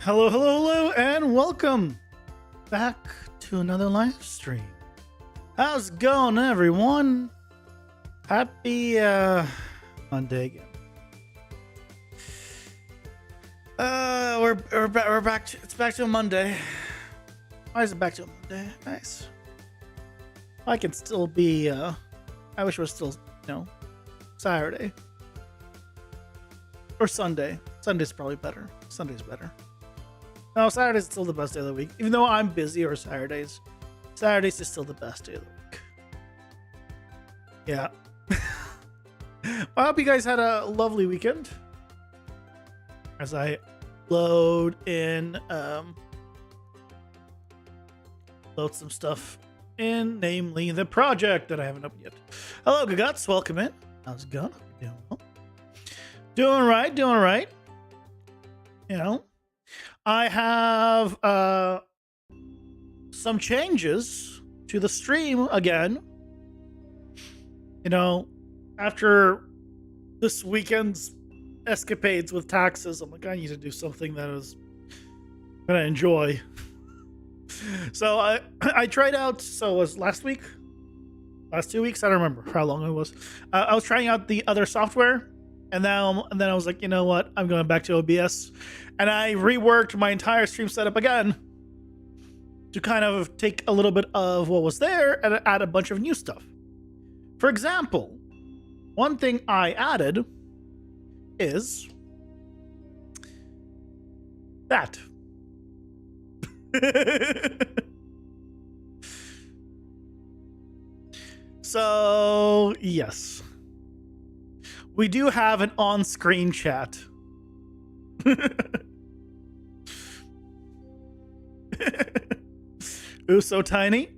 Hello, hello, hello, and welcome back to another live stream. How's it going, everyone? Happy Monday again. We're back. It's back to a Monday. Why is it back to a Monday? Nice. I can still be. I wish it was still, Saturday or Sunday. Sunday's probably better. Sunday's better. No, Saturday's still the best day of the week. Even though I'm busy or Saturdays is still the best day of the week. Yeah. I hope you guys had a lovely weekend. As I load some stuff in, namely the project that I haven't opened yet. Hello, Guguts. Welcome in. How's it going? Doing well. Doing right. I have some changes to the stream again. After this weekend's escapades with taxes, I'm like, I need to do something that is gonna enjoy. So I tried out. So it was last 2 weeks. I don't remember how long it was. I was trying out the other software. And then I was like, you know what? I'm going back to OBS. And I reworked my entire stream setup again to kind of take a little bit of what was there and add a bunch of new stuff. For example, one thing I added is that. So, yes. We do have an on-screen chat. Ooh, so tiny.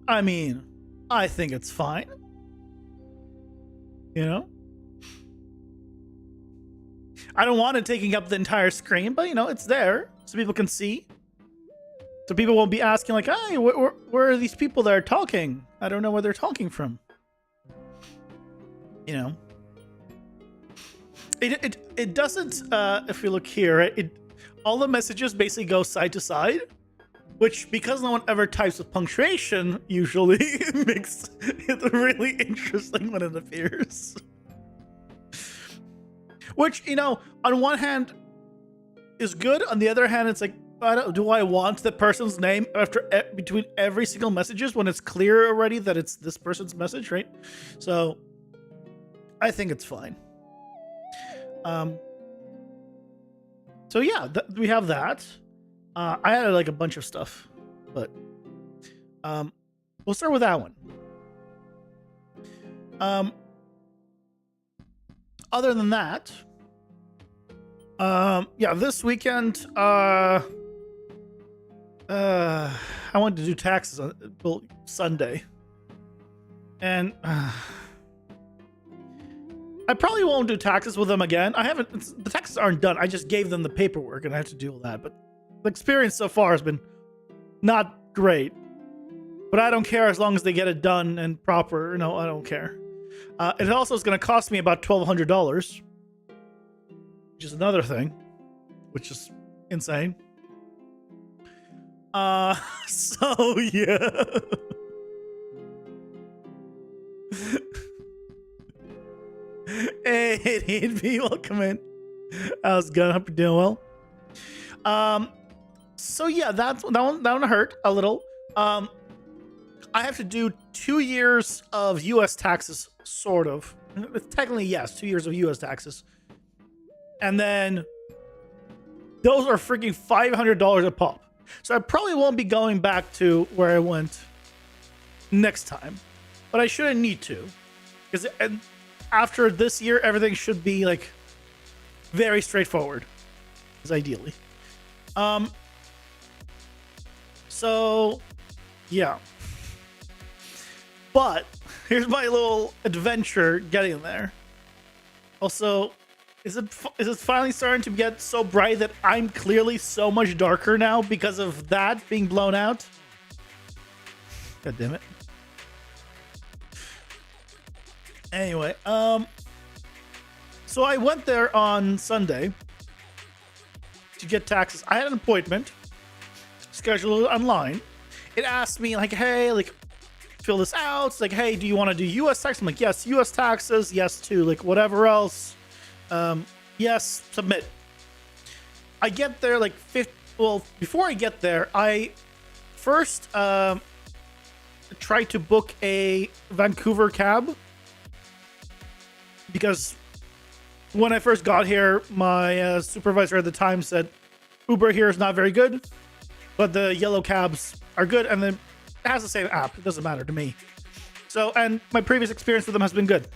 I mean, I think it's fine. I don't want it taking up the entire screen, but it's there so people can see. So people won't be asking like, hey, where are these people that are talking? I don't know where they're talking from. It doesn't, if you look here, all the messages basically go side to side, which, because no one ever types with punctuation, usually makes it really interesting when it appears. Which, on one hand is good. On the other hand, it's like, do I want the person's name between every single messages when it's clear already that it's this person's message, right? So I think it's fine. So yeah, we have that. I added like a bunch of stuff, but we'll start with that one. Other than that, yeah, this weekend, I wanted to do taxes on Sunday, and I probably won't do taxes with them again. The taxes aren't done. I just gave them the paperwork and I have to do all that. But the experience so far has been not great. But I don't care as long as they get it done and proper. No, I don't care. It also is going to cost me about $1,200, which is another thing, which is insane. So yeah. Hey, Idiot, welcome in. How's it going? Hope you're doing well. So yeah, that one hurt a little. I have to do 2 years of U.S. taxes, sort of. Technically, yes, 2 years of U.S. taxes, and then those are freaking $500 a pop. So I probably won't be going back to where I went next time, but I shouldn't need to, because after this year, everything should be like very straightforward, as ideally. So yeah. But here's my little adventure getting there. Also, is it finally starting to get so bright that I'm clearly so much darker now because of that being blown out? God damn it. Anyway, so I went there on Sunday to get taxes. I had an appointment scheduled online. It asked me like, hey, like, fill this out. It's like, hey, do you want to do U.S. taxes? I'm like, yes, U.S. taxes. Yes to like whatever else. Yes, submit. I get there like well, before I get there, I first tried to book a Vancouver cab because when I first got here, my supervisor at the time said Uber here is not very good, but the yellow cabs are good, and then it has the same app. It doesn't matter to me. So, and my previous experience with them has been good.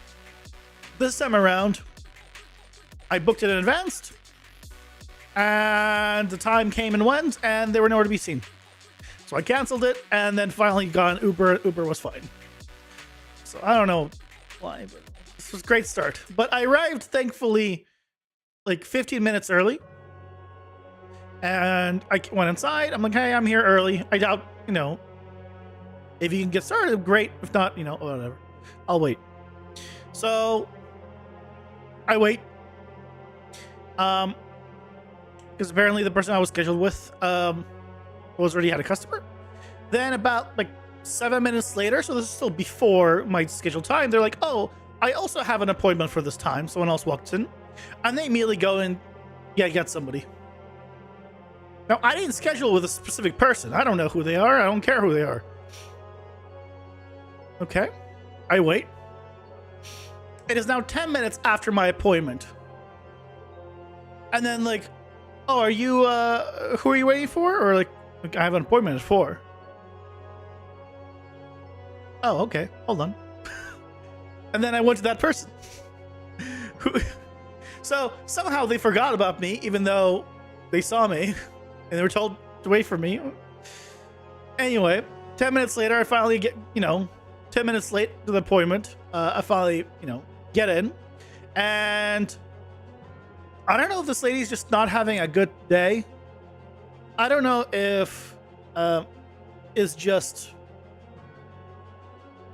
This time around, I booked it in advance, and the time came and went, and they were nowhere to be seen. So I canceled it, and then finally got an Uber. Uber was fine. So I don't know why, but this was a great start. But I arrived, thankfully, like 15 minutes early. And I went inside. I'm like, hey, I'm here early. I doubt, you know, if you can get started, great. If not, you know, whatever. I'll wait. So I wait. Because apparently the person I was scheduled with was already had a customer. Then about like 7 minutes later, so this is still before my scheduled time, they're like, oh, I also have an appointment for this time. Someone else walks in, and they immediately go and, yeah, get somebody. Now, I didn't schedule with a specific person. I don't know who they are. I don't care who they are. Okay. I wait. It is now 10 minutes after my appointment. And then like, oh, are you, who are you waiting for? Or like I have an appointment at 4. Oh, okay. Hold on. And then I went to that person. So somehow they forgot about me, even though they saw me and they were told to wait for me. Anyway, 10 minutes later, I finally get, 10 minutes late to the appointment. I finally, get in. And I don't know if this lady's just not having a good day. I don't know if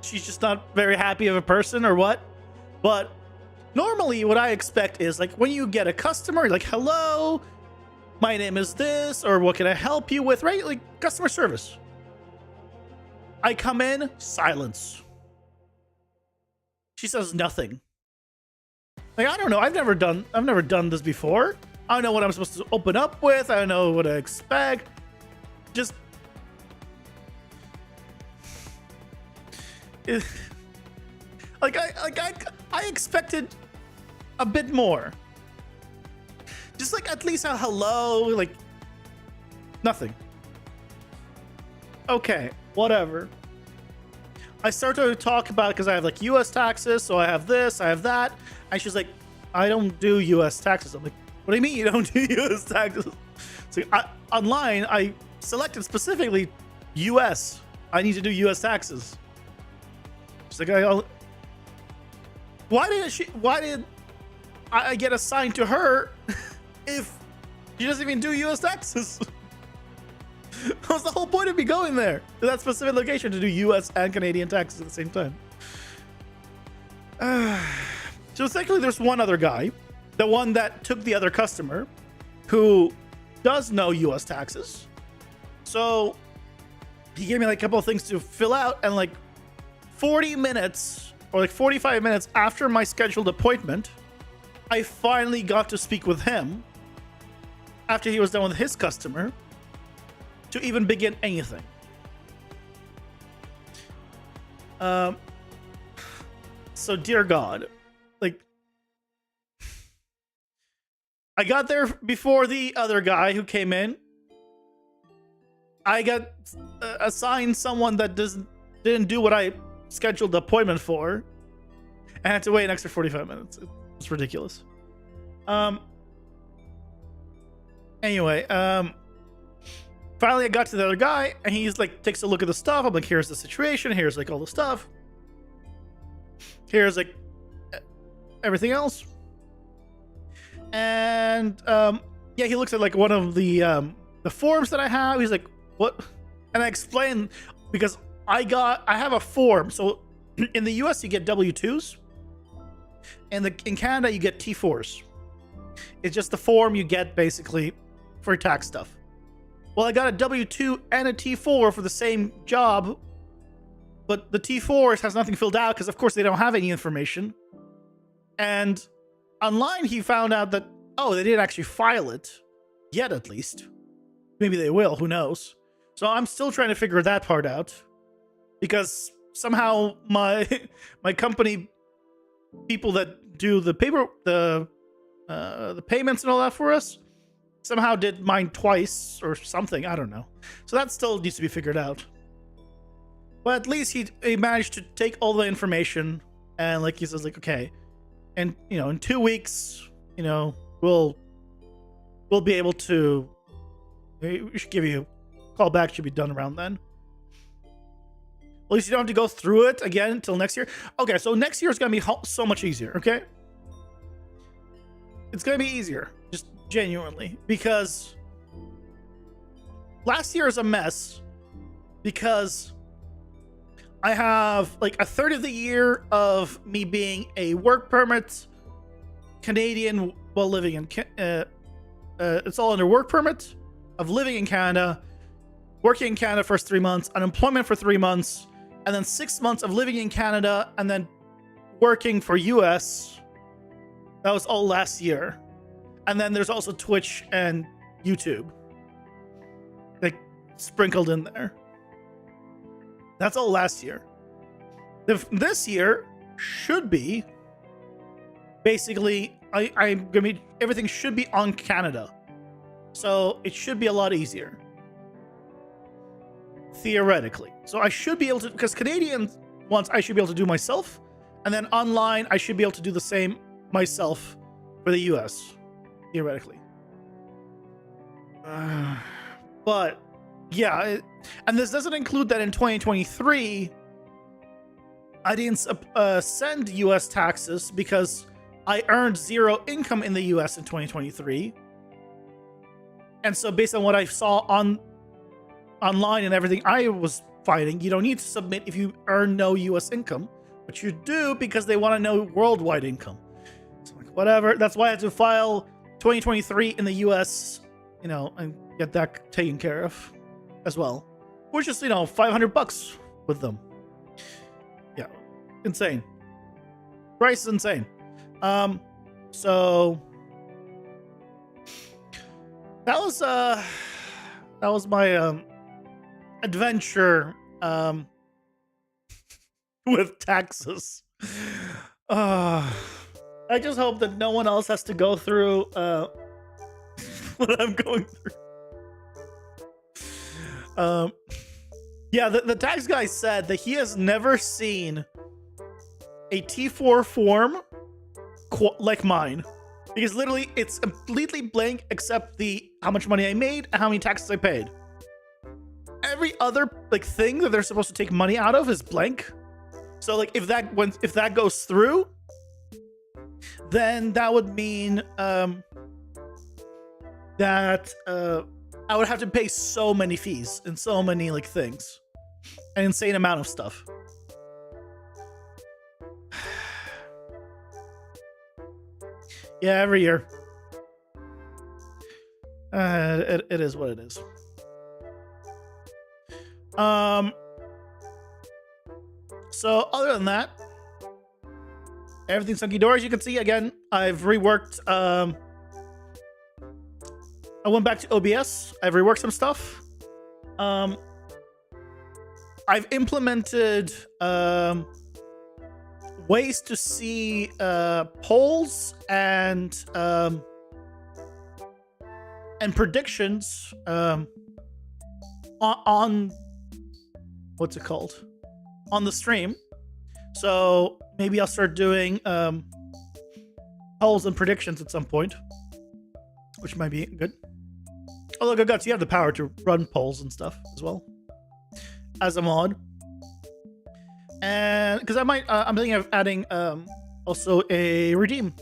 she's just not very happy of a person or what. But normally what I expect is like when you get a customer, you're like, hello, my name is this, or what can I help you with, right? Like customer service. I come in, silence. She says nothing. Like, I don't know. I've never done this before. I don't know what I'm supposed to open up with. I don't know what to expect. Just I expected a bit more. Just like at least a hello, like nothing. Okay, whatever. I start to talk about it because I have like US taxes, so I have this, I have that. And she's like, I don't do US taxes. I'm like, what do you mean you don't do US taxes? So online, I selected specifically US. I need to do US taxes. She's like, why did I get assigned to her if she doesn't even do US taxes? What's the whole point of me going there to that specific location to do US and Canadian taxes at the same time? So essentially there's one other guy, the one that took the other customer, who does know US taxes. So he gave me like a couple of things to fill out, and like 40 minutes or like 45 minutes after my scheduled appointment, I finally got to speak with him after he was done with his customer to even begin anything. So dear God, like I got there before the other guy who came in. I got assigned someone that didn't do what I scheduled the appointment for. I had to wait an extra 45 minutes. It's ridiculous. Anyway, finally I got to the other guy, and he's like takes a look at the stuff. I'm like, here's the situation, here's like all the stuff, here's like everything else. And yeah, he looks at like one of the forms that I have. He's like, what? And I explain, because I have a form. So in the US you get W2s, and in Canada you get T4s. It's just the form you get basically for tax stuff. Well, I got a W-2 and a T4 for the same job, but the T4 has nothing filled out because, of course, they don't have any information. And online, he found out that, oh, they didn't actually file it yet, at least. Maybe they will, who knows? So I'm still trying to figure that part out because somehow my company people that do the payments and all that for us somehow did mine twice or something. I don't know. So that still needs to be figured out. But at least he managed to take all the information and, like, he says, like, okay, and in 2 weeks, we'll be able to. We should give you a call back. Should be done around then. At least you don't have to go through it again until next year. Okay, so next year is gonna be so much easier. Okay, it's gonna be easier, just genuinely, because last year is a mess because I have like a third of the year of me being a work permit Canadian while living in it's all under work permit of living in Canada, working in Canada first 3 months, unemployment for 3 months, and then 6 months of living in Canada and then working for US. That was all last year. And then there's also Twitch and YouTube, like, sprinkled in there. That's all last year. This year should be basically I'm gonna be, everything should be on Canada, so it should be a lot easier theoretically. So I should be able to, because Canadian ones I should be able to do myself, and then online I should be able to do the same myself for the US theoretically. But yeah, and this doesn't include that in 2023 I didn't send US taxes because I earned zero income in the US in 2023. And so based on what I saw online and everything I was finding, you don't need to submit if you earn no US income, but you do because they want to know worldwide income. So like, whatever. That's why I had to file 2023 in the US, and get that taken care of as well. Which is, $500 with them. Yeah. Insane. Price is insane. So that was my adventure with taxes. I just hope that no one else has to go through what I'm going through. Yeah, the tax guy said that he has never seen a T4 form like mine, because literally it's completely blank except the how much money I made and how many taxes I paid. Every other thing that they're supposed to take money out of is blank. So if that goes through, then that would mean that I would have to pay so many fees and so many things, an insane amount of stuff. Yeah, every year. It is what it is. So other than that, everything's hunky dory. As you can see, again, I've reworked. I went back to OBS. I've reworked some stuff. I've implemented ways to see polls and predictions on what's it called, on the stream. So maybe I'll start doing polls and predictions at some point, which might be good. Although, good guts, you have the power to run polls and stuff as well as a mod. And because I'm thinking of adding also a redeem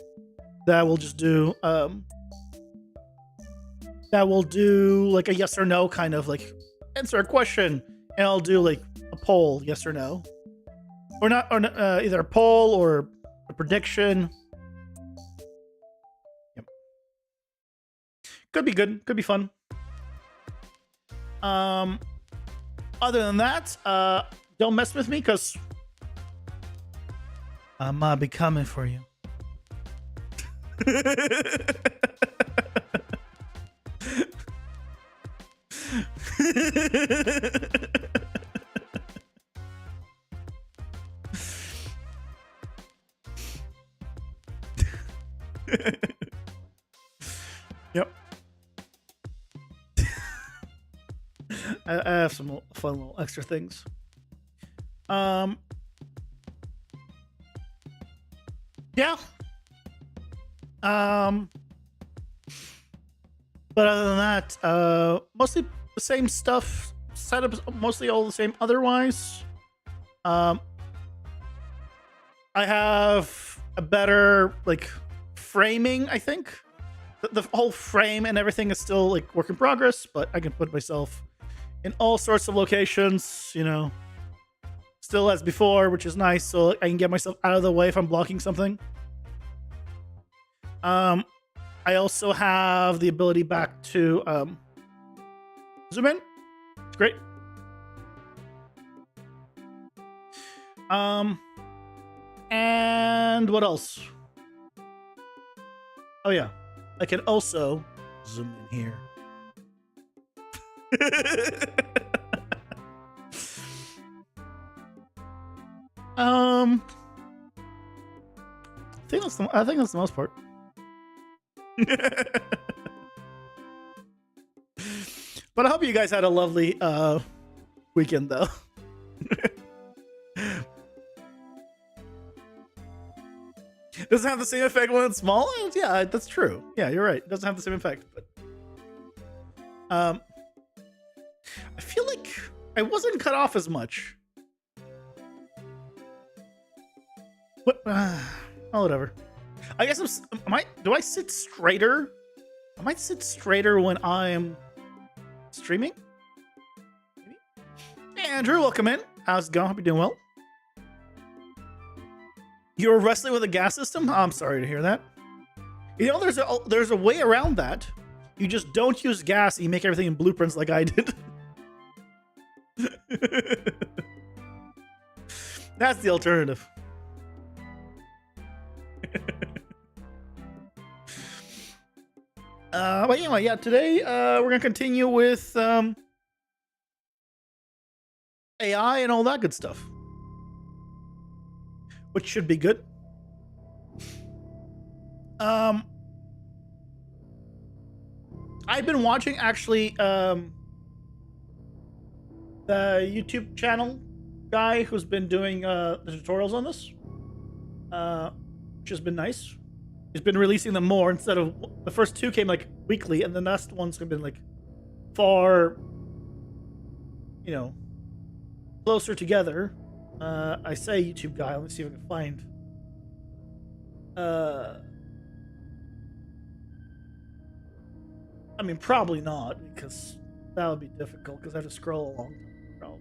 that will just do like a yes or no kind of answer a question, and I'll do a poll, yes or no, or not, or either a poll or a prediction. Yep. could be good. Could be fun. Other than that, don't mess with me because I'm be coming for you. Yep. I have some fun little extra things. Yeah. But other than that, mostly the same stuff. Setups mostly all the same. Otherwise, I have a better like framing. I think the whole frame and everything is still like work in progress, but I can put myself in all sorts of locations. You know, still as before, which is nice. So I can get myself out of the way if I'm blocking something. I also have the ability back to zoom in. It's great. And what else? Oh yeah, I can also zoom in here. I think that's the most part. But I hope you guys had a lovely weekend, though. Doesn't have the same effect when it's small? Yeah, that's true. Yeah, you're right. It doesn't have the same effect, but I feel like I wasn't cut off as much. What? Oh, whatever. I guess do I sit straighter? I might sit straighter when I'm streaming. Maybe? Hey, Andrew, welcome in. How's it going? Hope you're doing well. You're wrestling with a gas system? Oh, I'm sorry to hear that. You know, there's a way around that. You just don't use gas and you make everything in blueprints like I did. That's the alternative. But anyway, yeah, today we're gonna continue with AI and all that good stuff, which should be good. I've been watching actually the YouTube channel guy who's been doing the tutorials on this, which has been nice. He's been releasing them more instead of the first two came like weekly, and the next ones have been like far, you know, closer together. I say YouTube guy. Let me see if I can find. I mean, probably not, because that would be difficult because I have to scroll along. Probably.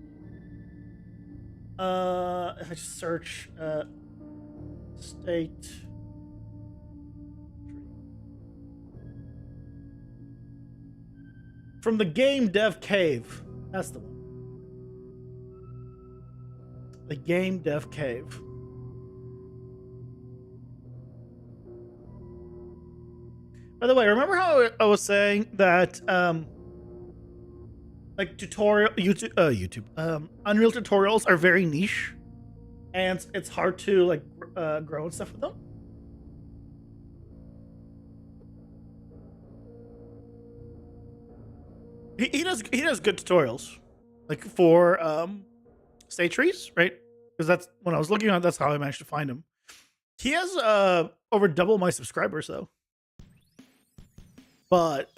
If I just search state. From the Game Dev Cave. That's the one. The Game Dev Cave. By the way, remember how I was saying that like Unreal tutorials are very niche and it's hard to like grow and stuff with them? He does good tutorials, like for state trees, right? Because that's when I was looking at. That's how I managed to find him. He has over double my subscribers though, but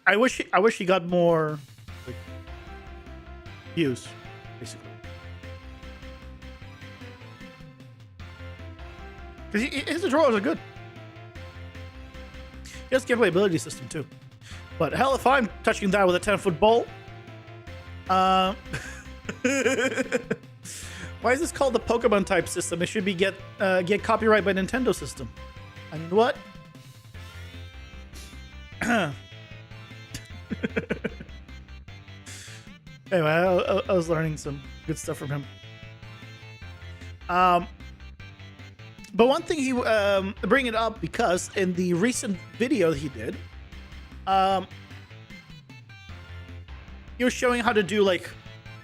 I wish he got more like, views, basically. Because his tutorials are good. He has gameplay ability system too. But hell, if I'm touching that with a 10-foot bowl, why is this called the Pokemon type system? It should be get copyright by Nintendo system. I mean, what? Anyway, I was learning some good stuff from him. But one thing he bring it up because in the recent video he did, he was showing how to do like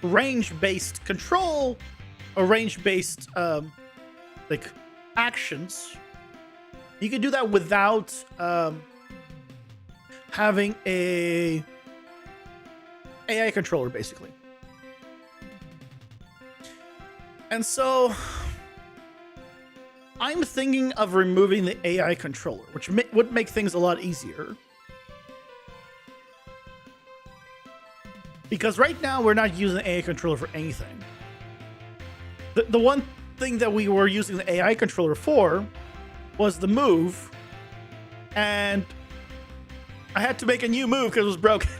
range-based control or range-based like actions. You can do that without having a AI controller, basically. And so I'm thinking of removing the AI controller, which would make things a lot easier. Because right now we're not using the AI controller for anything. The one thing that we were using the AI controller for was the move, and I had to make a new move because it was broken.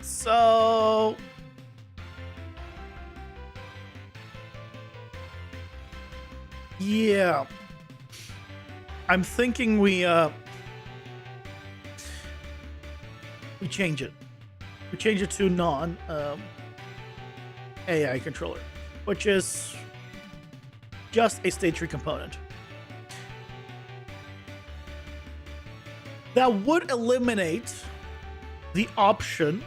So yeah, I'm thinking we change it. We change it to non AI controller, which is just a stage tree component. That would eliminate the option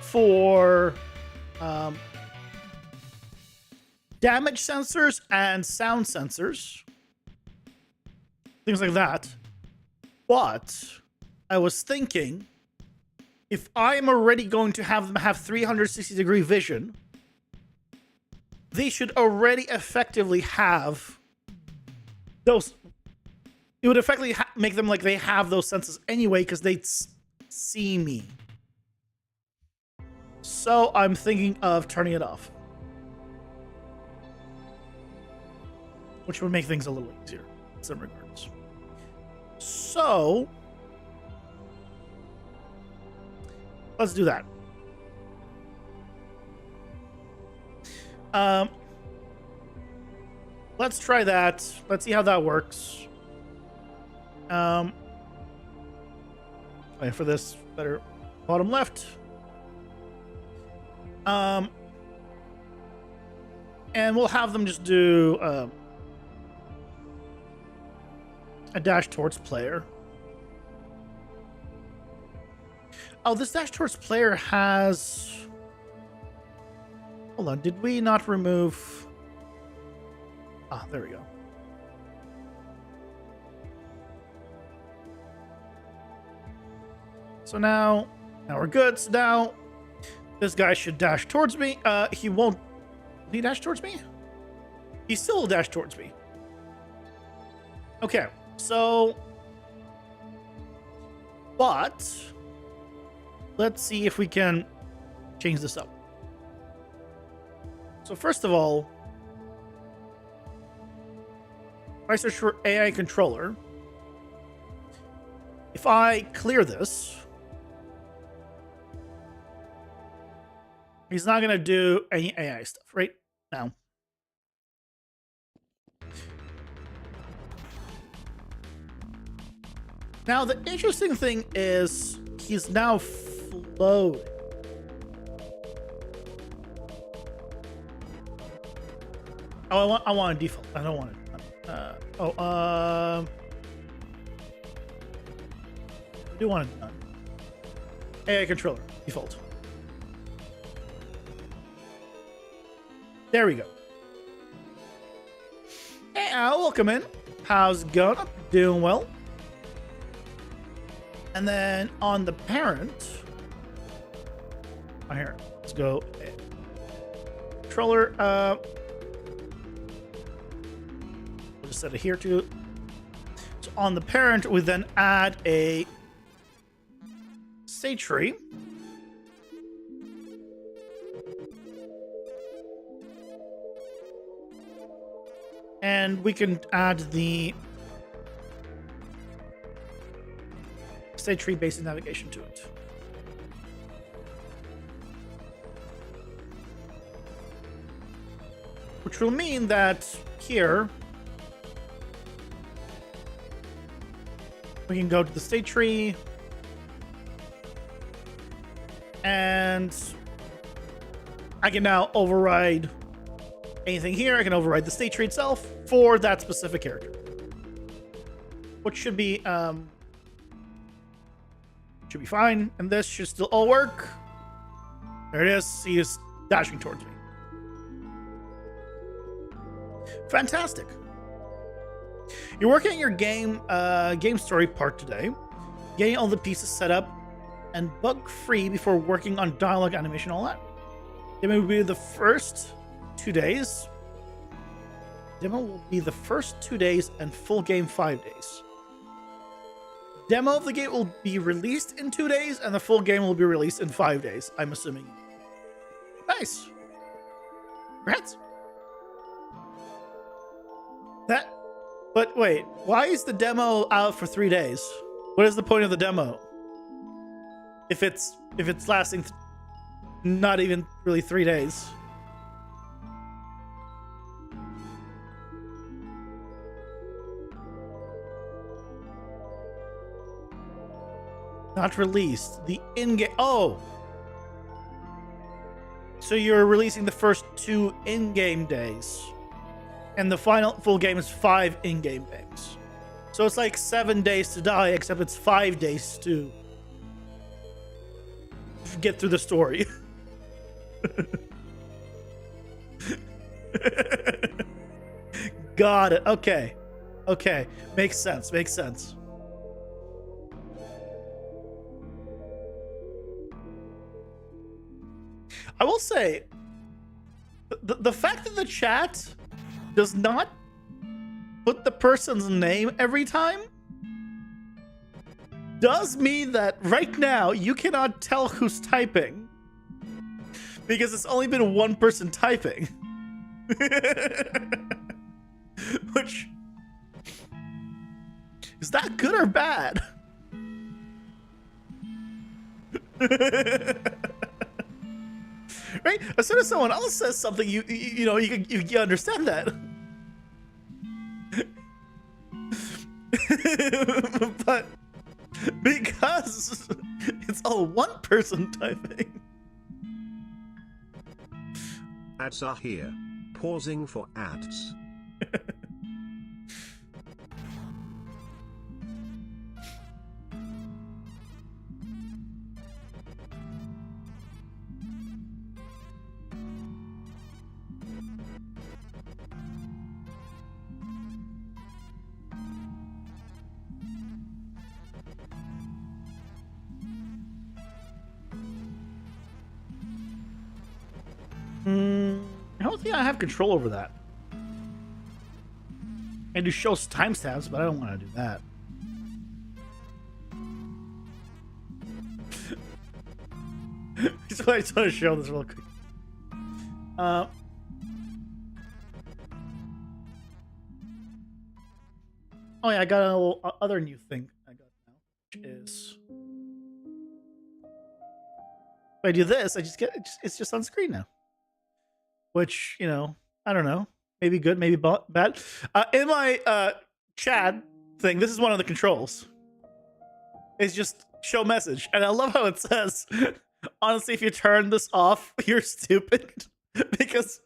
for damage sensors and sound sensors, things like that. But I was thinking, if I'm already going to have them have 360-degree vision, they should already effectively have those. It would effectively make them like they have those senses anyway because they'd see me. So I'm thinking of turning it off, which would make things a little easier in some regards. So let's do that. Let's try that. Let's see how that works. For this, better bottom left. And we'll have them just do a dash towards player. Oh, this dash towards player has... Hold on, did we not remove... Ah, there we go. So now we're good. So now this guy should dash towards me. He won't. Did he dash towards me? He still will dash towards me. Okay, so... But... let's see if we can change this up. So first of all, if I search for AI controller, if I clear this, he's not going to do any AI stuff right now. Now, the interesting thing is he's now floating. Oh, I want a default. I don't want it. I do want it done. AI controller default. There we go. Hey, welcome in. How's it going? Doing well. And then on the parent, here, let's go. Controller. We'll just set it here too. So on the parent, we then add a state tree. And we can add the state tree basic navigation to it. Which will mean that here We can go to the state tree. And I can now override anything here. I can override the state tree itself for that specific character. Which should be fine. And this should still all work. There it is. He is dashing towards me. Fantastic. You're working on your game story part today, getting all the pieces set up and bug-free before working on dialogue, animation, all that. Demo will be the first 2 days. Demo will be the first 2 days and full game 5 days. Demo of the game will be released in 2 days and the full game will be released in 5 days, I'm assuming. Nice. Congrats. But wait, why is the demo out for 3 days? What is the point of the demo? If it's lasting not even really 3 days. Not released. The in-game. Oh. So you're releasing the first 2 in-game days. And the final full game is 5 in-game days. So it's like 7 days to die, except it's 5 days to get through the story. Got it. Okay. Okay. Makes sense. Makes sense. I will say, the fact that the chat does not put the person's name every time does mean that right now you cannot tell who's typing because it's only been one person typing. Which is that good or bad? Right? As soon as someone else says something, you understand that. But because it's all one person typing. Ads are here. Pausing for ads. I don't think I have control over that. I do show timestamps, but I don't want to do that. So I just want to show this real quick. Oh yeah, I got a little other new thing I got now, which is if I do this, I just get it's just on screen now. Which, I don't know. Maybe good, maybe bad. In my chat thing, this is one of the controls. It's just show message. And I love how it says, honestly, if you turn this off, you're stupid. Because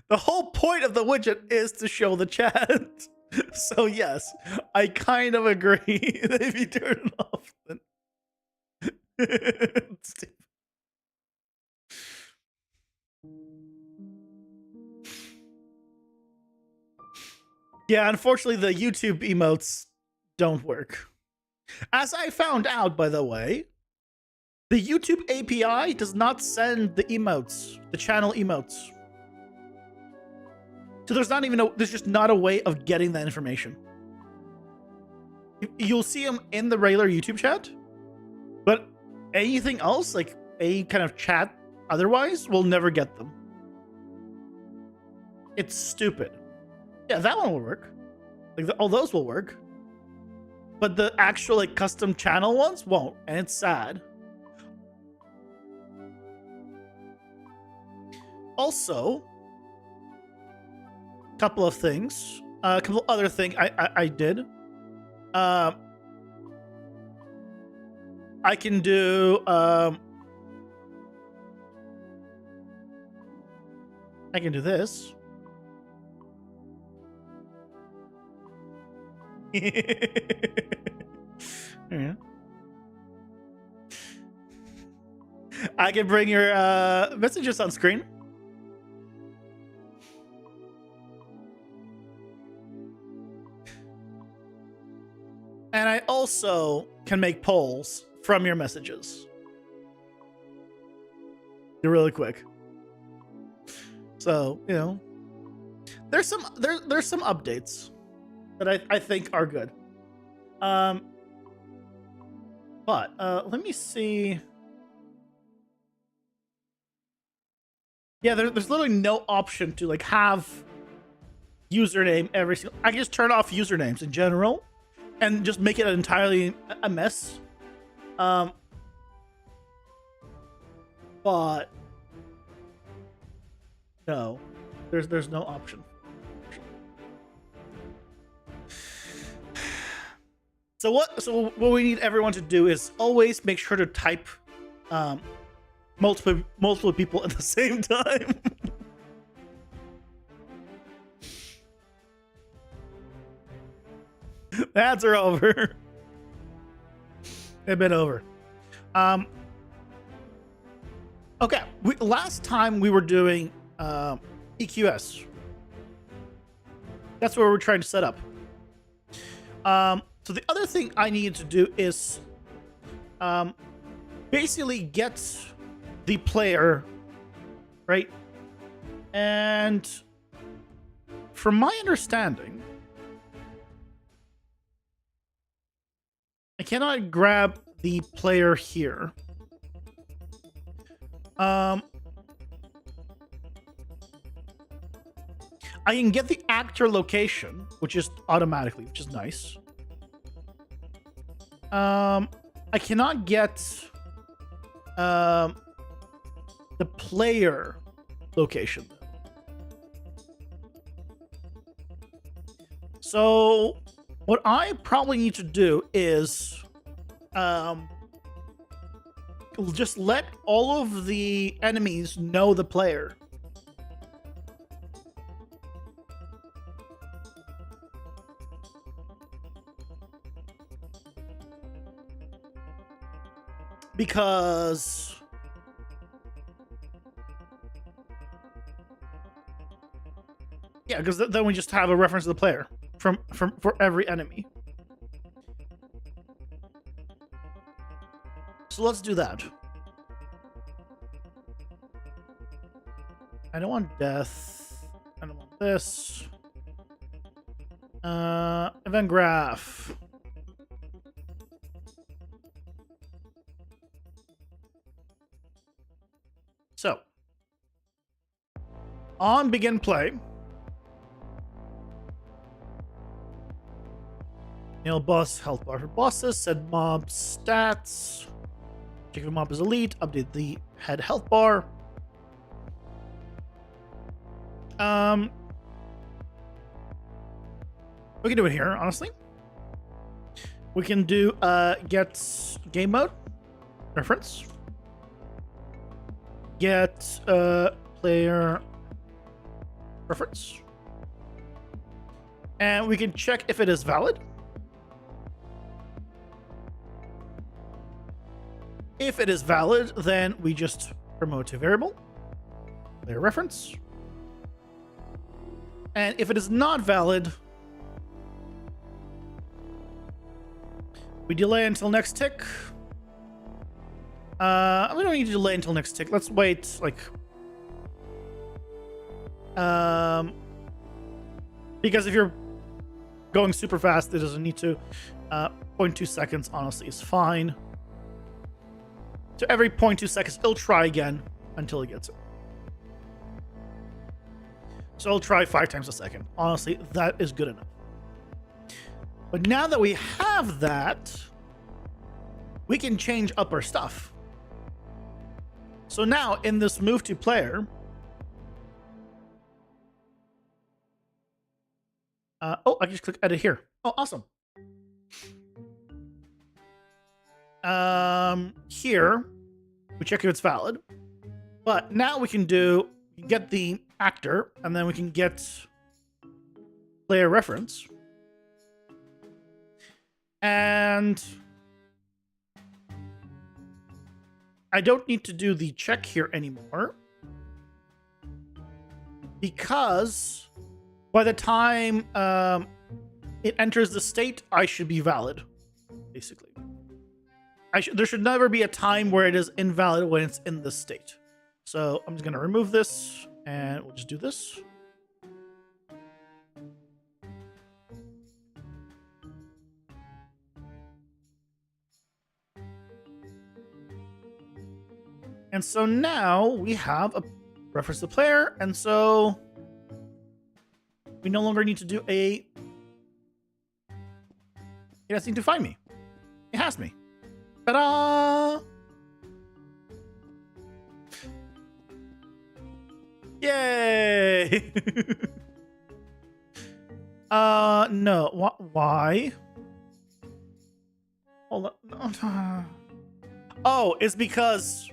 the whole point of the widget is to show the chat. So yes, I kind of agree that if you turn it off, then it's stupid. Yeah, unfortunately, the YouTube emotes don't work. As I found out, by the way, the YouTube API does not send the emotes, the channel emotes. So there's just not a way of getting that information. You'll see them in the regular YouTube chat, but anything else, like any kind of chat otherwise, will never get them. It's stupid. Yeah, that one will work. Like all those will work. But the actual like custom channel ones won't, and it's sad. Also, a couple of things. A couple other things I did. I can do I can do this. Yeah. I can bring your messages on screen. And I also can make polls from your messages. They're really quick. So, you know, there's some updates that I think are good. But let me see. Yeah, there's literally no option to like have username every single. I can just turn off usernames in general and just make it entirely a mess. But no, there's no option. So what we need everyone to do is always make sure to type multiple people at the same time. Ads are over. They've been over. Okay, last time we were doing EQS. That's what we're trying to set up. So the other thing I need to do is basically get the player, right? And from my understanding, I cannot grab the player here. I can get the actor location, which is automatically, which is nice. I cannot get the player location. So what I probably need to do is just let all of the enemies know the player. Because yeah, because then we just have a reference to the player for every enemy. So let's do that. I don't want death. I don't want this. Event graph. So, on begin play, nail boss health bar for bosses, set mob stats, check if a mob is elite, update the head health bar. We can do it here, honestly. We can do get game mode reference. Get player reference. And we can check if it is valid. If it is valid, then we just promote to variable, player reference. And if it is not valid, we delay until next tick. We don't need to delay until next tick. Let's wait, like, because if you're going super fast, it doesn't need to. 0.2 seconds, honestly, is fine. So every 0.2 seconds, it'll try again until it gets it. So it'll try 5 times a second. Honestly, that is good enough. But now that we have that, we can change up our stuff. So now in this move to player, oh, I can just click edit here. Oh, awesome. here we check if it's valid. But now we can get the actor, and then we can get player reference. And I don't need to do the check here anymore, because by the time it enters the state, I should be valid, basically. There should never be a time where it is invalid when it's in the state. So I'm just going to remove this, and we'll just do this. And so now we have a reference to the player, and so we no longer need to do a... It has to find me. It has me. Ta-da! Yay! No. Why? Hold on. Oh, it's because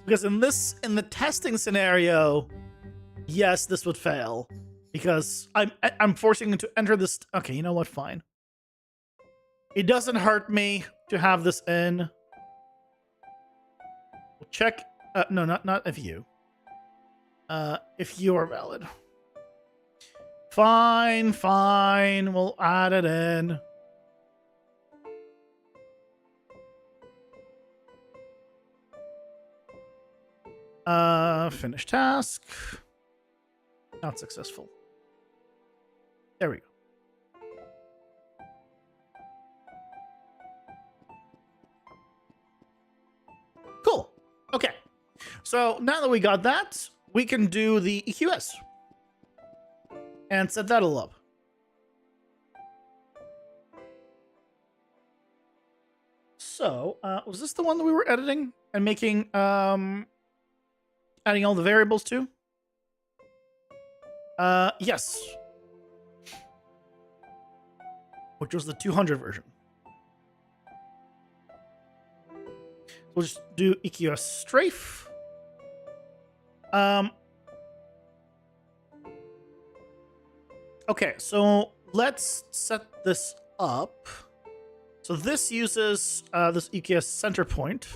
in the testing scenario, yes, this would fail because I'm forcing it to enter this. Okay, you know what? Fine. It doesn't hurt me to have this in. We'll check. No, not if you. If you are valid. Fine. We'll add it in. Finish task. Not successful. There we go. Cool. Okay. So now that we got that, we can do the EQS and set that all up. So, was this the one that we were editing and making, adding all the variables to? Yes. Which was the 200 version. We'll just do EQS strafe. Okay, so let's set this up. So this uses this EQS center point.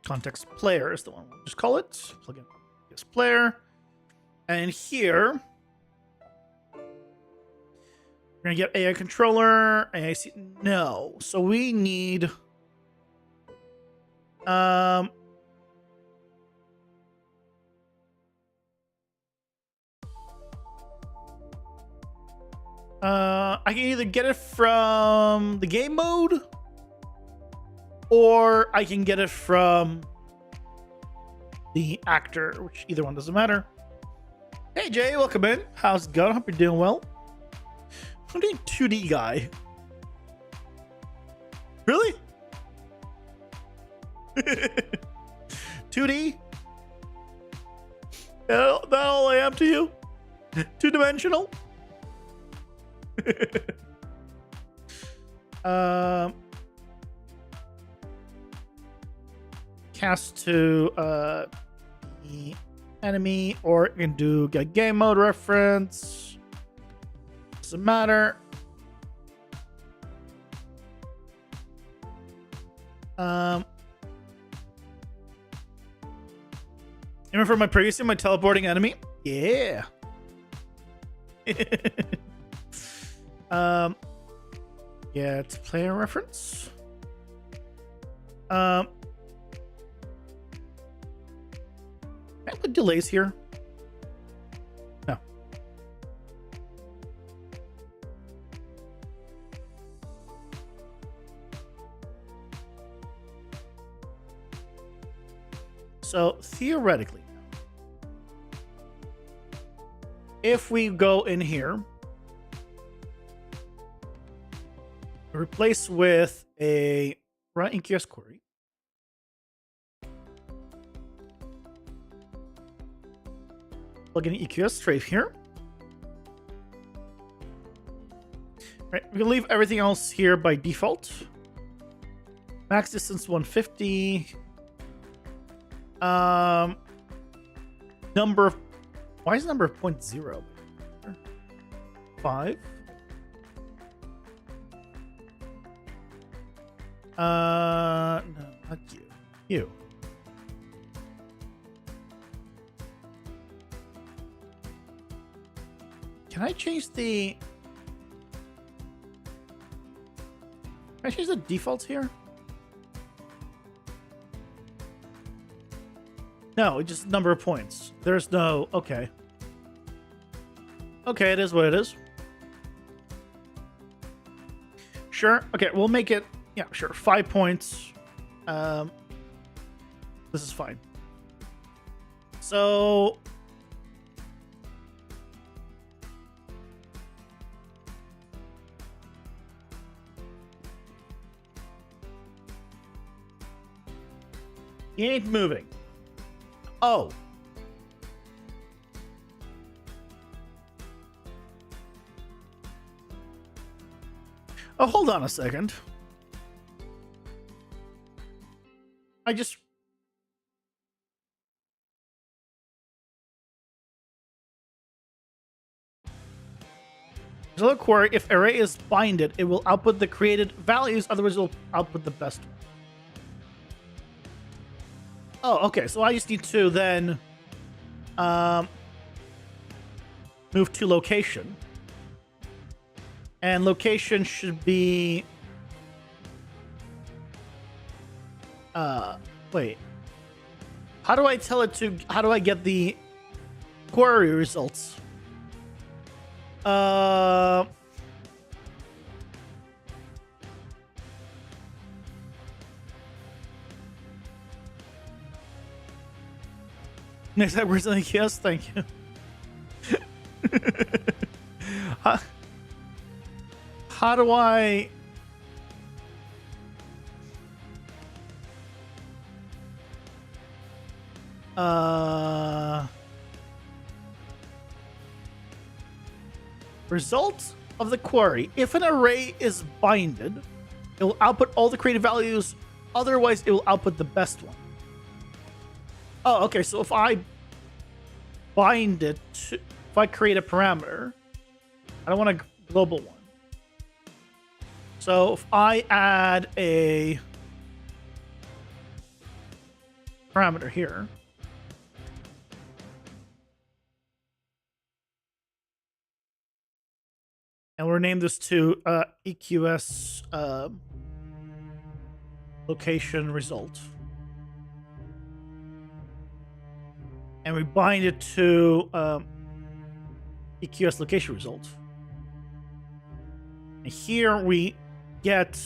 Context player is the one we'll just call it. Plug in EQS player. And here we're gonna get AI controller, AIC. No. So we need I can either get it from the game mode, or I can get it from the actor, which either one doesn't matter. Hey Jay, welcome in. How's it going? Hope you're doing well. I'm doing 2D guy. Really? 2D? That all I am to you? 2-dimensional? Cast to the enemy, or you can do get game mode reference. Doesn't matter. Remember my previous my teleporting enemy? Yeah. Yeah, it's player reference. Can I put delays here? No. So theoretically, if we go in here, replace with a run EQS query, Plug in EQS strafe here. Right, we can leave everything else here by default. Max distance 150. Number of, why is number of 0.0? 5. No, not you. You. Can I change the... Can I change the defaults here? No, just number of points. There's no... Okay. Okay, it is what it is. Sure. Okay, we'll make it... Yeah, sure. 5 points. This is fine. So... He ain't moving. Oh. Oh, hold on a second. I just... There's a little query. If array is binded, it will output the created values. Otherwise, it will output the best one. Oh, okay. So I just need to then move to location. And location should be... wait. How do I tell it to... How do I get the query results? Next time we're saying yes, thank you. How do I... Result of the query. If an array is binded, it will output all the created values. Otherwise, it will output the best one. Oh, okay. So if I bind it to... If I create a parameter, I don't want a global one. So if I add a parameter here, and we'll name this to EQS location result, and we bind it to EQS location result, and here we get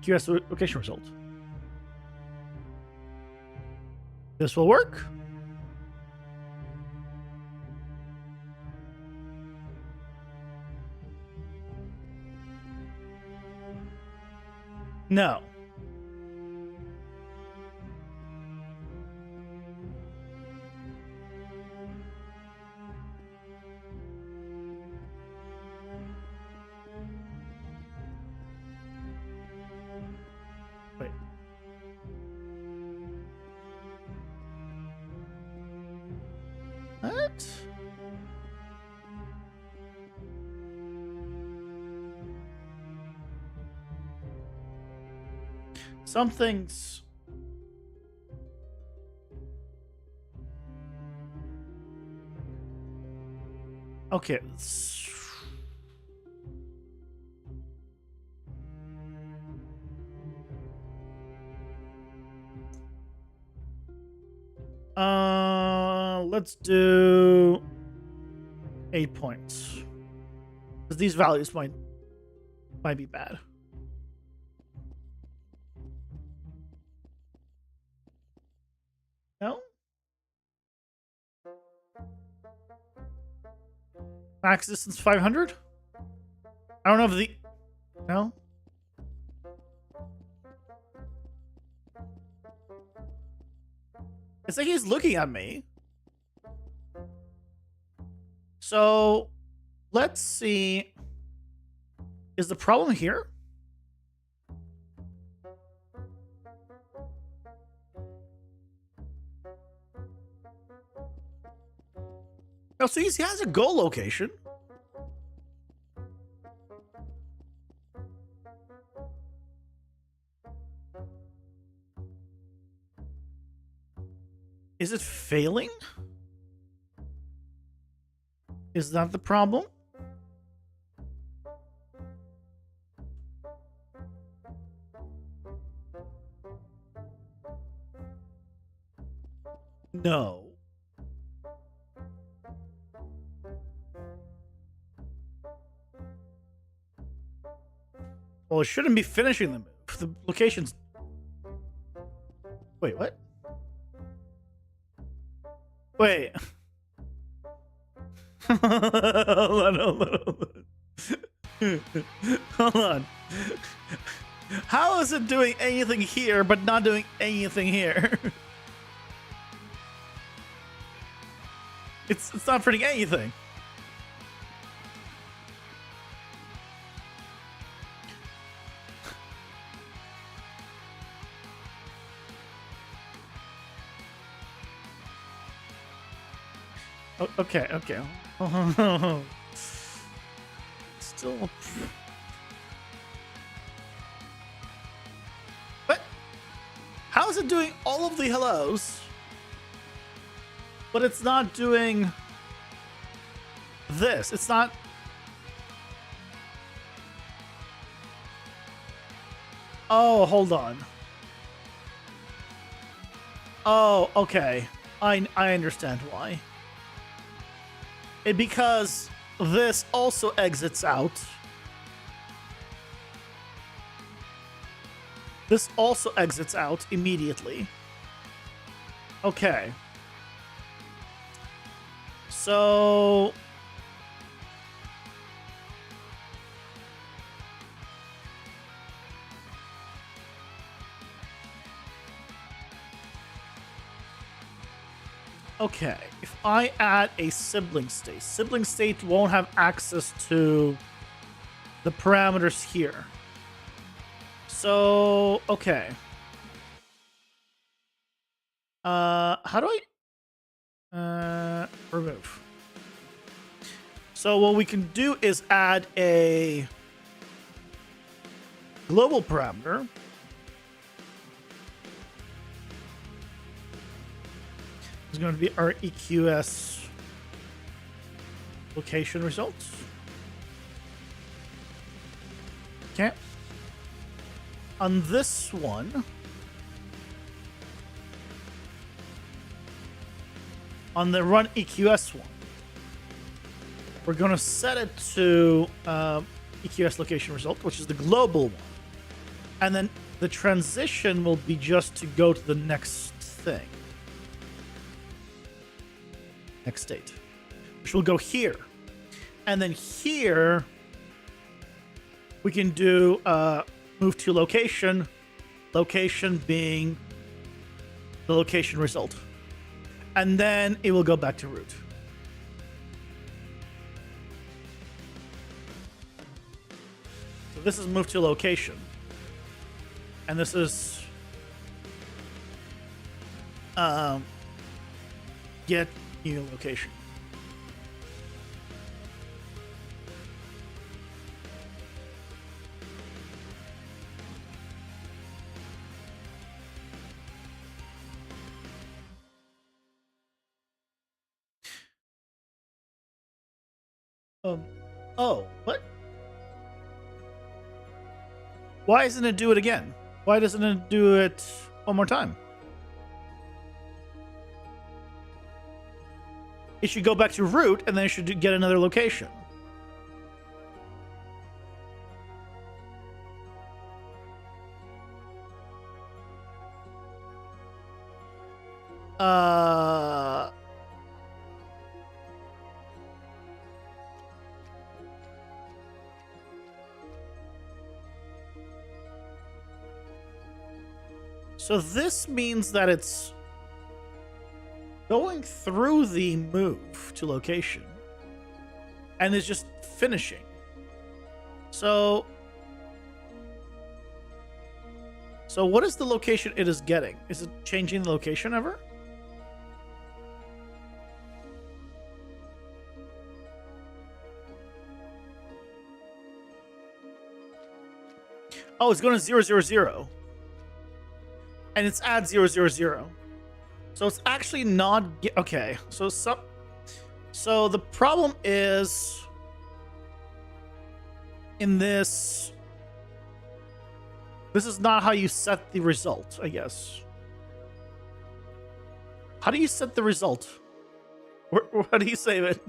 EQS location result. This will work. No. Wait. What? Something's... Okay. Let's do 8 points. Because these values might be bad. No? Max distance 500? I don't know if the... No? It's like he's looking at me. So let's see. Is the problem here? Oh, so he has a goal location. Is it failing? Is that the problem? No. Well, it shouldn't be finishing the move. The location's... Wait, what? Wait. Hold on. How is it doing anything here but not doing anything here? It's not printing anything. Okay. Still. What? How is it doing all of the hellos, but it's not doing this? It's not. Oh, hold on. Oh, okay. I understand why. Because this also exits out. This also exits out immediately. Okay. So... Okay, if I add a sibling state won't have access to the parameters here. So, okay. How do I remove? So what we can do is add a global parameter. Is going to be our EQS location results. Okay. On this one, on the run EQS one, we're going to set it to EQS location result, which is the global one. And then the transition will be just to go to the next thing. Next state, which will go here. And then here, we can do move to location, location being the location result. And then it will go back to root. So this is move to location. And this is get new location. Oh, what? Why doesn't it do it again? Why doesn't it do it one more time? It should go back to root, and then it should get another location. So this means that it's going through the move to location and is just finishing. So what is the location it is getting? Is it changing the location ever? Oh, it's going to 0, 0, 0. And it's at 0, 0, 0. So it's actually not okay. So the problem is in this is not how you set the result, I guess. How do you set the result? How do you save it?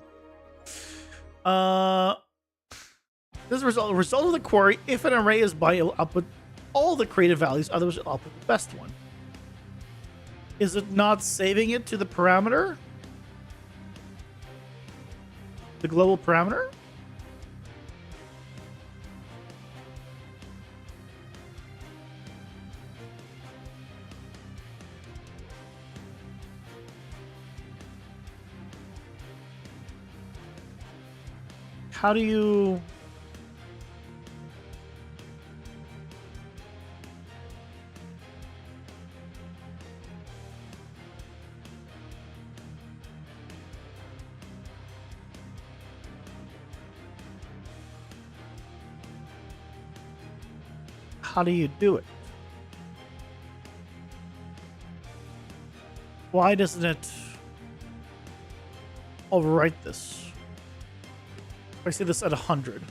This result of the query. If an array is by, it'll output all the created values. Otherwise, it'll output the best one. Is it not saving it to the parameter? The global parameter? How do you... How do you do it? Why doesn't it overwrite this? If I say this at 100.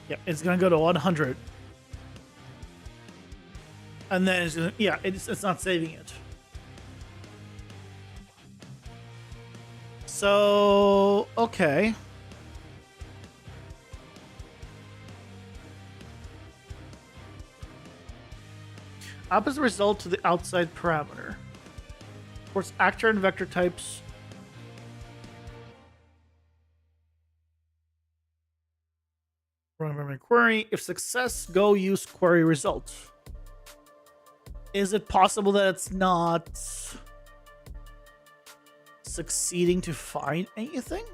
Yeah, it's gonna go to 100. And then it's gonna, yeah, it's not saving it. So, okay. Opposite result to the outside parameter. Of course, actor and vector types. Run memory query. If success, go use query result. Is it possible that it's not succeeding to find anything?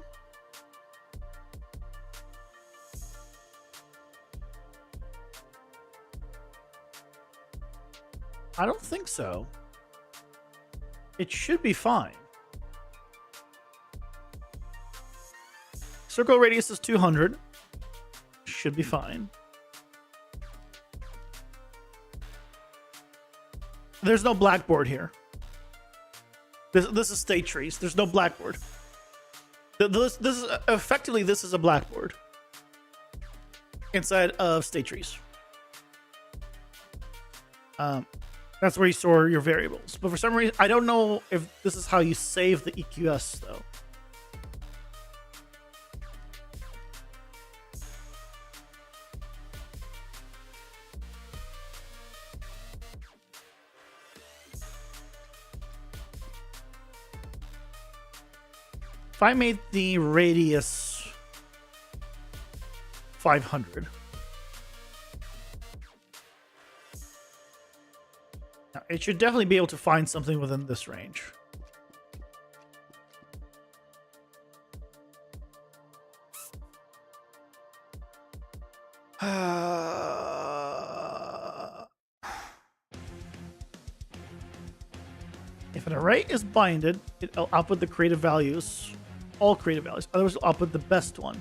I don't think so. It should be fine. Circle radius is 200. Should be fine. There's no blackboard here. This is state trees. There's no blackboard. This is effectively, this is a blackboard inside of state trees. That's where you store your variables. But for some reason, I don't know if this is how you save the EQS, though. If I made the radius 500... it should definitely be able to find something within this range. If an array is binded, it'll output the creative values, all creative values. Otherwise, it'll output the best one.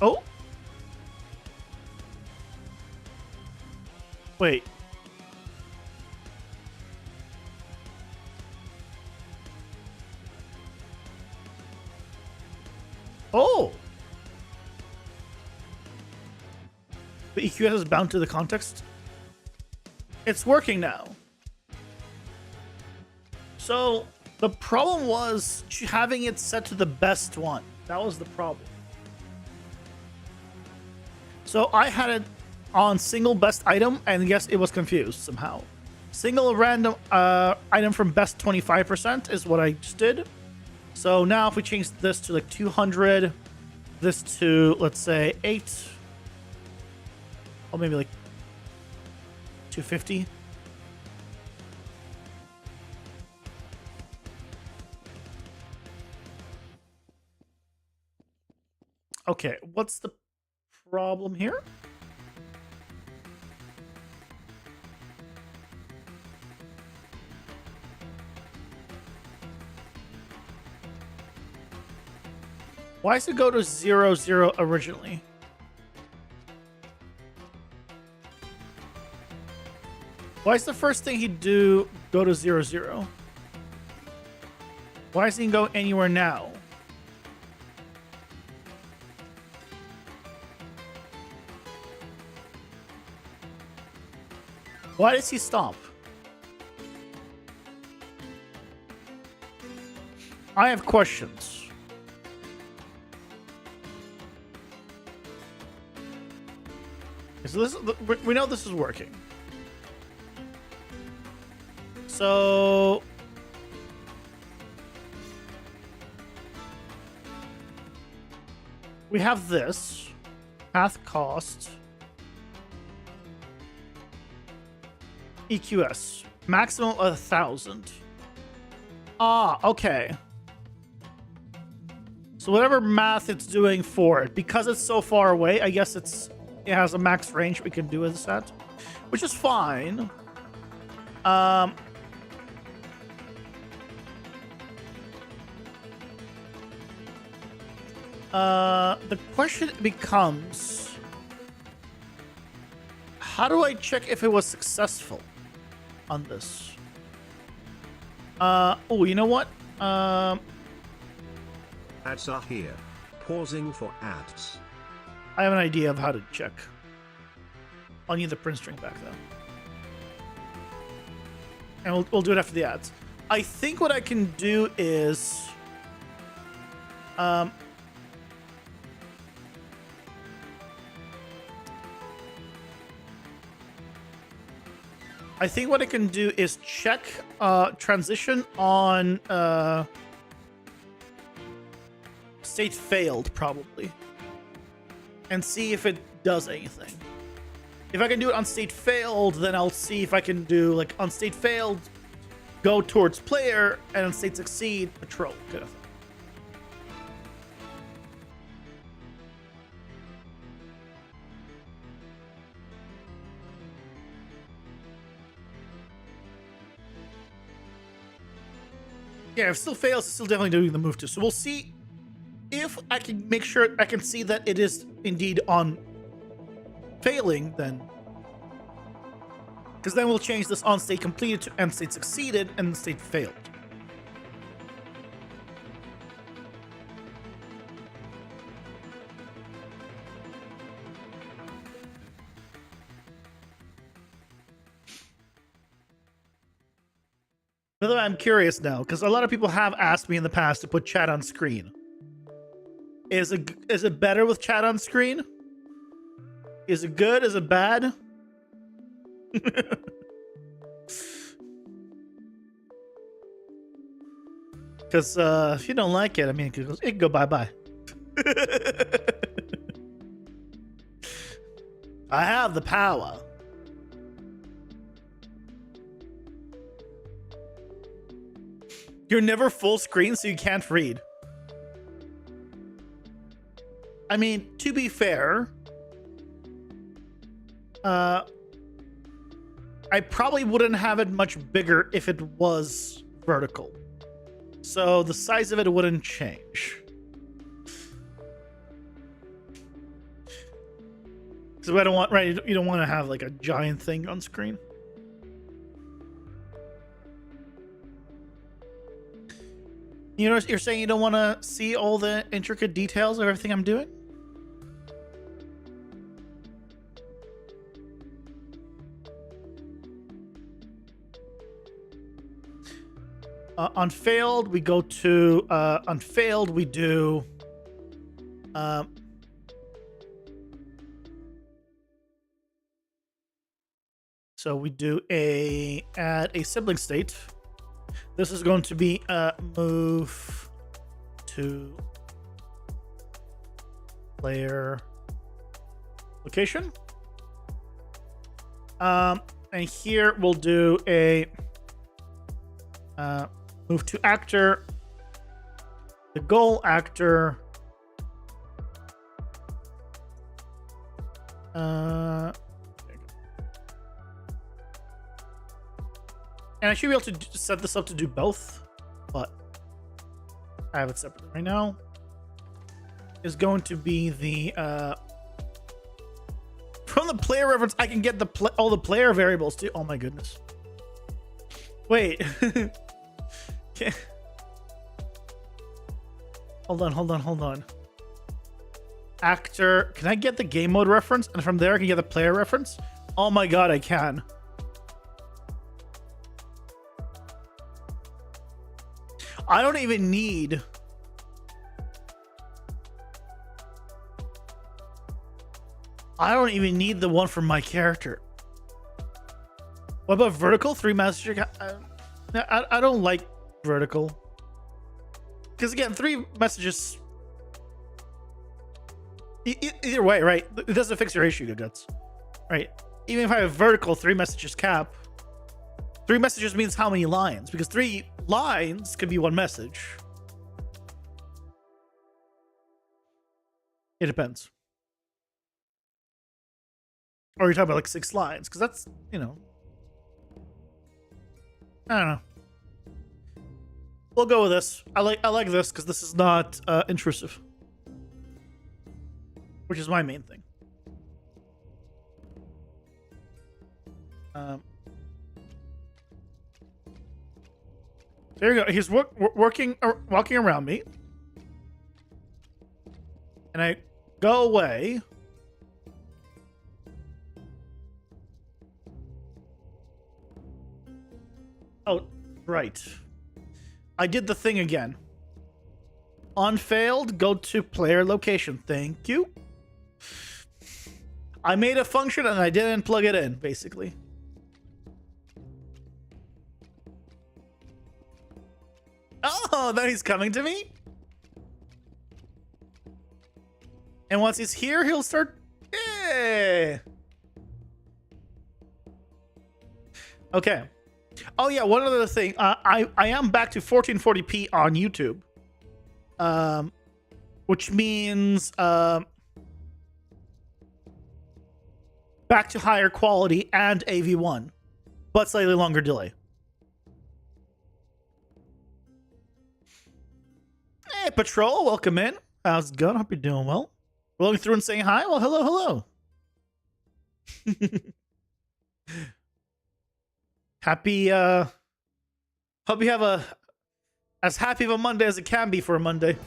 Oh. Wait. Oh. The EQS is bound to the context. It's working now. So the problem was having it set to the best one. That was the problem. So I had it on single best item, and yes, it was confused somehow. Single random item from best 25% is what I just did. So now if we change this to like 200, this to, let's say, 8, or maybe like 250. Okay, what's the problem here? Why does it go to 0, 0 originally? Why is the first thing he'd do go to 0, 0? Why doesn't he go anywhere now? Why does he stop? I have questions. So this, we know this is working. So we have this path cost EQS maximum of 1,000. Ah, okay. So whatever math it's doing for it, because it's so far away, I guess it has a max range we can do with this at, which is fine. The question becomes, how do I check if it was successful on this? Oh, you know what? Ads are here. Pausing for ads. I have an idea of how to check. I'll need the print string back though. And we'll do it after the ads. I think what I can do is I think what I can do is check transition on state failed probably, and see if it does anything. If I can do it on state failed, then I'll see if I can do like on state failed, go towards player, and on state succeed, patrol kind of thing. Yeah, if it still fails, it's still definitely doing the move to. So we'll see if I can make sure I can see that it is indeed on failing, then. Because then we'll change this on state completed to end state succeeded and state failed. By the way, I'm curious now, because a lot of people have asked me in the past to put chat on screen. Is it better with chat on screen? Is it good? Is it bad? Because if you don't like it, I mean, it can go bye-bye. I have the power. You're never full screen, so you can't read. I mean, to be fair, I probably wouldn't have it much bigger if it was vertical. So the size of it wouldn't change. So I don't want, right? You don't want to have like a giant thing on screen. You know, you're saying you don't want to see all the intricate details of everything I'm doing? On failed, we go to on failed, we do So we do add a sibling state. This is going to be move to player location. And here we'll do a move to actor, the goal actor. And I should be able to set this up to do both, but I have it separately right now. Is going to be the from the player reference. I can get all the player variables too. Oh my goodness! Wait, okay. Hold on. Actor, can I get the game mode reference? And from there, I can get the player reference. Oh my god, I can. I don't even need. I don't even need the one from my character. What about vertical? 3 messages? I don't like vertical. Because again, 3 messages. Either way, right? It doesn't fix your issue, guts. Right? Even if I have vertical 3 messages cap, 3 messages means how many lines? Because 3 lines could be 1 message. It depends. Or you're talking about like 6 lines, because that's, you know, I don't know. We'll go with this. I like this because this is not intrusive, which is my main thing. There you go. He's walking around me, and I go away. Oh, right. I did the thing again. On failed, go to player location. Thank you. I made a function and I didn't plug it in, basically. Oh, now he's coming to me. And once he's here, he'll start. Yeah. Okay. Oh yeah, one other thing. I am back to 1440p on YouTube, which means back to higher quality and AV1, but slightly longer delay. Hey, Patrol, welcome in. How's it going? Hope you're doing well. Rolling through and saying hi. Well, hello. Happy, hope you have as happy of a Monday as it can be for a Monday.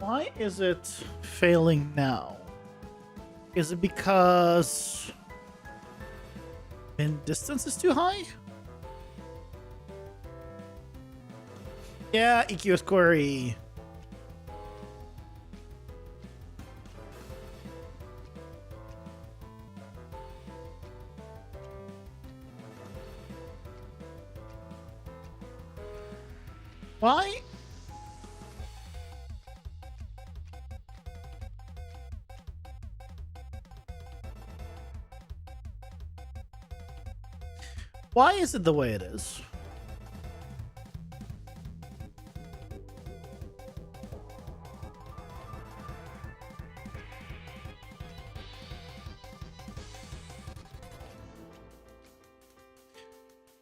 Why is it failing now? Is it because min distance is too high? Yeah, EQS query. Why? Why is it the way it is?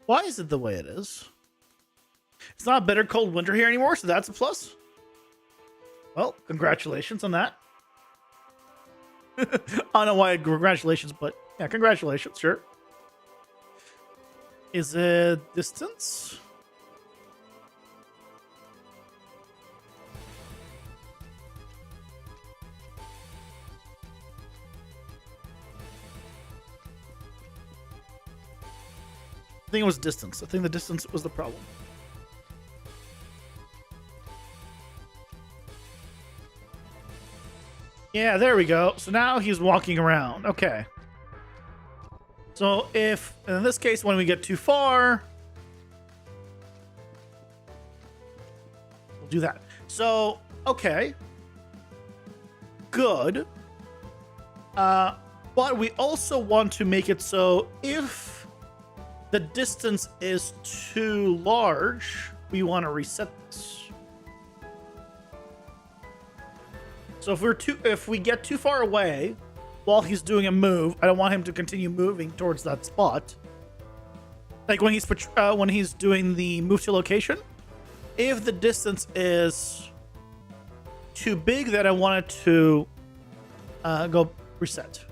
Why is it the way it is? It's not a bitter cold winter here anymore, so that's a plus. Well, congratulations on that. I don't know why congratulations, but yeah, congratulations, sure. Is it distance? I think it was distance. I think the distance was the problem. Yeah, there we go. So now he's walking around. Okay. So if, in this case, when we get too far, we'll do that. So, okay. Good. But we also want to make it so if the distance is too large, we want to reset this. So if we get too far away while he's doing a move, I don't want him to continue moving towards that spot. Like when he's doing the move to location, if the distance is too big, then I want it to go reset.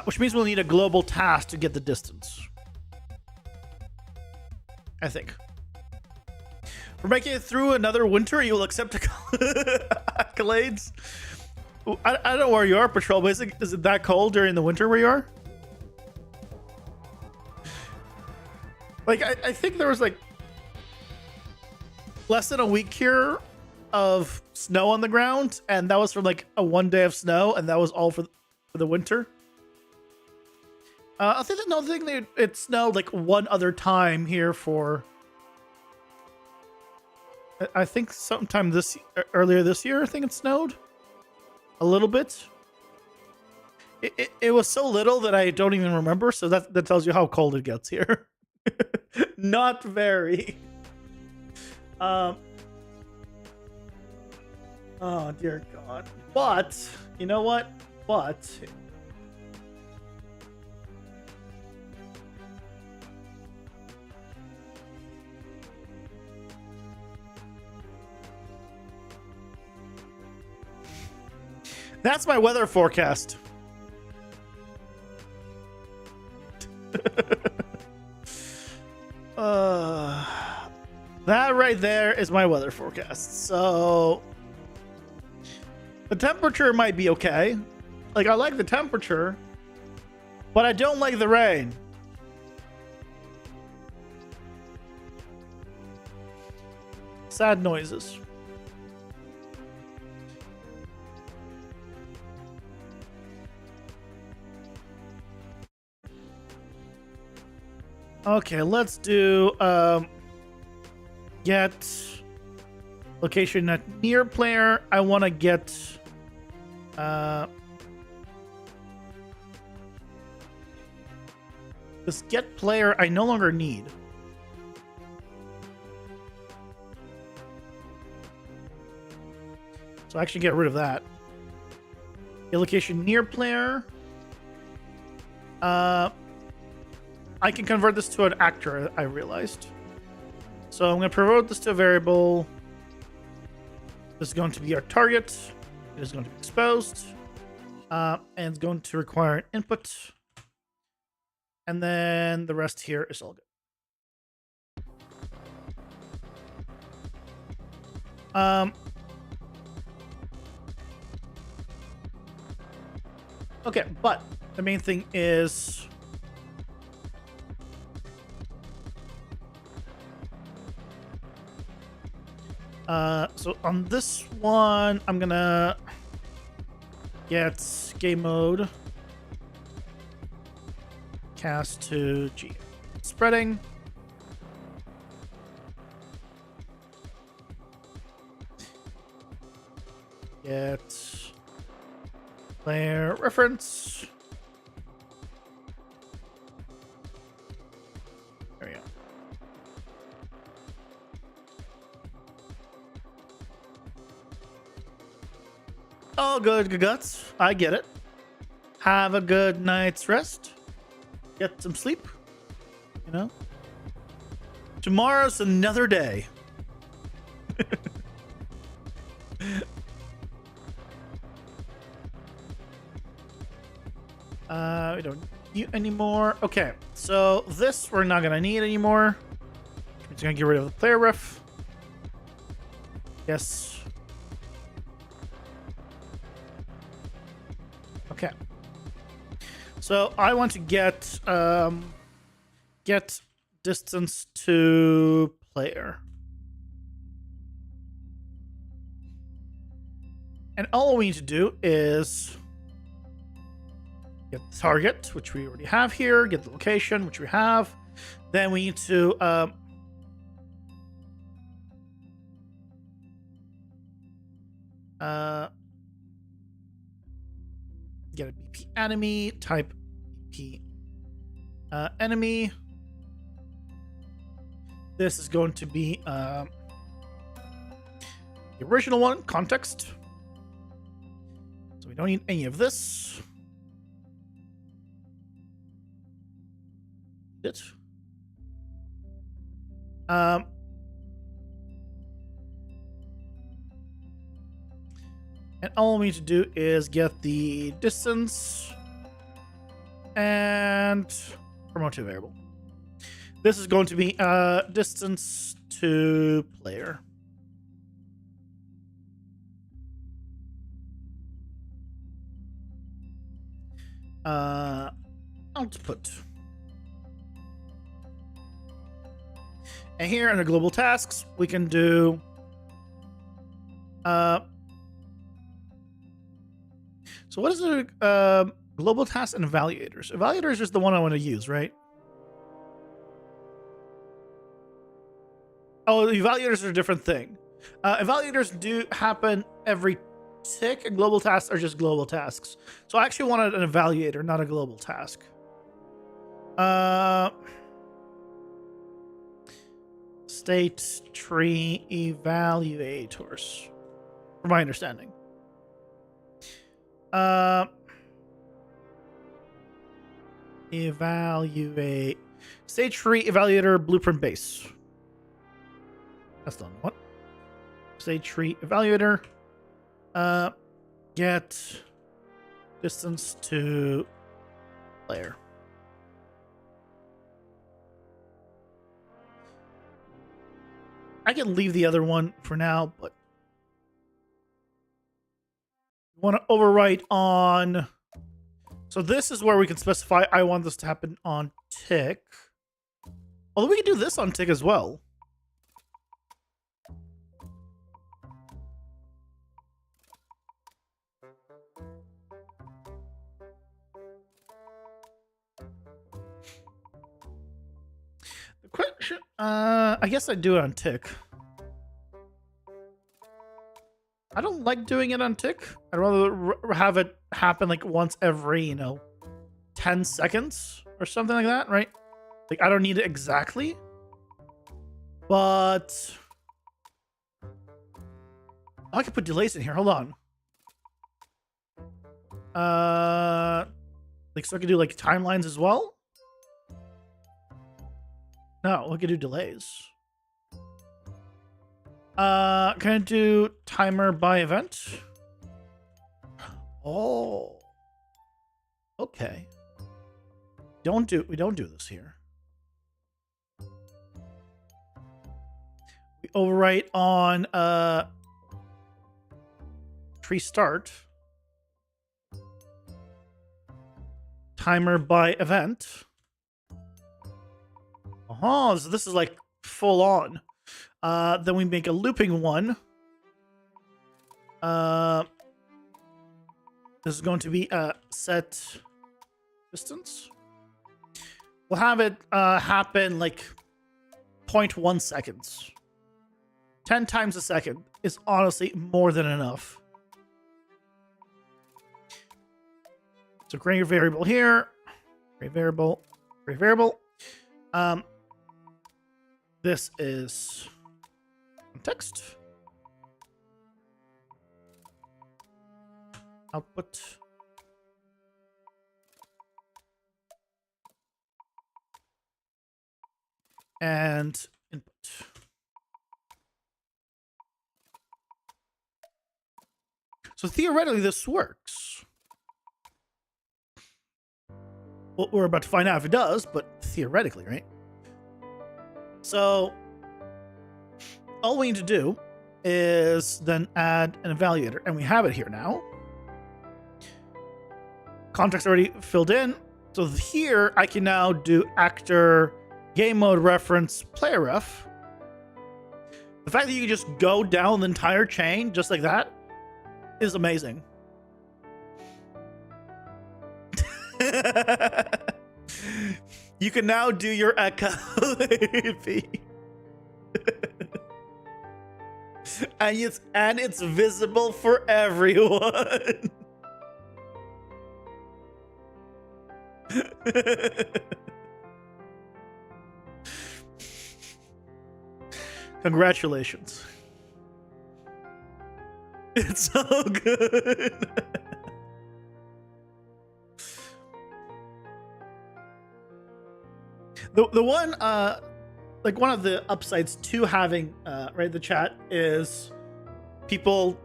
Which means we'll need a global task to get the distance. I think. For making it through another winter, you will accept accolades. I don't know where you are, Patrol, but is it that cold during the winter where you are? Like, I think there was like less than a week here of snow on the ground, and that was from like a 1 day of snow, and that was all for the winter. I think it snowed like one other time here for. I think sometime earlier this year, I think it snowed a little bit. It was so little that I don't even remember. So that tells you how cold it gets here. Not very. Oh dear God. But you know what? That's my weather forecast. That right there is my weather forecast. So the temperature might be okay. Like, I like the temperature, but I don't like the rain. Sad noises. Okay, let's do get location at near player. I want to get this get player I no longer need. So actually get rid of that. Get location near player. I can convert this to an actor, I realized. So I'm going to promote this to a variable. This is going to be our target. It is going to be exposed. And it's going to require an input. And then the rest here is all good. Okay, but the main thing is... so on this one, I'm gonna get game mode cast to G. Spreading. Get player reference. There we go. All good, guts. I get it. Have a good night's rest. Get some sleep. You know? Tomorrow's another day. We don't need anymore. Okay, so this we're not gonna need anymore. We're just gonna get rid of the player ref. Yes. Okay. So I want to get distance to player. And all we need to do is get the target, which we already have here, get the location, which we have. Then we need to get a BP enemy, type BP enemy. This is going to be the original one, context. So we don't need any of this. And all we need to do is get the distance and promote to variable. This is going to be distance to player. Output. And here under global tasks, we can do so what is it? Global tasks and evaluators. Evaluators is the one I want to use, right? Oh, the evaluators are a different thing. Evaluators do happen every tick, and global tasks are just global tasks. So I actually wanted an evaluator, not a global task. State tree evaluators, from my understanding. Evaluate state tree evaluator blueprint base. That's the one. State tree evaluator. Get distance to player. I can leave the other one for now, but we want to overwrite on. So this is where we can specify I want this to happen on tick. Although we can do this on tick as well. The question, I guess I'd do it on tick. I don't like doing it on tick. I'd rather have it happen like once every, 10 seconds or something like that, right? Like, I don't need it exactly. But I could put delays in here. Hold on. Like, so I could do like timelines as well. No, we could do delays. Can I do timer by event? Oh. Okay. We don't do this here. We overwrite on tree start. Timer by event. Oh, so this is like full on. Then we make a looping one. This is going to be set distance. We'll have it happen like 0.1 seconds. 10 times a second is honestly more than enough. So create a variable here. Create variable. Create variable. This is text. Output. And in So theoretically, this works. Well, we're about to find out if it does, but theoretically, right? So all we need to do is then add an evaluator, and we have it here now. Context already filled in. So here I can now do actor, game mode reference, player ref. The fact that you can just go down the entire chain just like that is amazing. You can now do your echo. and it's visible for everyone. Congratulations. It's so good. The one like one of the upsides to having right the chat is people,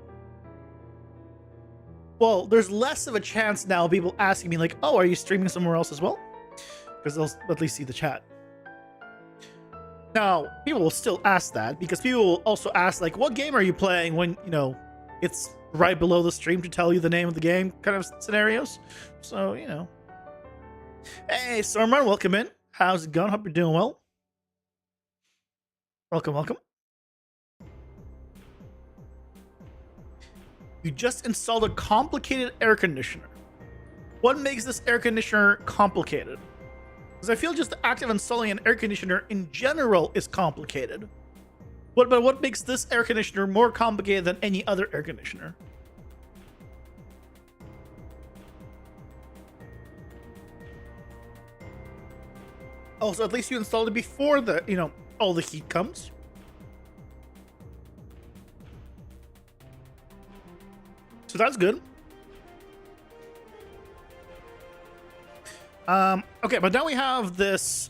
well, there's less of a chance now of people asking me like, oh, are you streaming somewhere else as well? Because they'll at least see the chat. Now, people will still ask that because people will also ask like, what game are you playing, when, you know, it's right below the stream to tell you the name of the game kind of scenarios. So, you know. Hey, Stormrun, welcome in. How's it going? Hope you're doing well. Welcome, welcome. You just installed a complicated air conditioner. What makes this air conditioner complicated? Because I feel just the act of installing an air conditioner in general is complicated. But what makes this air conditioner more complicated than any other air conditioner? Oh, so at least you installed it before the, you know, all the heat comes. So that's good. Okay, but now we have this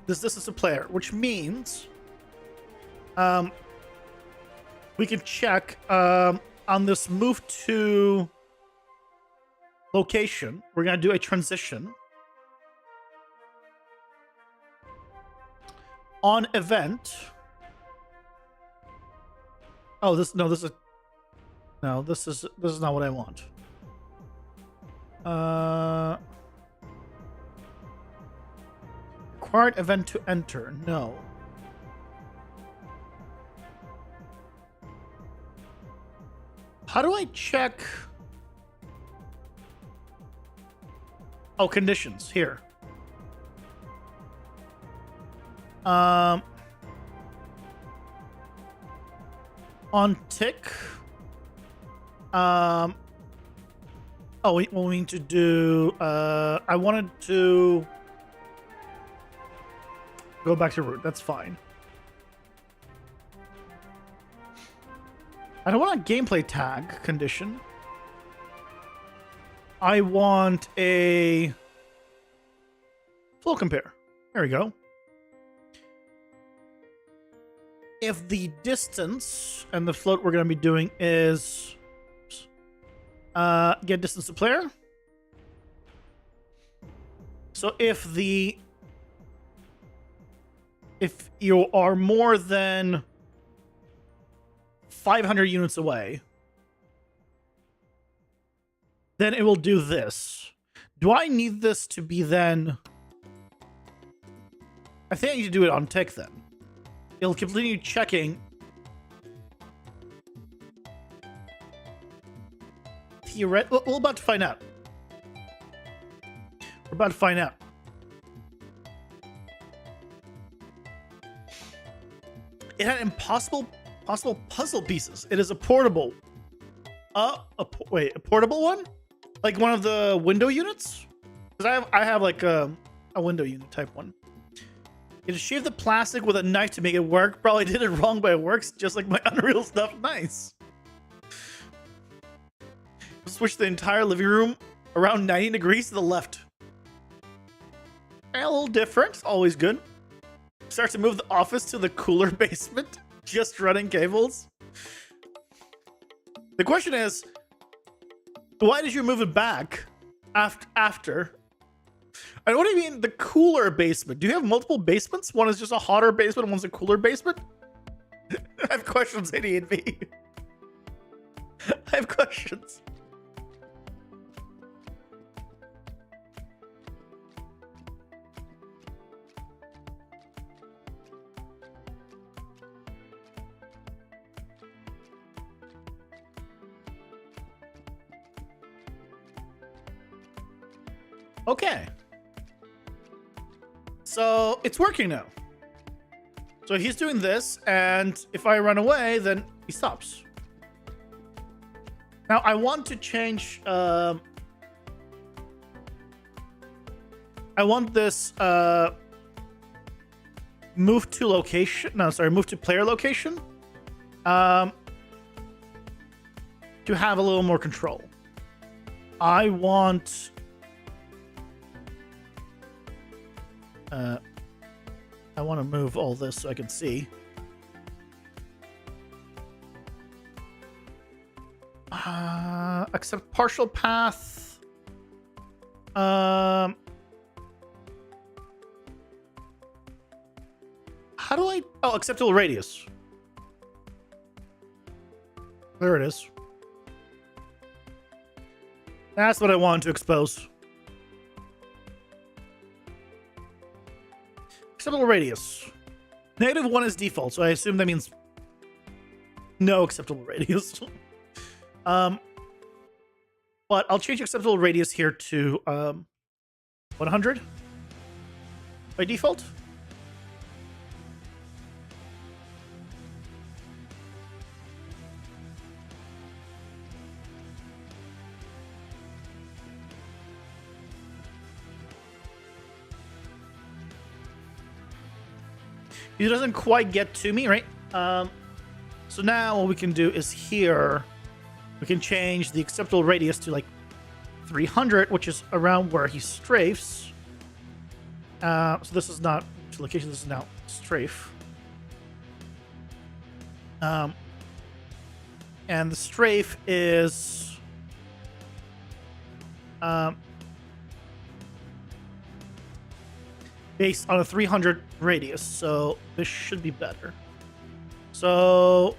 this is a player, which means we can check on this move to location. We're gonna do a transition on event. Oh, this is not what I want. Required event to enter. No. How do I check? Oh, conditions here. On tick. Oh, we need to do. I wanted to go back to root. That's fine. I don't want a gameplay tag condition. I want a flow compare. There we go. If the distance and the float we're going to be doing is get distance to player. So if you are more than 500 units away, then it will do this. Do I need this to be then? I think I need to do it on tick then. It'll continue checking. We're about to find out. We're about to find out. It had impossible puzzle pieces. It is a portable. Wait, a portable one? Like one of the window units? Because I have like a window unit type one. You just shave the plastic with a knife to make it work. Probably did it wrong, but it works just like my Unreal stuff. Nice. Switch the entire living room around 90 degrees to the left. A little different. Always good. Start to move the office to the cooler basement, just running cables. The question is, why did you move it back after? And what do you mean the cooler basement? Do you have multiple basements? One is just a hotter basement, one's a cooler basement? I have questions, AD&B. I have questions. Okay. So it's working now. So he's doing this, and if I run away, then he stops. Now I want to change. I want this move to location. No, sorry, move to player location. To have a little more control. I want. I want to move all this so I can see. Accept partial path. How do I... Oh, acceptable radius. There it is. That's what I wanted to expose. Acceptable radius. -1 is default, so I assume that means no acceptable radius. But I'll change acceptable radius here to 100 by default. He doesn't quite get to me, right? So now what we can do is here, we can change the acceptable radius to like 300, which is around where he strafes. So this is not location, this is now strafe. And the strafe is based on a 300 radius, so this should be better. So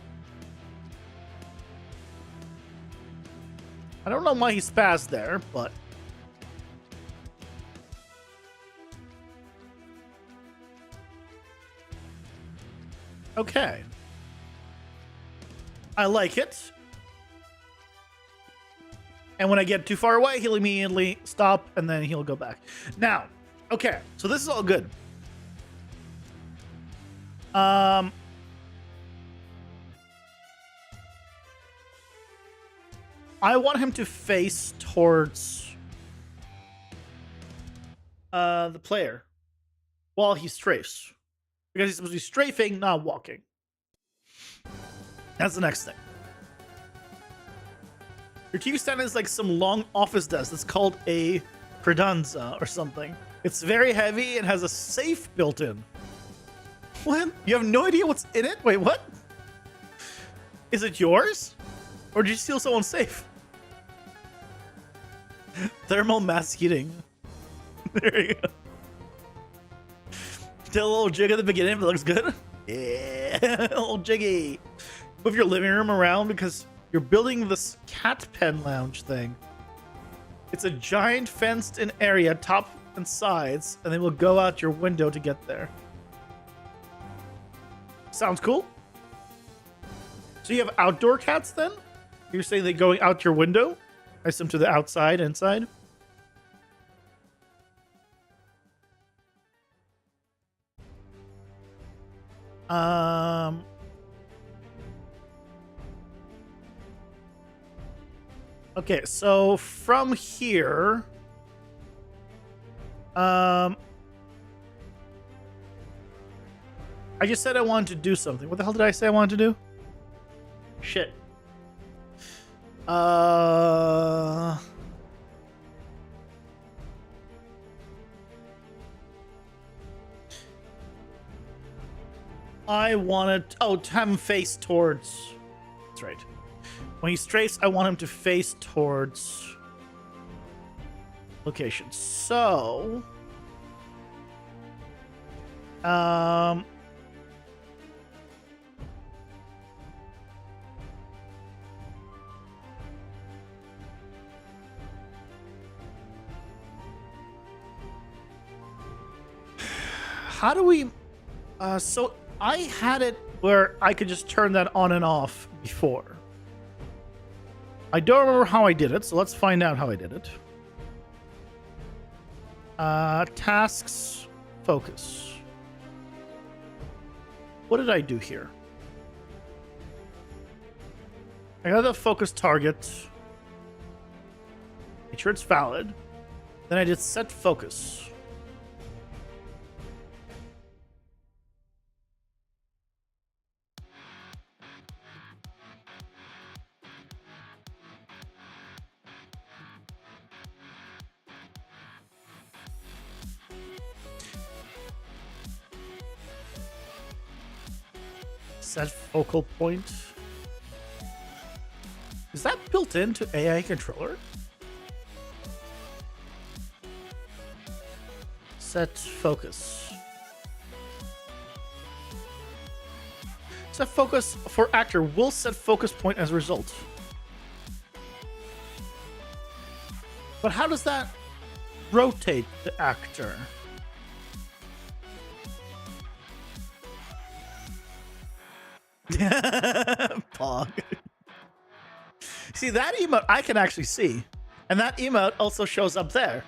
I don't know why he spazzed there, but okay. I like it. And when I get too far away, he'll immediately stop and then he'll go back. Now, okay, so this is all good. I want him to face towards the player while he strafes. Because he's supposed to be strafing, not walking. That's the next thing. Your TV stand is like some long office desk that's called a credenza or something. It's very heavy and has a safe built in. What? You have no idea what's in it? Wait, what? Is it yours? Or did you steal someone's safe? Thermal mass heating. There you go. Did a little jig at the beginning, but it looks good. Yeah, a little jiggy. Move your living room around because you're building this cat pen lounge thing. It's a giant fenced-in area, top and sides, and they will go out your window to get there. Sounds cool. So you have outdoor cats then? You're saying they're going out your window? I assume to the outside, inside? Okay, so from here, I just said I wanted to do something. What the hell did I say I wanted to do? Shit. I wanted to have him face towards. That's right. When he strafes, I want him to face towards location. So, how do we? So I had it where I could just turn that on and off before. I don't remember how I did it, so let's find out how I did it. Tasks, focus. What did I do here? I got the focus target. Make sure it's valid. Then I did set focus. Set focal point. Is that built into AI controller? Set focus. Set focus for actor will set focus point as a result. But how does that rotate the actor? Pog. See, that emote I can actually see. And that emote also shows up there.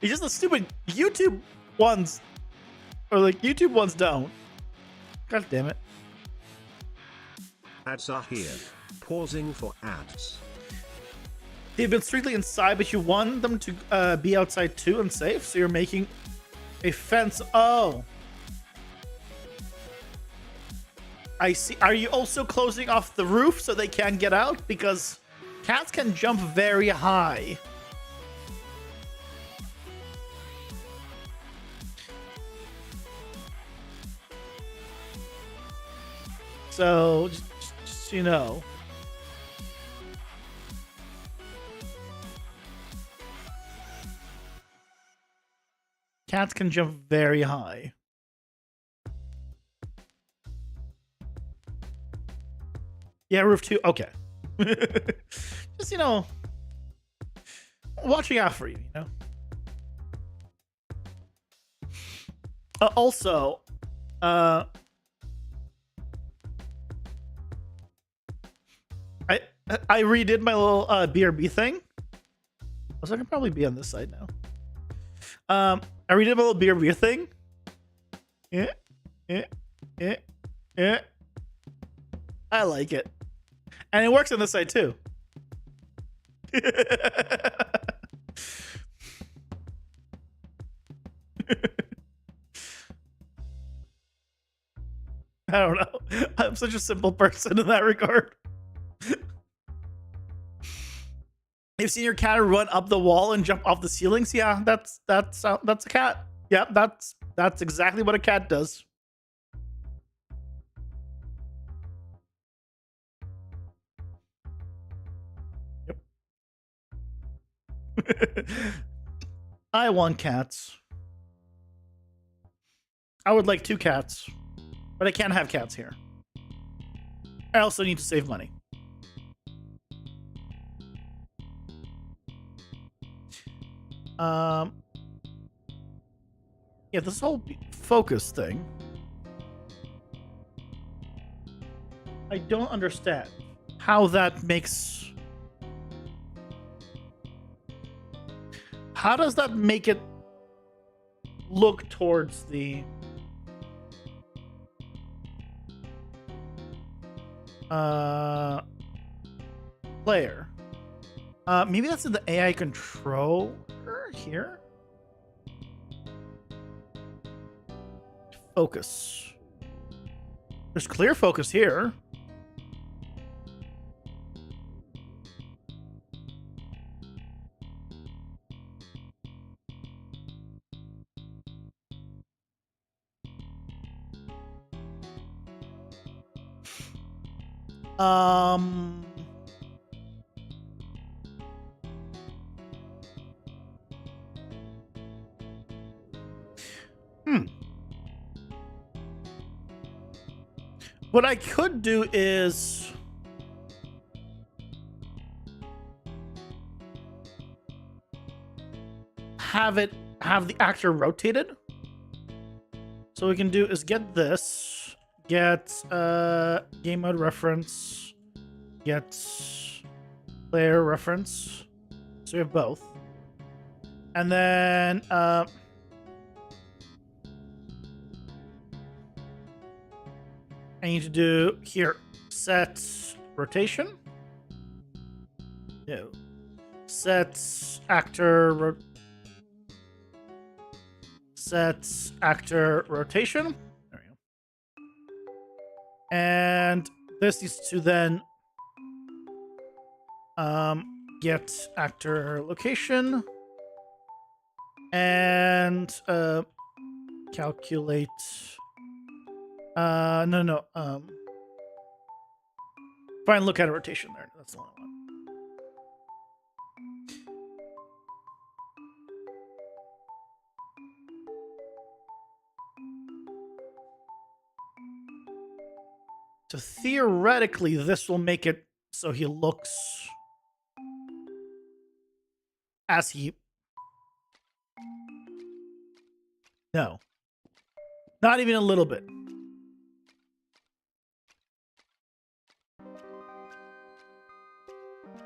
It's just the stupid YouTube ones. Or like YouTube ones don't. God damn it. Ads are here. Pausing for ads. They've been strictly inside, but you want them to be outside too and safe, so you're making a fence. Oh. I see. Are you also closing off the roof so they can't get out? Because cats can jump very high. So, just so you know. Cats can jump very high. Yeah, roof 2. Okay. Just, you know, watching out for you, you know? Also, I redid my little BRB thing. So I can probably be on this side now. I redid my little BRB thing. Yeah. I like it. And it works on this side too. I don't know. I'm such a simple person in that regard. You've seen your cat run up the wall and jump off the ceilings? Yeah, that's a cat. Yeah, that's exactly what a cat does. Yep. I want cats. I would like 2 cats, but I can't have cats here. I also need to save money. Yeah, this whole focus thing. I don't understand how that makes. How does that make it look towards the player? Maybe that's in the AI controller here. Focus. There's clear focus here. Um. What I could do is have the actor rotated. So what we can do is get this, get game mode reference, get player reference. So we have both. And then I need to do here set rotation. No. Set actor set actor rotation. There we go. And this needs to then get actor location and calculate no find look at a rotation there. That's the one I want. So theoretically, this will make it so he looks as he... No. Not even a little bit.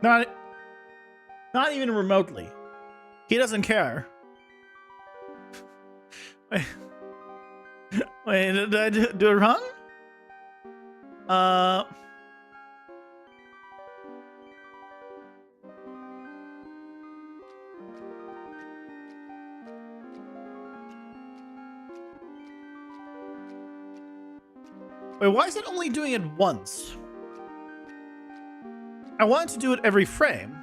Not even remotely. He doesn't care. Wait, did I do it wrong? Wait, why is it only doing it once? I wanted to do it every frame.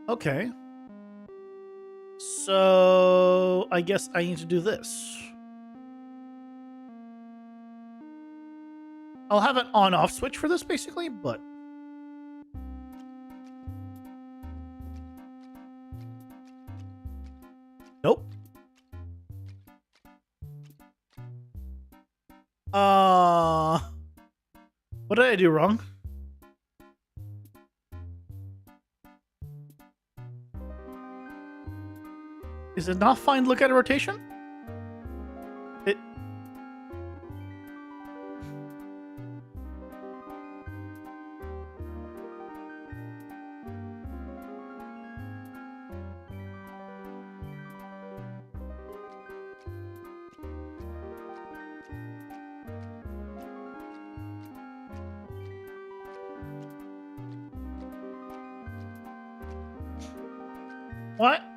Okay. So I guess I need to do this. I'll have an on-off switch for this basically, but nope. What did I do wrong? Is it not find look at a rotation? It...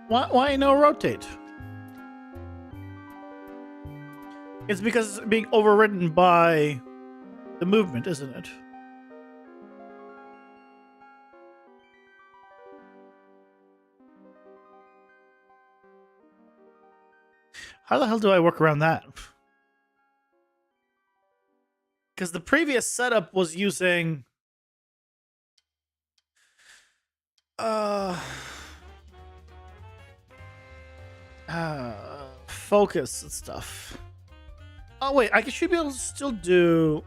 Why no rotate? It's because it's being overridden by the movement, isn't it? How the hell do I work around that? Because the previous setup was using focus and stuff. Oh wait, I should be able to still do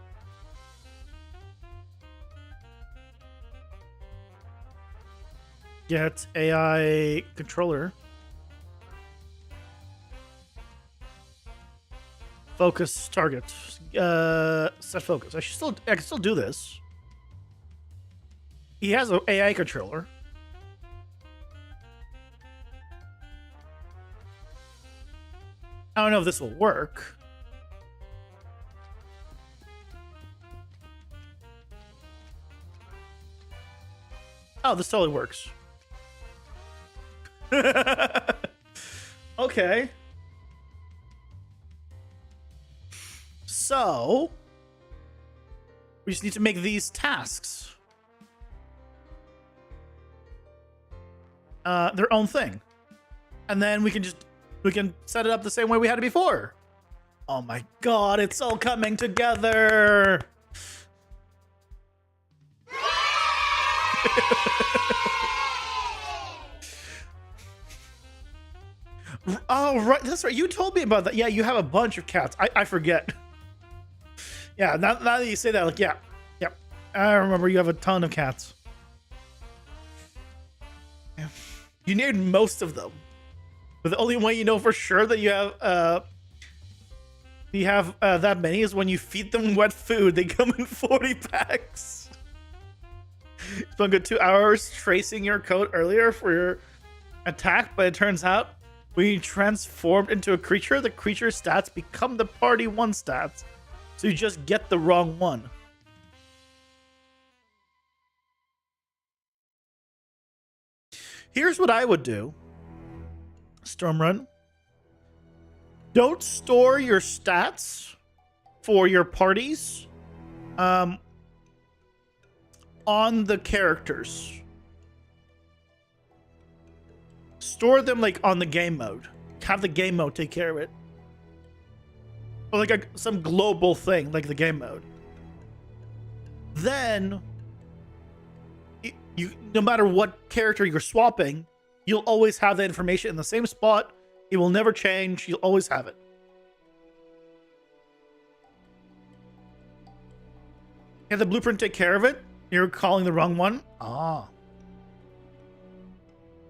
get AI controller. Focus target. Set focus. I can still do this. He has an AI controller. I don't know if this will work. Oh, this totally works. Okay. So, we just need to make these tasks their own thing. And then we can just We can set it up the same way we had it before. Oh my god, it's all coming together. Oh, right. That's right. You told me about that. Yeah, you have a bunch of cats. I forget. Yeah, now that you say that, like, yeah. I remember you have a ton of cats. You named most of them. But the only way you know for sure that you have that many is when you feed them wet food. They come in 40 packs. Spent good 2 hours tracing your code earlier for your attack, but it turns out when you transformed into a creature, the creature's stats become the party 1 stats. So you just get the wrong one. Here's what I would do. Stormrun. Don't store your stats for your parties on the characters. Store them like on the game mode. Have the game mode take care of it. Or like some global thing like the game mode. Then you, no matter what character you're swapping, you'll always have that information in the same spot. It will never change. You'll always have it. Can the blueprint take care of it? You're calling the wrong one? Ah.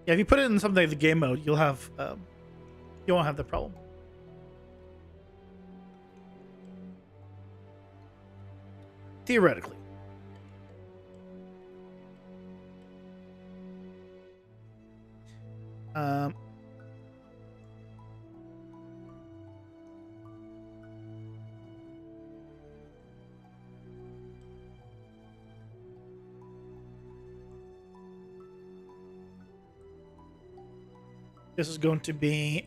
Yeah, if you put it in something like the game mode, you'll have you won't have the problem. Theoretically. This is going to be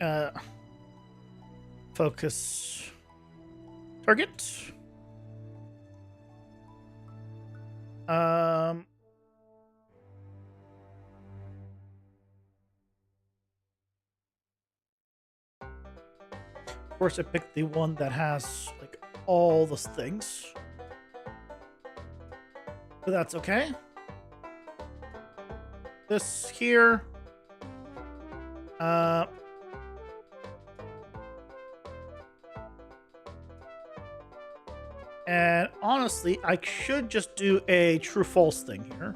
focus target. Of course, I picked the one that has like all the things, but that's okay. This here. And honestly, I should just do a true-false thing here.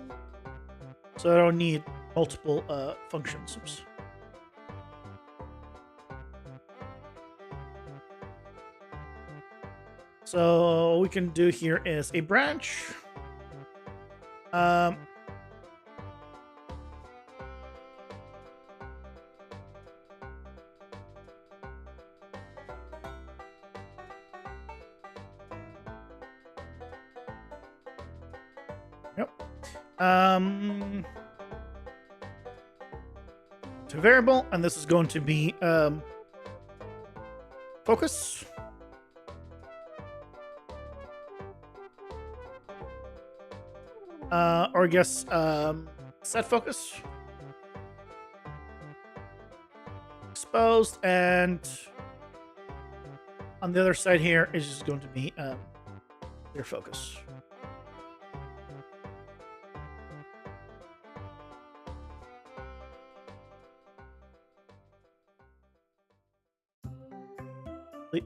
So I don't need multiple functions. Oops. So what we can do here is a branch. To variable, and this is going to be focus. Or I guess set focus. Exposed, and on the other side here is just going to be clear focus.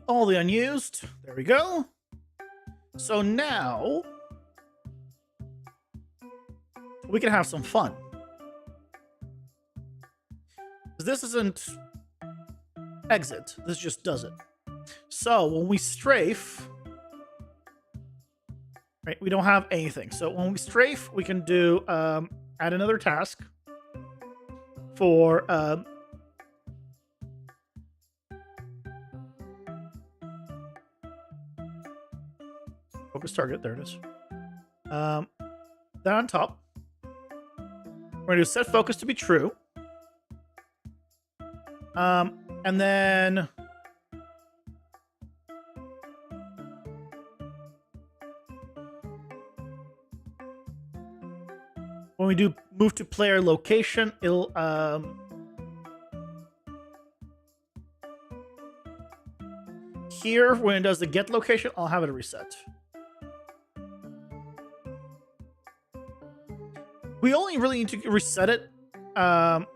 All the unused. There we go. So now we can have some fun. This isn't exit. This just does it. So when we strafe, right, we don't have anything. So when we strafe, we can do add another task for focus target. There it is. Then on top, we're going to set focus to be true. And then when we do move to player location, it'll here, when it does the get location, I'll have it reset. We only really need to reset it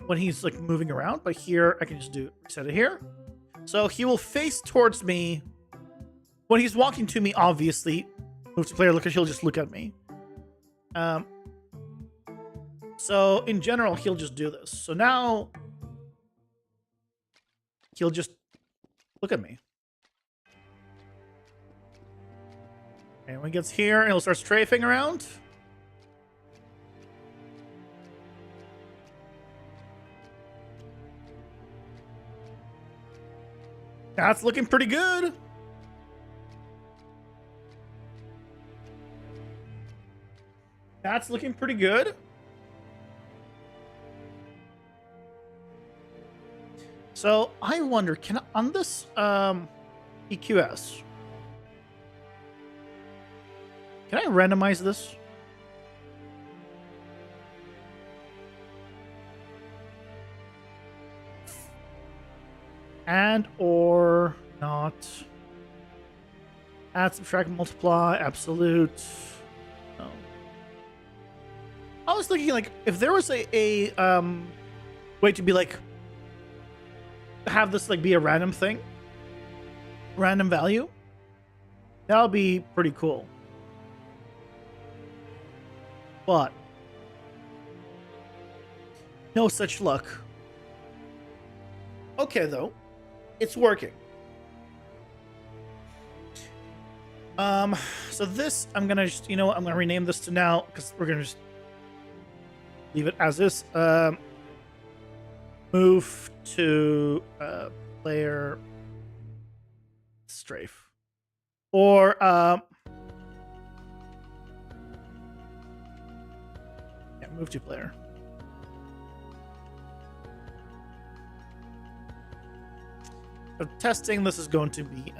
when he's like moving around, but here I can just do reset it here. So he will face towards me when he's walking to me. Obviously, move to player location. He'll just look at me. So in general, he'll just do this. So now he'll just look at me. And when he gets here, he'll start strafing around. That's looking pretty good. That's looking pretty good. So I wonder, can I, on this EQS, can I randomize this? And or not. Add, subtract, multiply, absolute. No. I was thinking like if there was a way to be like have this like be a random thing, random value, that would be pretty cool. But no such luck. Okay though. It's working. So this, I'm gonna just, you know what, I'm gonna rename this to now, because we're gonna just leave it as is. Move to player strafe. Or yeah, move to player. So testing, this is going to be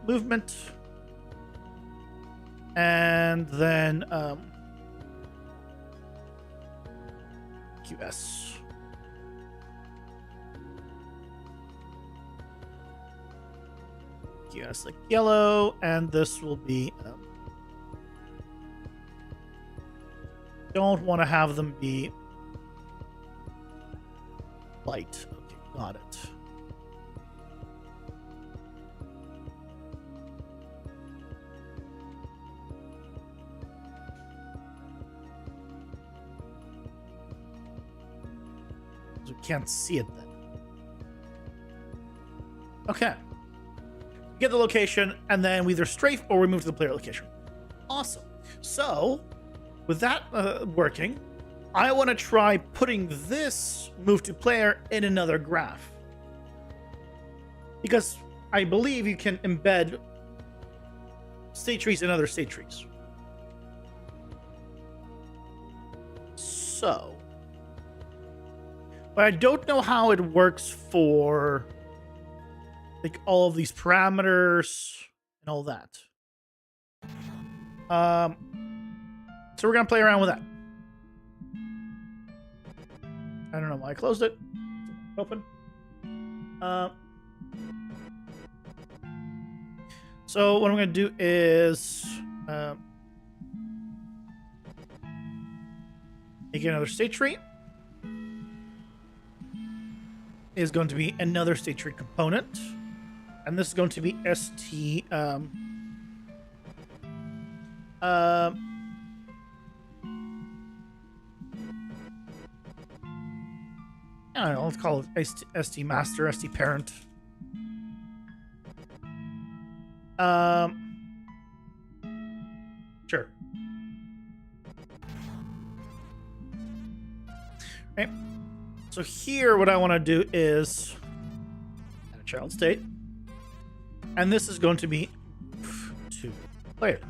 movement, and then QS. QS like yellow, and this will be don't want to have them be light. Okay, got it. We can't see it then. Okay. Get the location, and then we either strafe or we move to the player location. Awesome. So, with that working, I want to try putting this move to player in another graph. Because I believe you can embed state trees in other state trees. So, but I don't know how it works for like all of these parameters and all that. So we're gonna play around with that. I don't know why I closed it. Open. So what I'm gonna do is make another state tree. Is going to be another state tree component, and this is going to be st I don't know, let's call it st master, st parent. Sure. Okay. So here, what I want to do is add a child state, and this is going to be to player.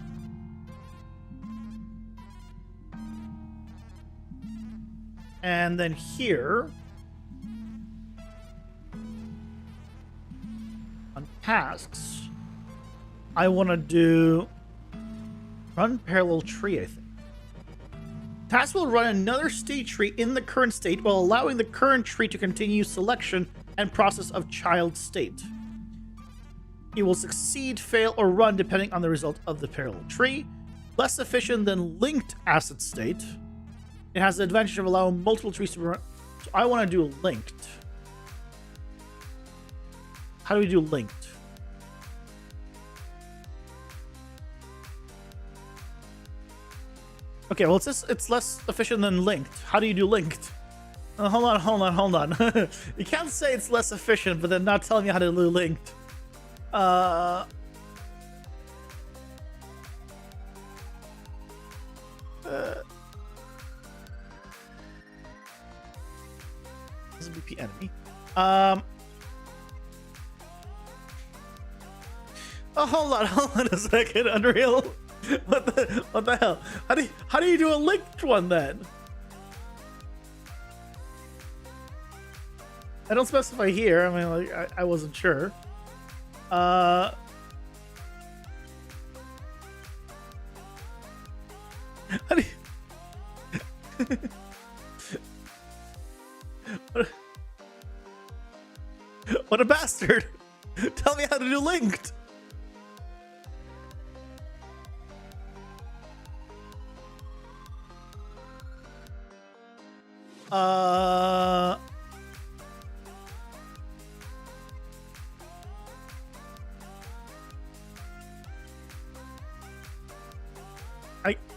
And then here on tasks, I want to do run parallel tree, I think. Task will run another state tree in the current state while allowing the current tree to continue selection and process of child state. It will succeed, fail, or run depending on the result of the parallel tree. Less efficient than linked asset state. It has the advantage of allowing multiple trees to run. So I want to do linked. How do we do linked? Okay, well, it's less efficient than linked. How do you do linked? Hold on. You can't say it's less efficient, but then not telling me how to do linked. This is BP enemy. Oh, hold on a second, Unreal. What the hell? How do you do a linked one then? I don't specify here. I mean, like, I wasn't sure. How do you... What a bastard! Tell me how to do linked.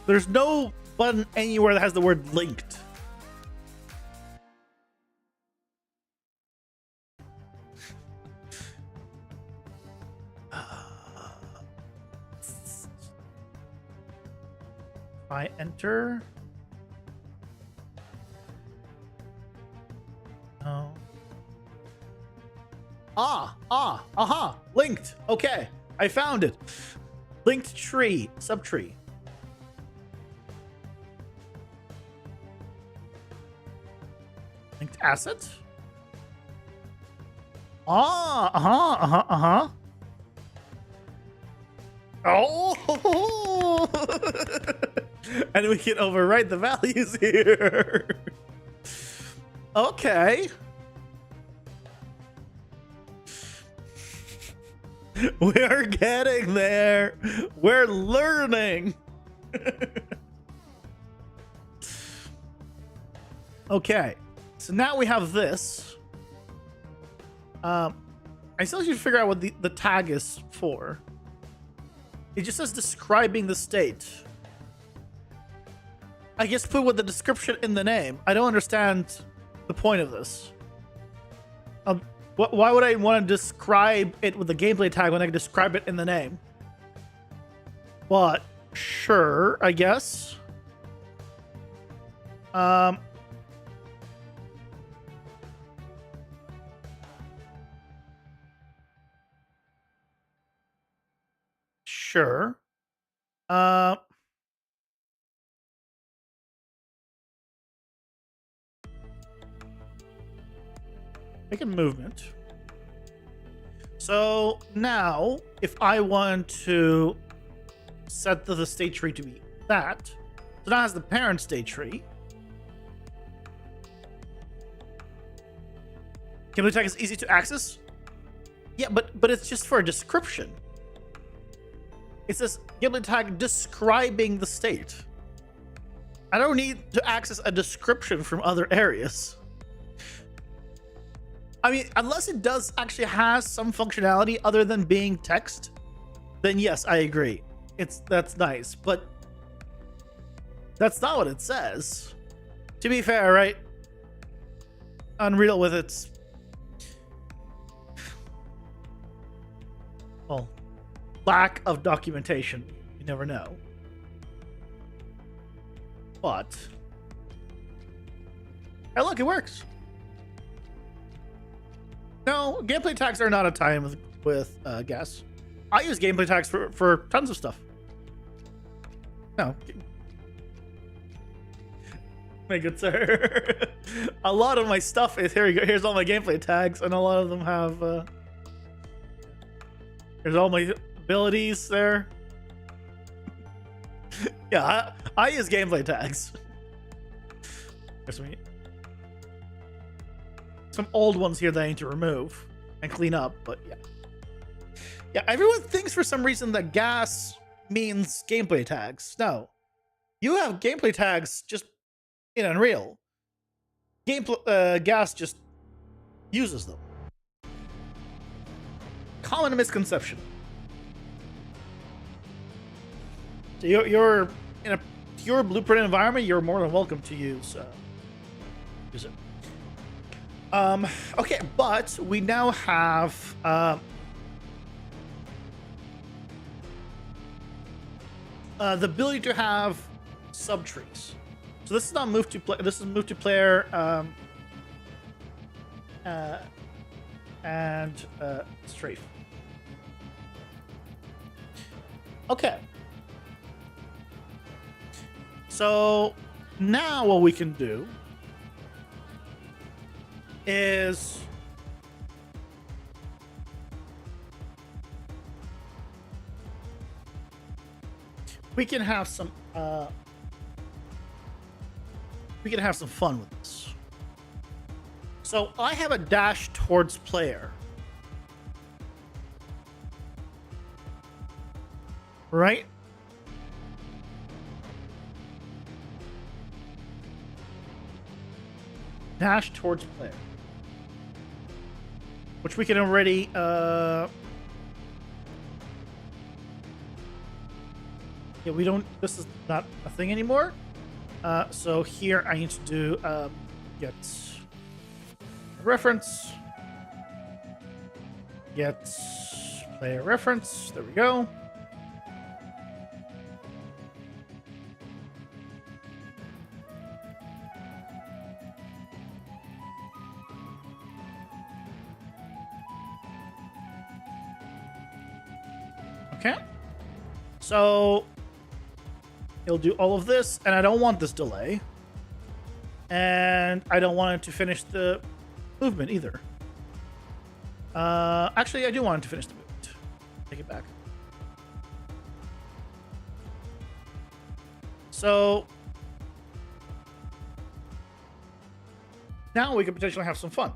There's no button anywhere that has the word linked. I enter. No. Linked. Okay, I found it. Linked tree, subtree. Linked asset. Oh. And we can overwrite the values here. Okay. We're getting there. We're learning. Okay. So now we have this. I still should figure out what the tag is for. It just says describing the state. I guess put with the description in the name. I don't understand the point of this. Why would I want to describe it with the gameplay tag when I can describe it in the name? But sure, I guess. Sure. Make a movement. So now, if I want to set the state tree to be that, so now it has the parent state tree. Gameplay tag is easy to access. Yeah, but it's just for a description. It says gameplay tag describing the state. I don't need to access a description from other areas. I mean, unless it does actually has some functionality other than being text, then yes, I agree. That's nice, but that's not what it says. To be fair, right? Unreal with its, well, lack of documentation. You never know. But hey, look, it works. No, gameplay tags are not a tie-in with gas. I use gameplay tags for tons of stuff. No. My good sir. A lot of my stuff is, here you go, here's all my gameplay tags, and a lot of them have, here's all my abilities there. Yeah, I use gameplay tags. Here's me. some old ones here that I need to remove and clean up, but yeah. Yeah, everyone thinks for some reason that gas means gameplay tags. No. You have gameplay tags just in Unreal. Gas just uses them. Common misconception. So you're in a pure blueprint environment, you're more than welcome to use it. Okay, but we now have the ability to have subtrees. So this is not move to play. This is move to player and strafe. Okay. So now what we can do is we can have some fun with this. So I have a dash towards player. Right? Dash towards player. Which we can already yeah, we don't, this is not a thing anymore. So here I need to do get reference, get player reference. There we go. Okay. So it'll do all of this, and I don't want this delay. And I don't want it to finish the movement either. Actually, I do want it to finish the movement. Take it back. So now we can potentially have some fun.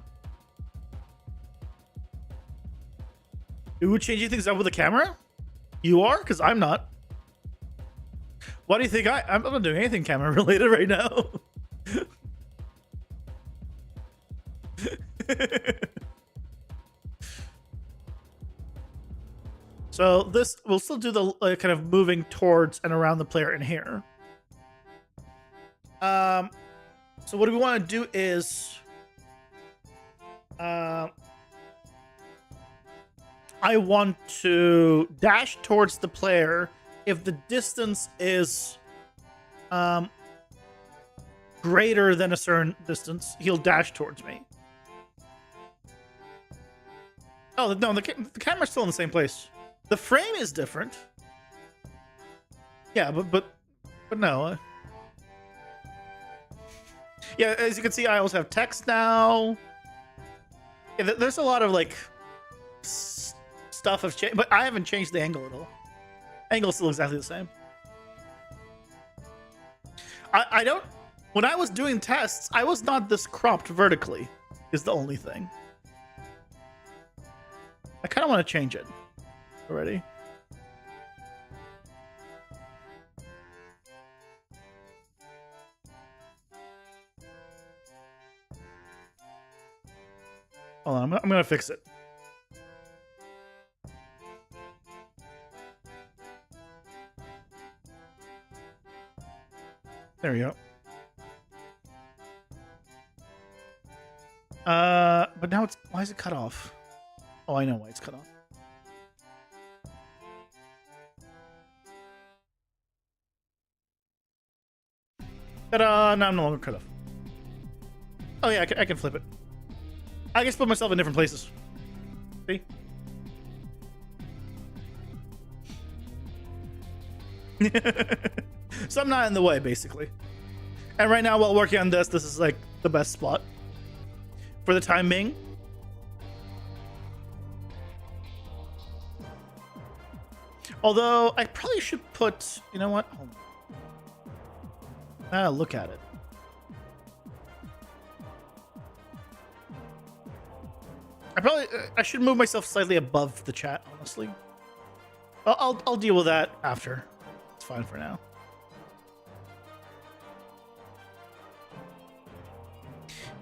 Ooh, changing things up with the camera? You are? Because I'm not. Why do you think I'm not doing anything camera related right now? So this, we'll still do the kind of moving towards and around the player in here. So what we want to do is I want to dash towards the player if the distance is greater than a certain distance. He'll dash towards me. Oh no, the camera's still in the same place. The frame is different. Yeah, but no. Yeah, as you can see, I also have text now. Yeah, there's a lot of like stuff have changed, but I haven't changed the angle at all. Angle's still exactly the same. I don't. When I was doing tests, I was not this cropped vertically. Is the only thing. I kind of want to change it already. Hold on, I'm gonna fix it. There we go. But now it's, why is it cut off? Oh, I know why it's cut off. Ta-da! Now I'm no longer cut off. Oh yeah, I can flip it. I can split myself in different places. See? So I'm not in the way, basically. And right now, while working on this, this is like the best spot for the time being. Although I probably should put, you know what? Hold on. Look at it. I should move myself slightly above the chat, honestly. I'll deal with that after. It's fine for now.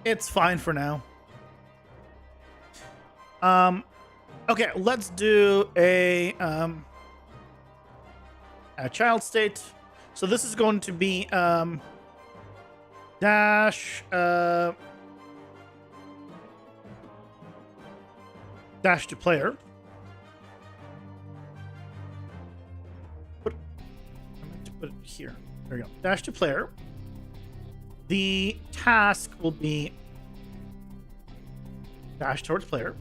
It's fine for now. Okay, let's do a child state. So this is going to be dash to player. I meant to put it here. There we go. Dash to player. The task will be dash towards player.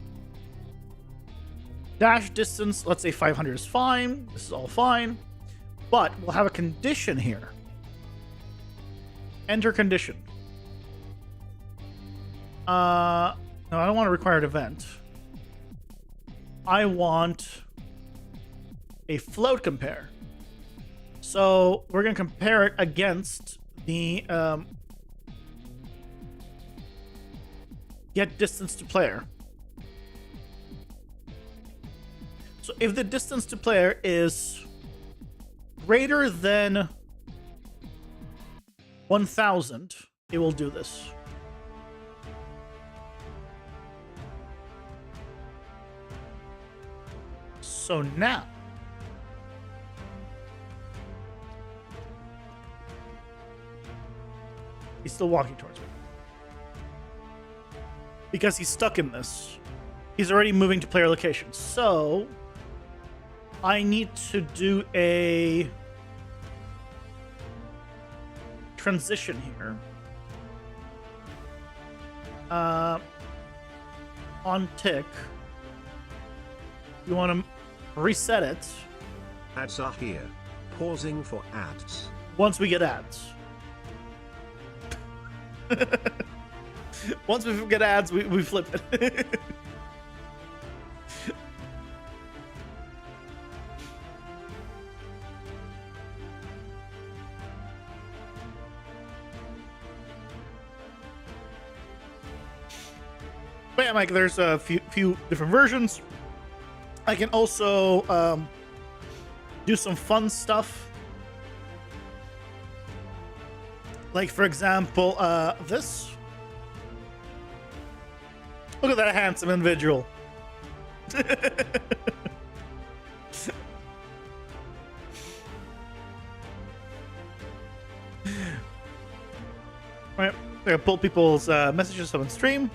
Dash distance, let's say 500 is fine. This is all fine. But we'll have a condition here. Enter condition. No, I don't want a required event. I want a float compare. So we're going to compare it against the get distance to player. So if the distance to player is greater than 1,000, it will do this. So now, he's still walking towards me. Because he's stuck in this. He's already moving to player location. So I need to do a transition here. On tick. You want to reset it. Ads are here. Pausing for ads. Once we get ads. Once we get ads, we flip it. But yeah, Mike, there's a few different versions. I can also do some fun stuff. Like, for example, this. Look at that handsome individual. Right, I'm gonna pull people's messages up on stream.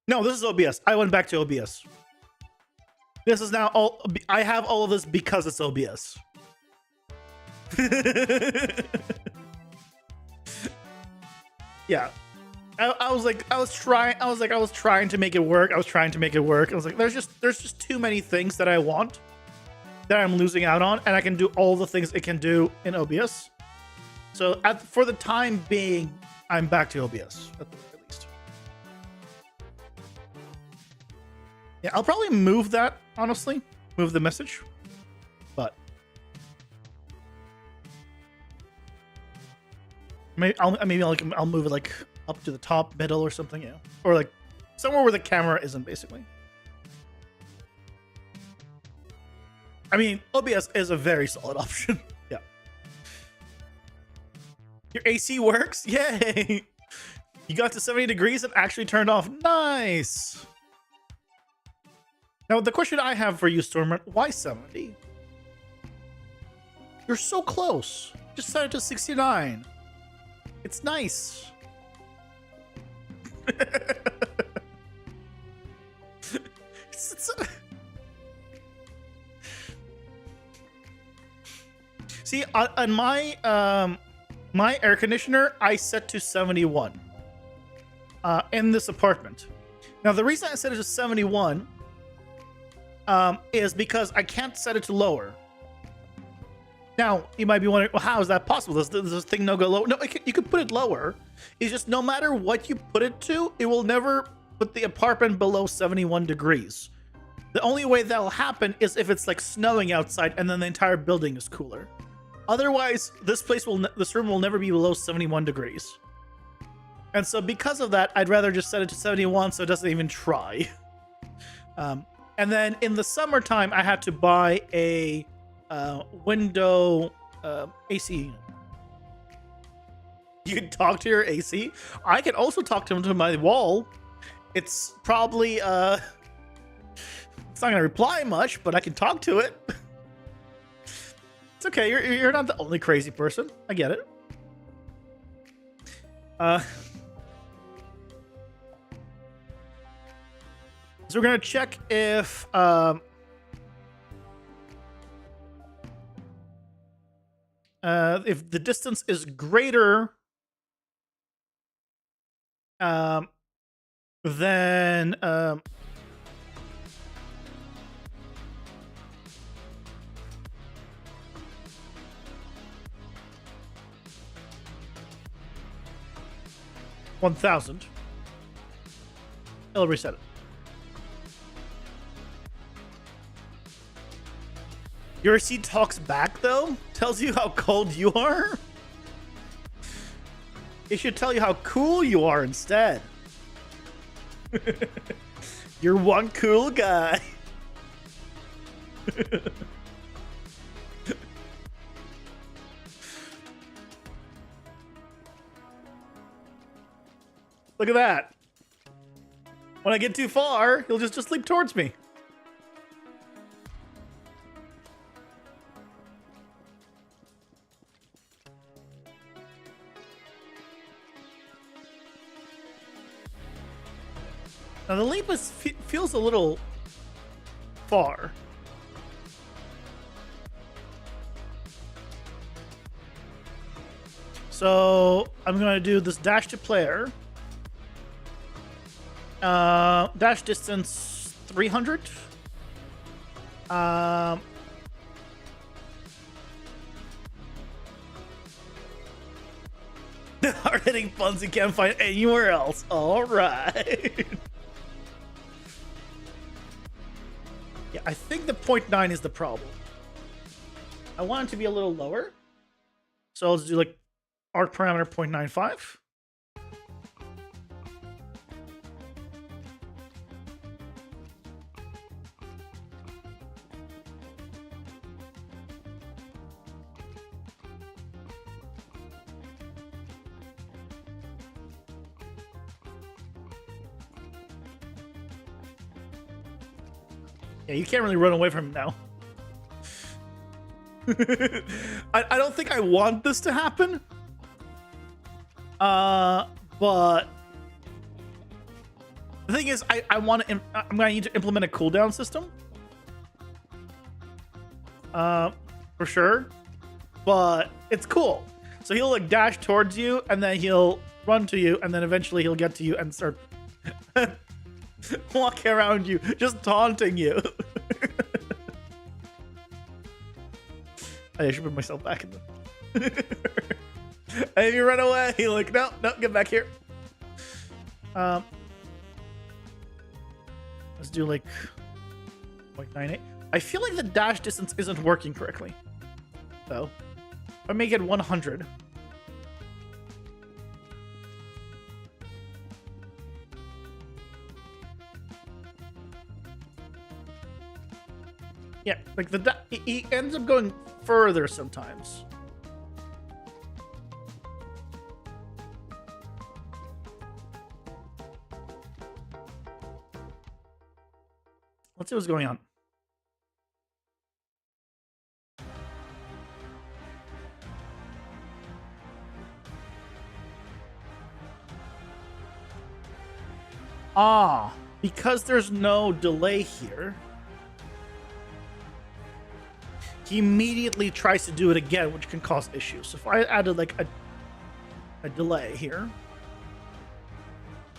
No, this is OBS. I went back to OBS. This is now all. I have all of this because it's OBS. Yeah. I was trying to make it work. I was like, there's just too many things that I want that I'm losing out on, and I can do all the things it can do in OBS. So for the time being, I'm back to OBS at least. Yeah, I'll probably move that, honestly. Move the message. But I'll move it like up to the top, middle, or something, yeah. Or like somewhere where the camera isn't, basically. I mean, OBS is a very solid option. Yeah. Your AC works? Yay! You got to 70 degrees and actually turned off. Nice! Now, the question I have for you, Stormer, why 70? You're so close. Just set it to 69. It's nice. See, on my my air conditioner, I set to 71 in this apartment. Now, the reason I set it to 71 is because I can't set it to lower. Now, you might be wondering, well, how is that possible? Does this thing no go low? No, you can put it lower. It's just no matter what you put it to, it will never put the apartment below 71 degrees. The only way that'll happen is if it's like snowing outside and then the entire building is cooler. Otherwise, this room will never be below 71 degrees. And so because of that, I'd rather just set it to 71 so it doesn't even try. And then in the summertime, I had to buy a window AC unit. You can talk to your AC. I can also talk to my wall. It's probably it's not gonna reply much, but I can talk to it. It's okay. You're not the only crazy person. I get it. So we're gonna check if the distance is greater than 1,000. It'll reset it. Your AC talks back, though? Tells you how cold you are? It should tell you how cool you are instead. You're one cool guy. Look at that. When I get too far, he'll just leap towards me. Now the leap feels a little far. So I'm going to do this dash to player. Dash distance 300. Hard hitting puns you can't find anywhere else. All right. Yeah, I think the 0.9 is the problem. I want it to be a little lower. So I'll just do like arc parameter 0.95. Yeah, you can't really run away from him now. I don't think I want this to happen. But the thing is, I'm gonna need to implement a cooldown system. For sure. But it's cool. So he'll like dash towards you, and then he'll run to you, and then eventually he'll get to you and start walking around you, just taunting you. I should put myself back in the. And if you run away, you're like, no, get back here. Let's do like 0.98. I feel like the dash distance isn't working correctly. So, if I make it 100. Yeah, like he ends up going further sometimes. Let's see what's going on. Because there's no delay here, he immediately tries to do it again, which can cause issues. So if I added like a delay here,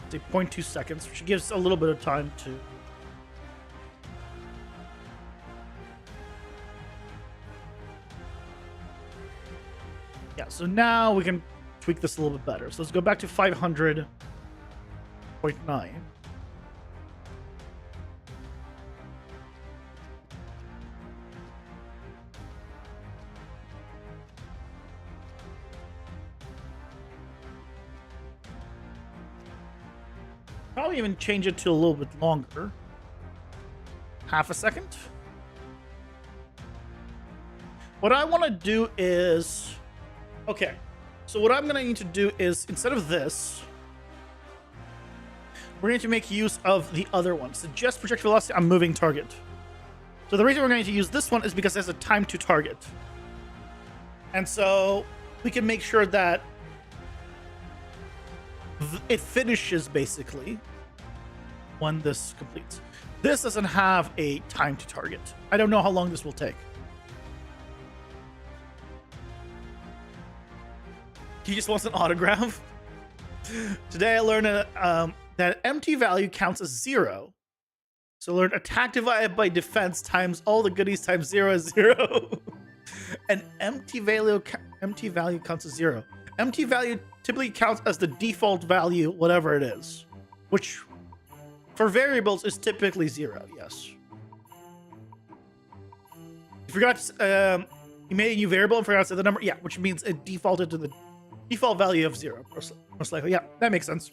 say 0.2 seconds, which gives a little bit of time to so now we can tweak this a little bit better. So let's go back to 500.9. probably even change it to a little bit longer. Half a second. What I want to do is, okay. So what I'm going to need to do is, instead of this, we're going to make use of the other one. Suggest projectile velocity on moving target. So the reason we're going to use this one is because it has a time to target. And so we can make sure that it finishes basically when this completes. This doesn't have a time to target. I don't know how long this will take. He just wants an autograph. Today I learned that empty value counts as 0. So learn attack divided by defense times all the goodies times 0 is 0. And empty value counts as 0. Empty value typically counts as the default value, whatever it is, which for variables is typically 0. Yes. You forgot. You made a new variable and forgot to say the number. Yeah, which means it defaulted to the default value of 0. Most likely. Yeah, that makes sense.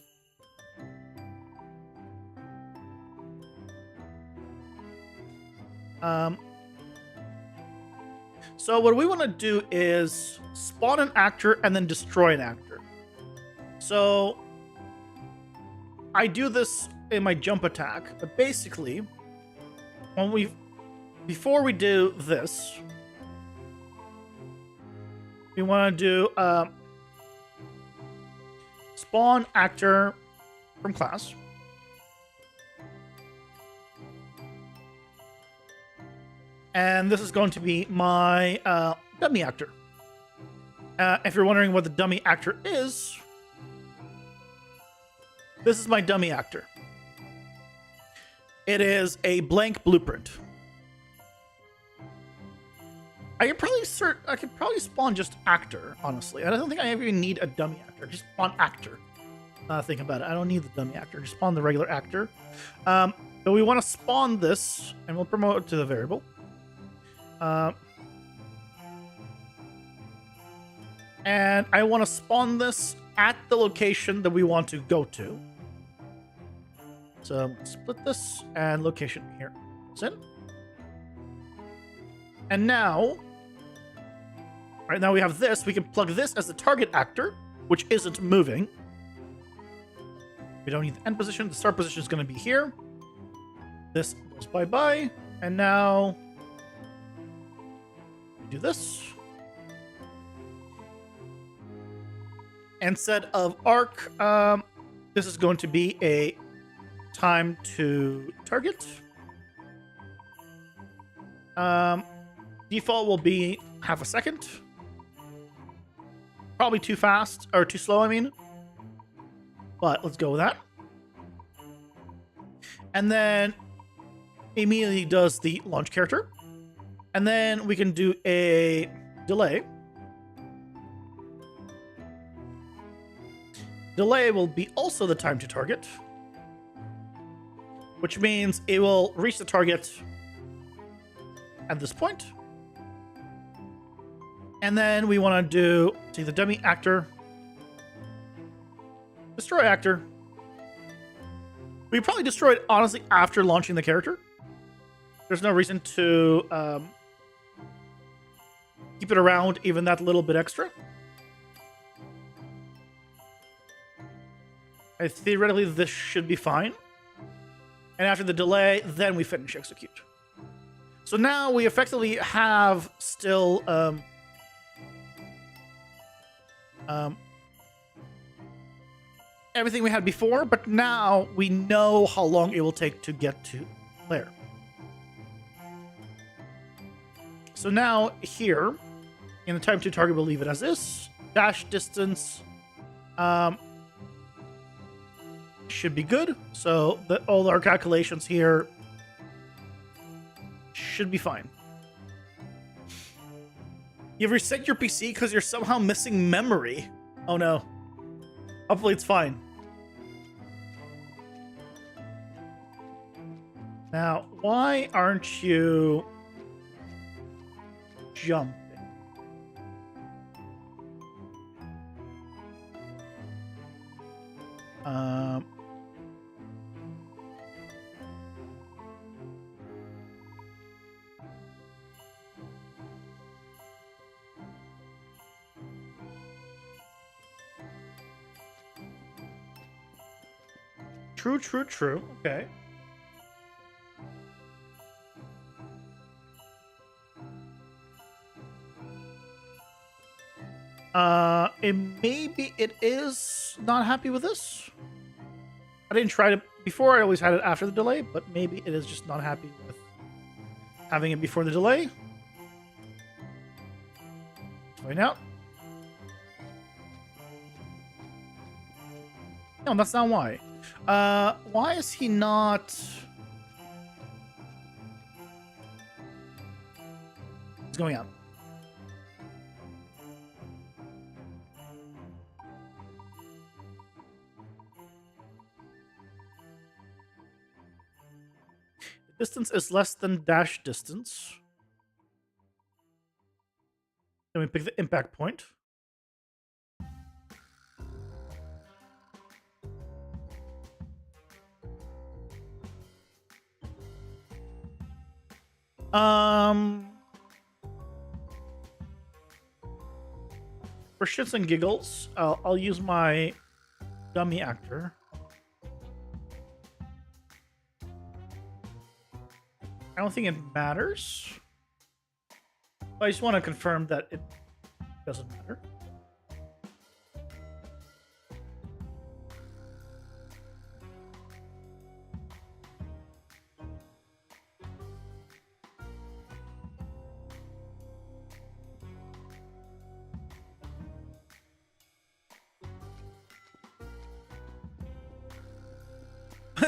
So what we want to do is spawn an actor and then destroy an actor. So I do this in my jump attack, but basically, before we do this, we want to do spawn actor from class. And this is going to be my dummy actor. If you're wondering what the dummy actor is, this is my dummy actor. It is a blank blueprint. I could probably spawn just actor, honestly. I don't think I even need a dummy actor. Just spawn actor. Think about it. I don't need the dummy actor. Just spawn the regular actor. But we want to spawn this, and we'll promote it to the variable. And I want to spawn this at the location that we want to go to. So split this and location here. It's in. And now, right now we have this. We can plug this as the target actor, which isn't moving. We don't need the end position. The start position is going to be here. This goes bye-bye. And now do this. Instead of arc, this is going to be a time to target. Default will be half a second. Probably too fast, or too slow, I mean. But let's go with that. And then immediately does the launch character. And then we can do a delay. Delay will be also the time to target, which means it will reach the target at this point. And then we want to do, see, the dummy actor, destroy actor. We probably destroy it, honestly, after launching the character. There's no reason to keep it around even that little bit extra. Theoretically, this should be fine. And after the delay, then we finish execute. So now we effectively have still everything we had before, but now we know how long it will take to get to player. So now here, in the time to target, we'll leave it as this. Dash distance should be good. So all our calculations here should be fine. You've reset your PC because you're somehow missing memory. Oh no. Hopefully it's fine. Now, why aren't you jumping? True, true, true. Okay. Maybe it is not happy with this. I didn't try it before. I always had it after the delay, but maybe it is just not happy with having it before the delay. Let's find out. No, that's not why. Why is he not? He's going out. The distance is less than dash distance. Then we pick the impact point. For shits and giggles, I'll use my dummy actor. I don't think it matters. I just want to confirm that it doesn't matter.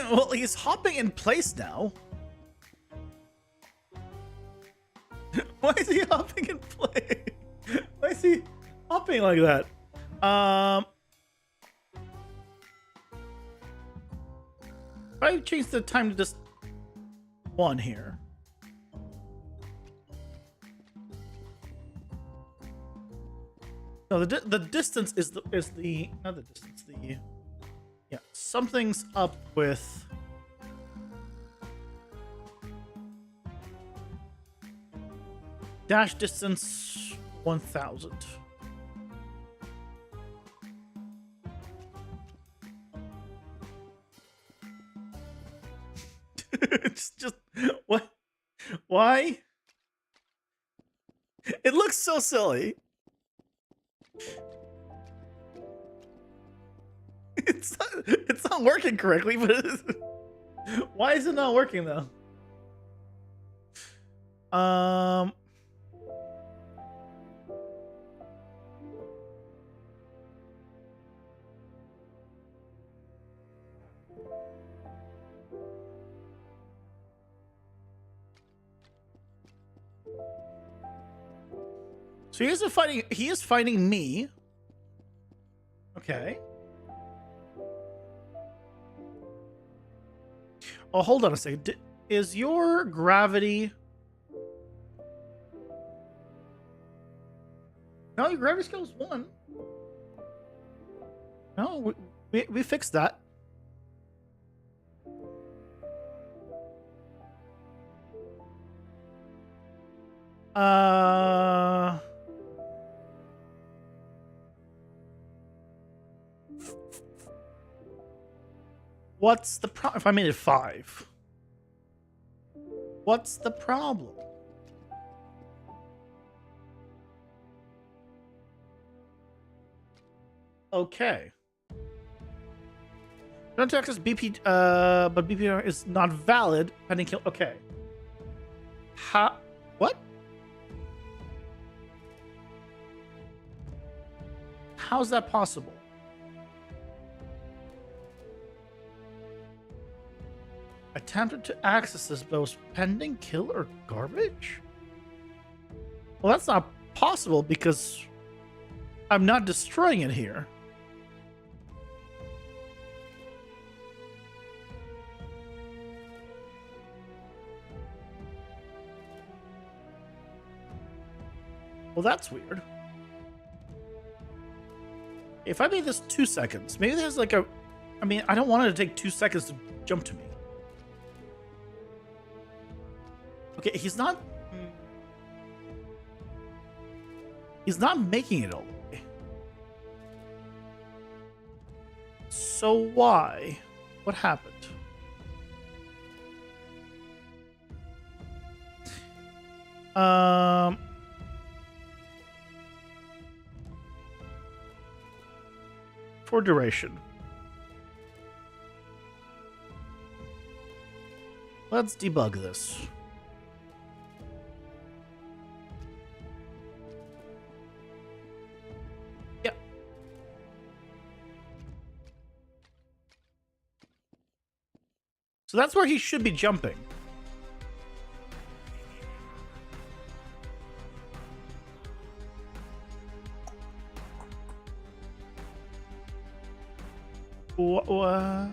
Well, he's hopping in place now. Why is he hopping in place? Why is he hopping like that? If I change the time to just 1 here. No, the distance is the not the distance, the yeah, something's up with dash distance 1000. It's just what? Why? It looks so silly. It's not working correctly, but why is it not working though? So he is fighting me. Okay. Oh, hold on a second. Is your gravity? No, your gravity skill is 1. No, we fixed that. What's the problem? If I made it 5, what's the problem? Okay. Don't to access BP, but BPR is not valid pending kill. Okay. What? How's that possible? Attempted to access this, but was pending kill or garbage? Well, that's not possible because I'm not destroying it here. Well, that's weird. If I made this 2 seconds, maybe there's like a... I mean, I don't want it to take 2 seconds to jump to me. Okay, he's not making it all the way. So why? What happened? For duration. Let's debug this. Yeah. So that's where he should be jumping. What?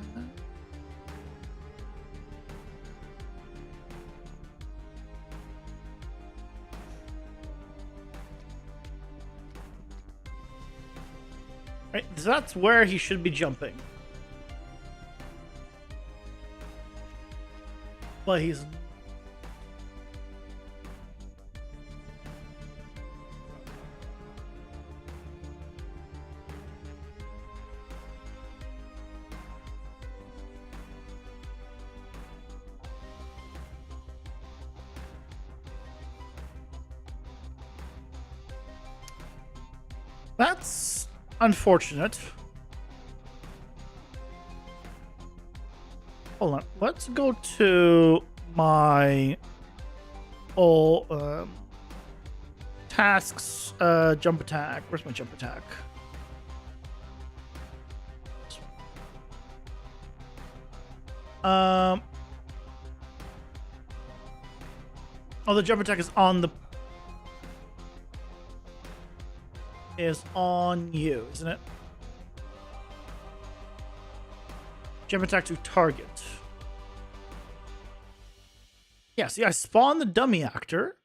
Right, so that's where he should be jumping. But he's... That's unfortunate. Hold on. Let's go to my tasks jump attack. Where's my jump attack? Oh, the jump attack is on the you, isn't it? Jump attack to target. Yeah, see, I spawned the dummy actor.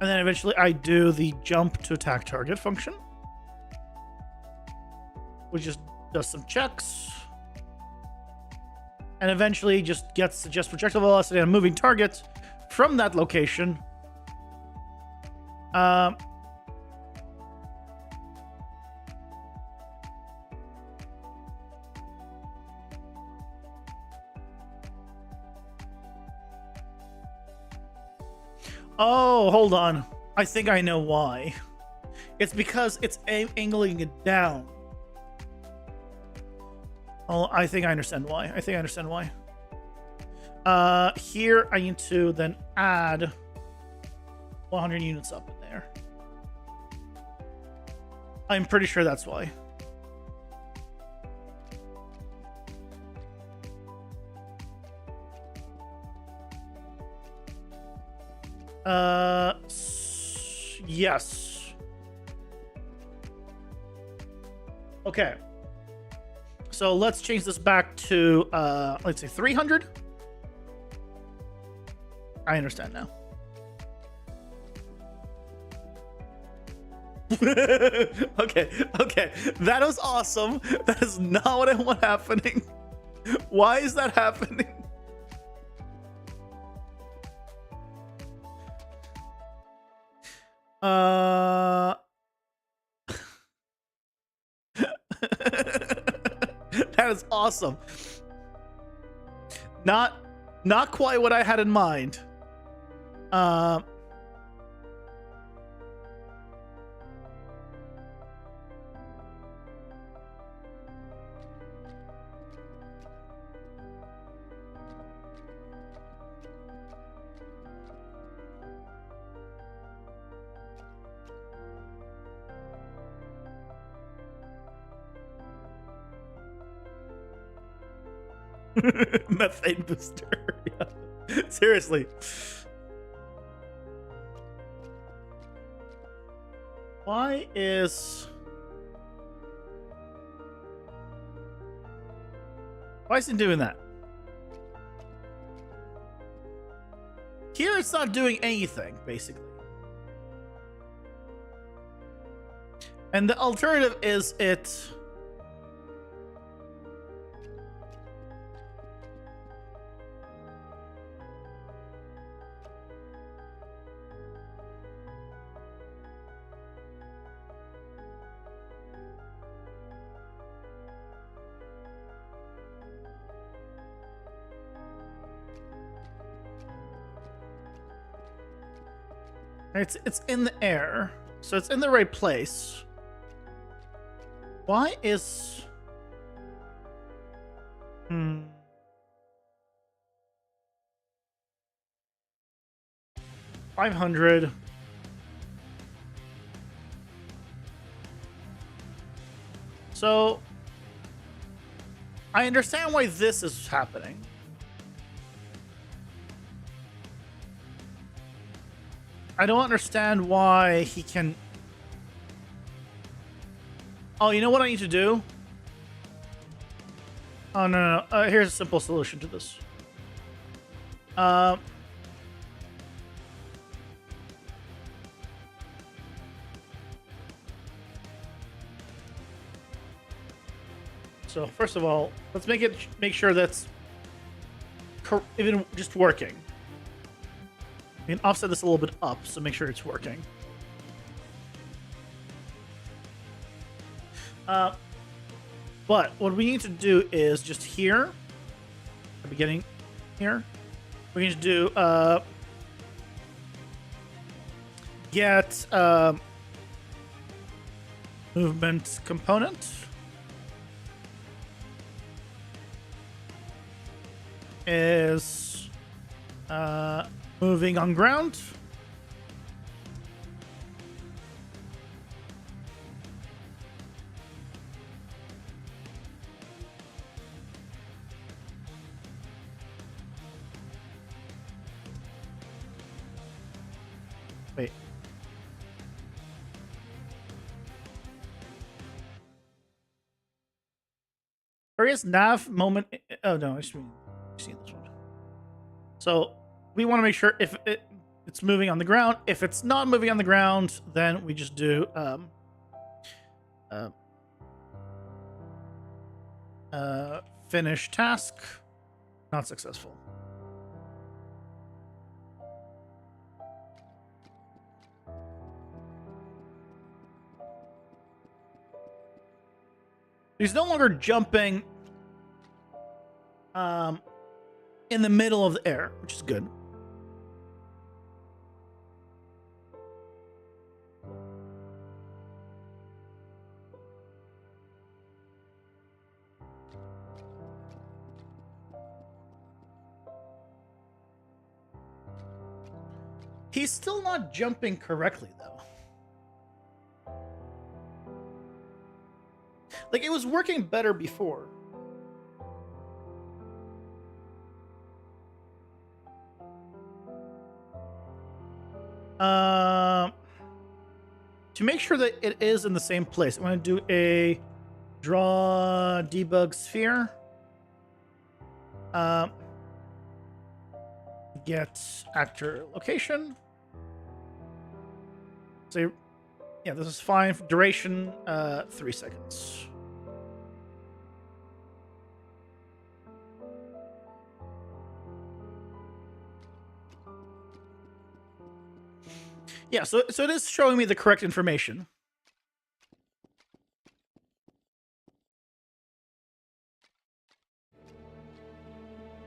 And then eventually I do the jump to attack target function, which just does some checks. And eventually just gets the just projectile velocity and moving target from that location. Oh, hold on. I think I know why. It's because it's angling it down. Oh, I think I understand why. Here I need to then add 100 units up in there. I'm pretty sure that's why. Yes. Okay. So let's change this back to, let's say 300. I understand now. Okay. That was awesome. That is not what I want happening. Why is that happening? That is awesome. Not quite what I had in mind. Methane booster. Yeah. Seriously. Why is it doing that? Here it's not doing anything, basically. And the alternative is it... It's in the air, so it's in the right place. Why is 500? So I understand why this is happening. I don't understand why he can. Oh, you know what I need to do? Oh, no. Here's a simple solution to this. So first of all, let's make sure that's even just working. We can offset this a little bit up, so make sure it's working. But what we need to do is just here, the beginning here, we need to do get movement component is moving on ground. Wait. Various nav moment. Oh no, I just mean seen this one. So we want to make sure if it's moving on the ground. If it's not moving on the ground, then we just do finish task. Not successful. He's no longer jumping in the middle of the air, which is good. He's still not jumping correctly, though. Like, it was working better before. To make sure that it is in the same place, I'm going to do a draw debug sphere. Get actor location. So, yeah, this is fine. Duration, 3 seconds. Yeah, so it is showing me the correct information.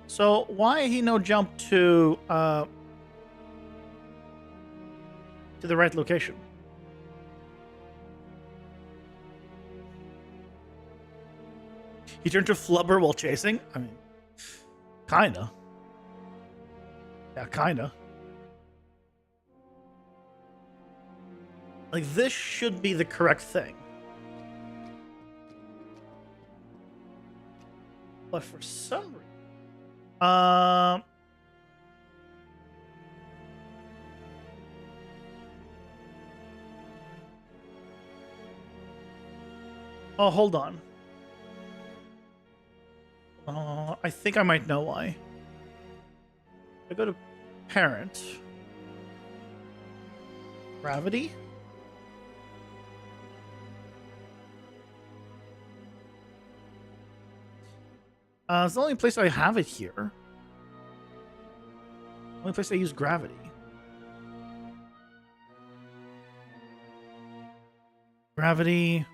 So why he no jump to the right location? He turned to flubber while chasing? I mean, kinda. Yeah, kinda. Like, this should be the correct thing. But for some reason... Oh, hold on. I think I might know why. I go to parent. Gravity? It's the only place I have it here. Only place I use gravity. Gravity.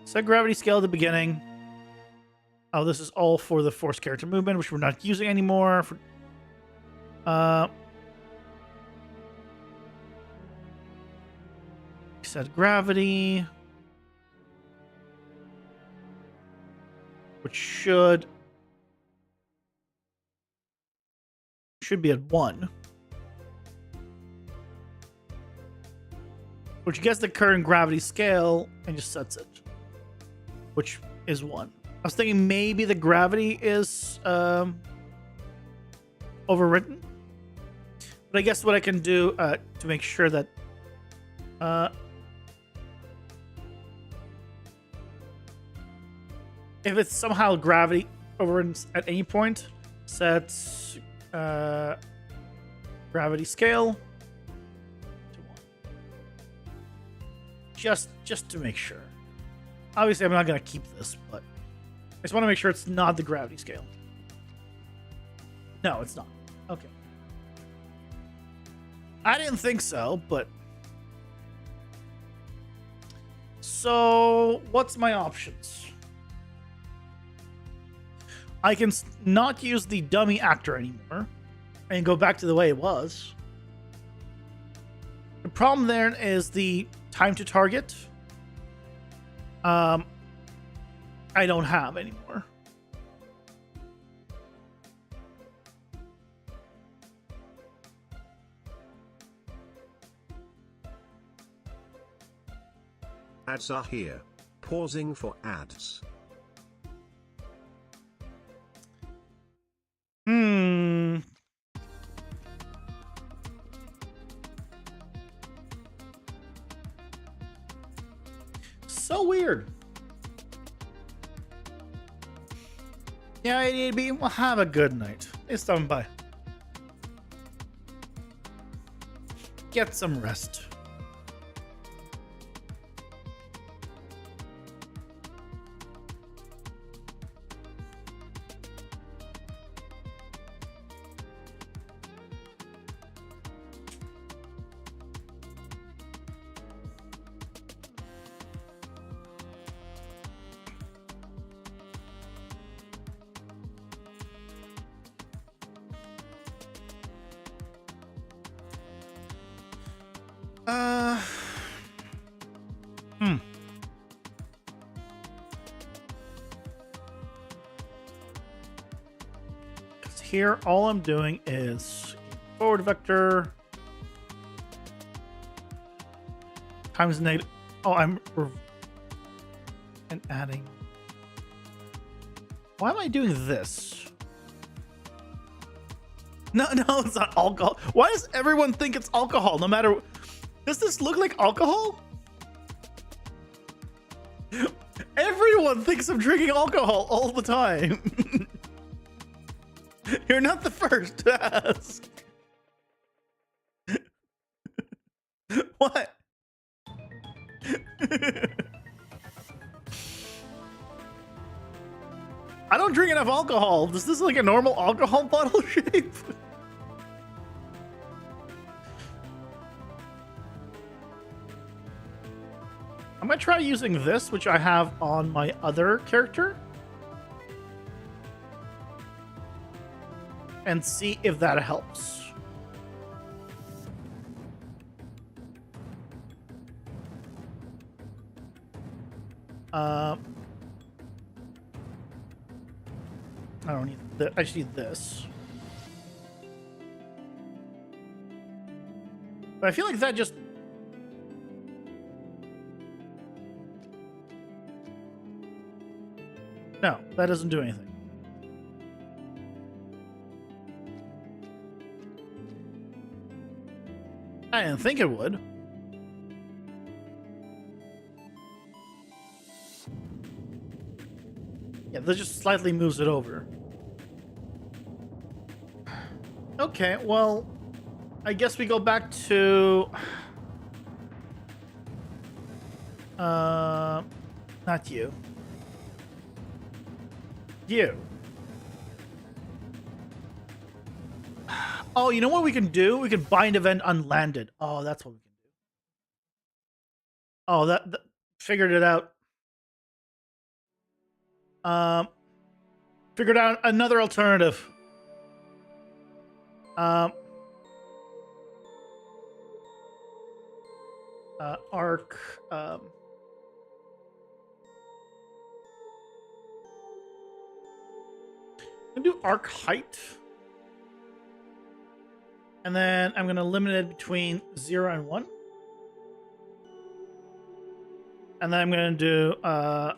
Set gravity scale at the beginning. Oh, this is all for the force character movement, which we're not using anymore. reset gravity, which should be at 1, which gets the current gravity scale and just sets it, which is 1. I was thinking maybe the gravity is overwritten, but I guess what I can do to make sure that if it's somehow gravity overridden at any point, set gravity scale to 1. Just to make sure. Obviously, I'm not going to keep this, but I just want to make sure it's not the gravity scale. No, it's not. Okay. I didn't think so, but... So, what's my options? I can not use the dummy actor anymore and go back to the way it was. The problem there is the time to target. I don't have anymore. Ads are here. Pausing for ads. So weird. Yeah, ADB, well, have a good night. It's done by. Get some rest. Here, all I'm doing is forward vector times negative. Oh, and adding. Why am I doing this? No, it's not alcohol. Why does everyone think it's alcohol? No matter. Does this look like alcohol? Everyone thinks I'm drinking alcohol all the time. You're not the first to ask. What? I don't drink enough alcohol. Is this like a normal alcohol bottle shape? I'm gonna try using this, which I have on my other character, and see if that helps. I don't need that. I just need this. But I feel like that just... No, that doesn't do anything. I didn't think it would. Yeah, that just slightly moves it over. Okay, well, I guess we go back to... not you. You. Oh, you know what we can do? We can bind event unlanded. Oh, that's what we can do. Oh, that figured it out. Figured out another alternative. arc. I'm gonna do arc height. And then I'm gonna limit it between 0 and 1. And then I'm gonna do I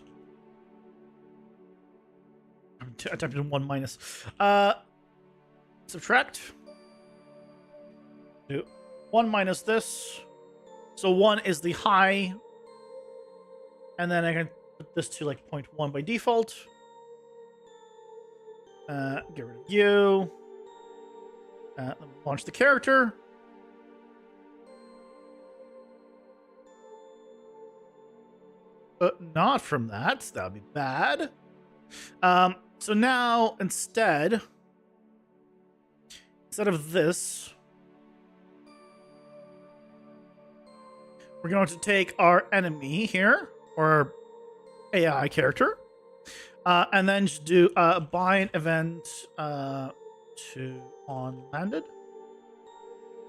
typed in 1 minus. Subtract. Do 1 minus this. So 1 is the high. And then I can put this to like 0.1 by default. Get rid of you. Launch the character. Not from that. That would be bad. So now instead of this, we're going to take our enemy here, or AI character, and then just do a bind event to on landed.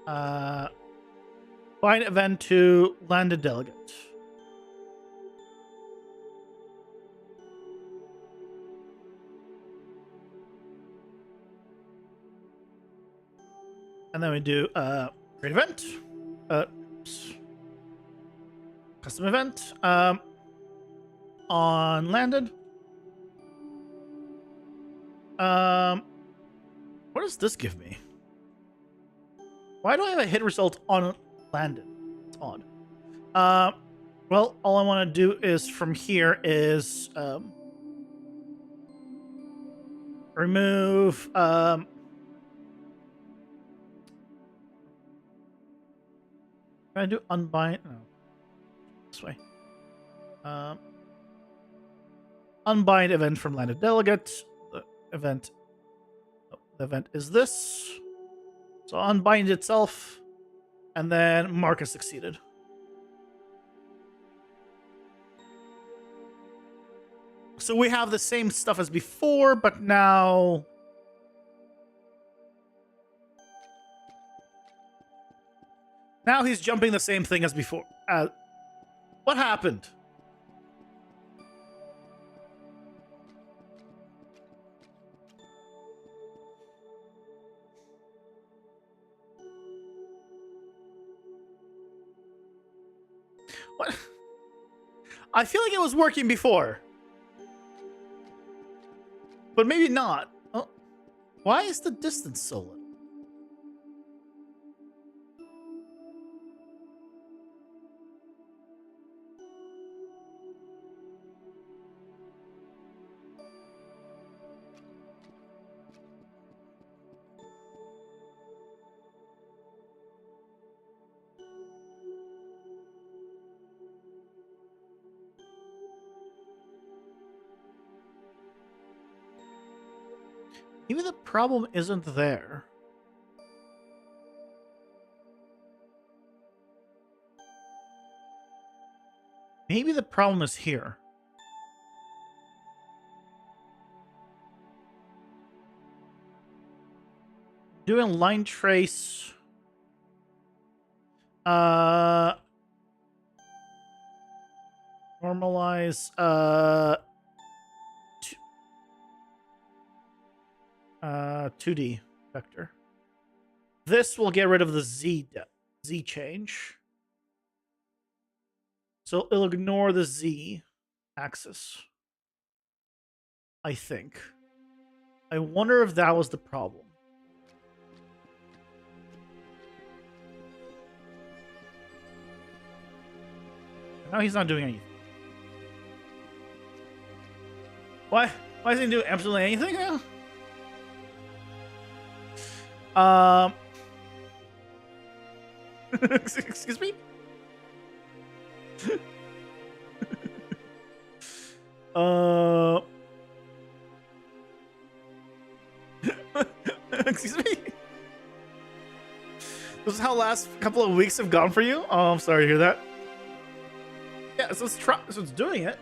Bind event to landed delegate. And then we do create event, custom event on landed. What does this give me? Why do I have a hit result on landed? It's odd. Well, all I want to do is from here is remove can I do unbind? No. This way. Unbind event from landed delegate. The event is this. So unbind itself, and then mark as succeeded. So we have the same stuff as before, but now he's jumping the same thing as before. What happened? What? I feel like it was working before. But maybe not. Oh, why is the distance so little? Maybe the problem isn't there. Maybe the problem is here. Doing line trace. Normalize 2D vector. This will get rid of the Z change. So it'll ignore the Z axis. I think. I wonder if that was the problem. Now he's not doing anything. Why? Why isn't he doing absolutely anything now? Excuse me? Excuse me? This is how last couple of weeks have gone for you? Oh, I'm sorry to hear that. Yeah, so let's try. So it's doing it.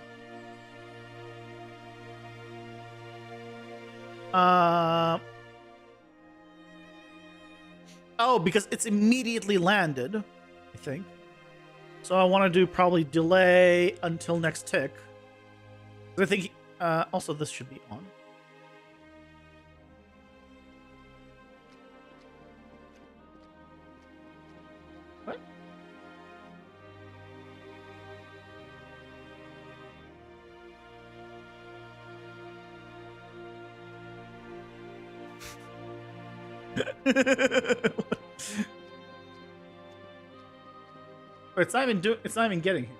Oh, because it's immediately landed, I think. So I want to do probably delay until next tick. I think also this should be on. What? It's not even doing. It's not even getting here.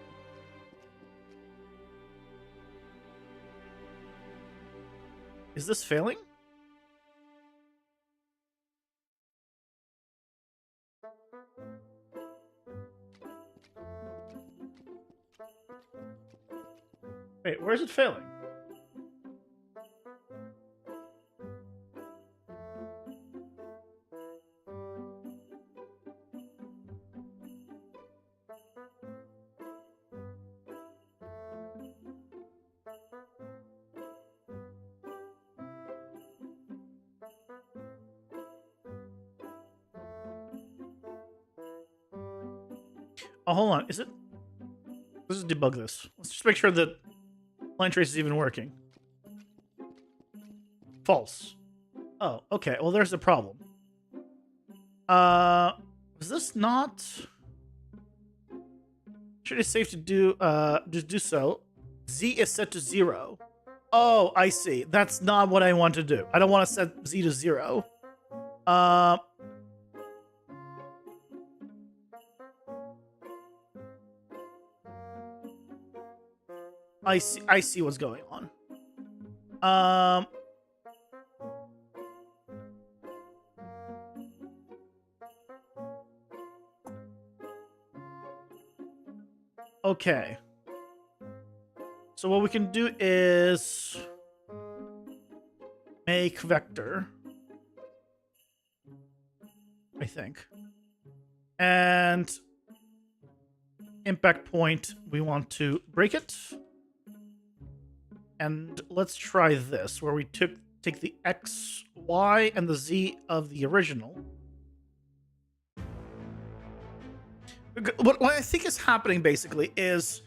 Is this failing? Wait, where is it failing? Oh, hold on. Is it? Let's just debug this. Let's just make sure that line trace is even working. False. Oh, okay. Well, there's a problem. Is this not? Should it's safe to do just do so. Z is set to 0. Oh, I see. That's not what I want to do. I don't want to set Z to 0. I see what's going on. Okay. So what we can do is make vector, I think. And impact point, we want to break it. And let's try this, where we take the X, Y, and the Z of the original. What I think is happening basically is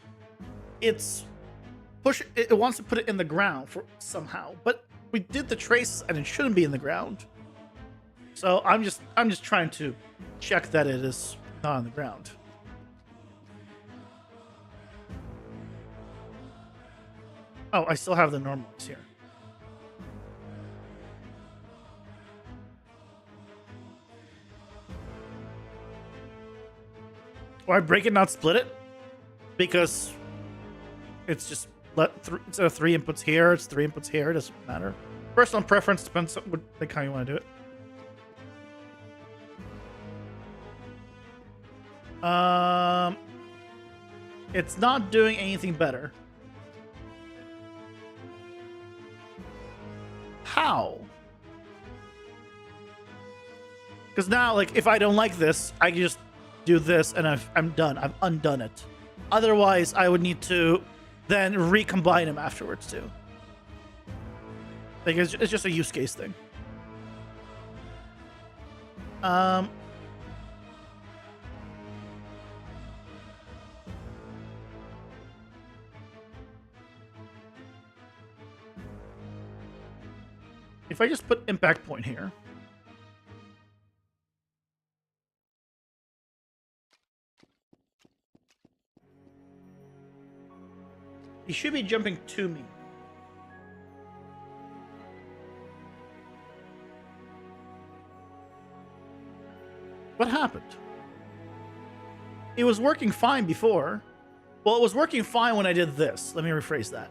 it wants to put it in the ground for somehow, but we did the traces and it shouldn't be in the ground. So I'm just trying to check that it is not on the ground. Oh, I still have the normals here. Why break it, not split it? Because it's just instead of 3 inputs here, it's 3 inputs here. It doesn't matter. Personal preference depends on what how you want to do it. It's not doing anything better. How? Because now, like, if I don't like this, I can just do this and I'm done. I've undone it. Otherwise, I would need to then recombine them afterwards too. Like, it's just a use case thing. If I just put impact point here. He should be jumping to me. What happened? It was working fine before. Well, it was working fine when I did this. Let me rephrase that.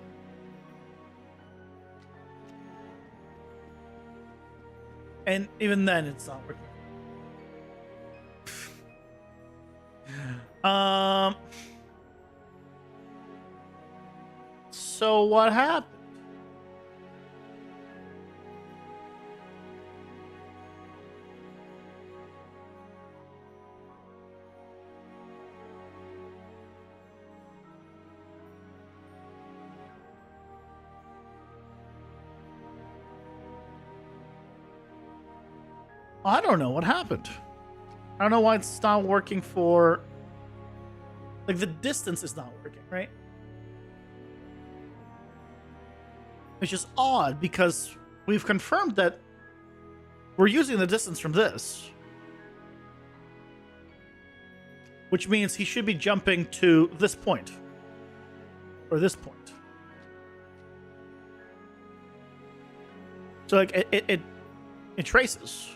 And even then, it's not working. So what happened? I don't know what happened. I don't know why it's not working for Like the distance is not working, right? It's just odd because we've confirmed that we're using the distance from this, which means he should be jumping to this point or this point. So like it traces.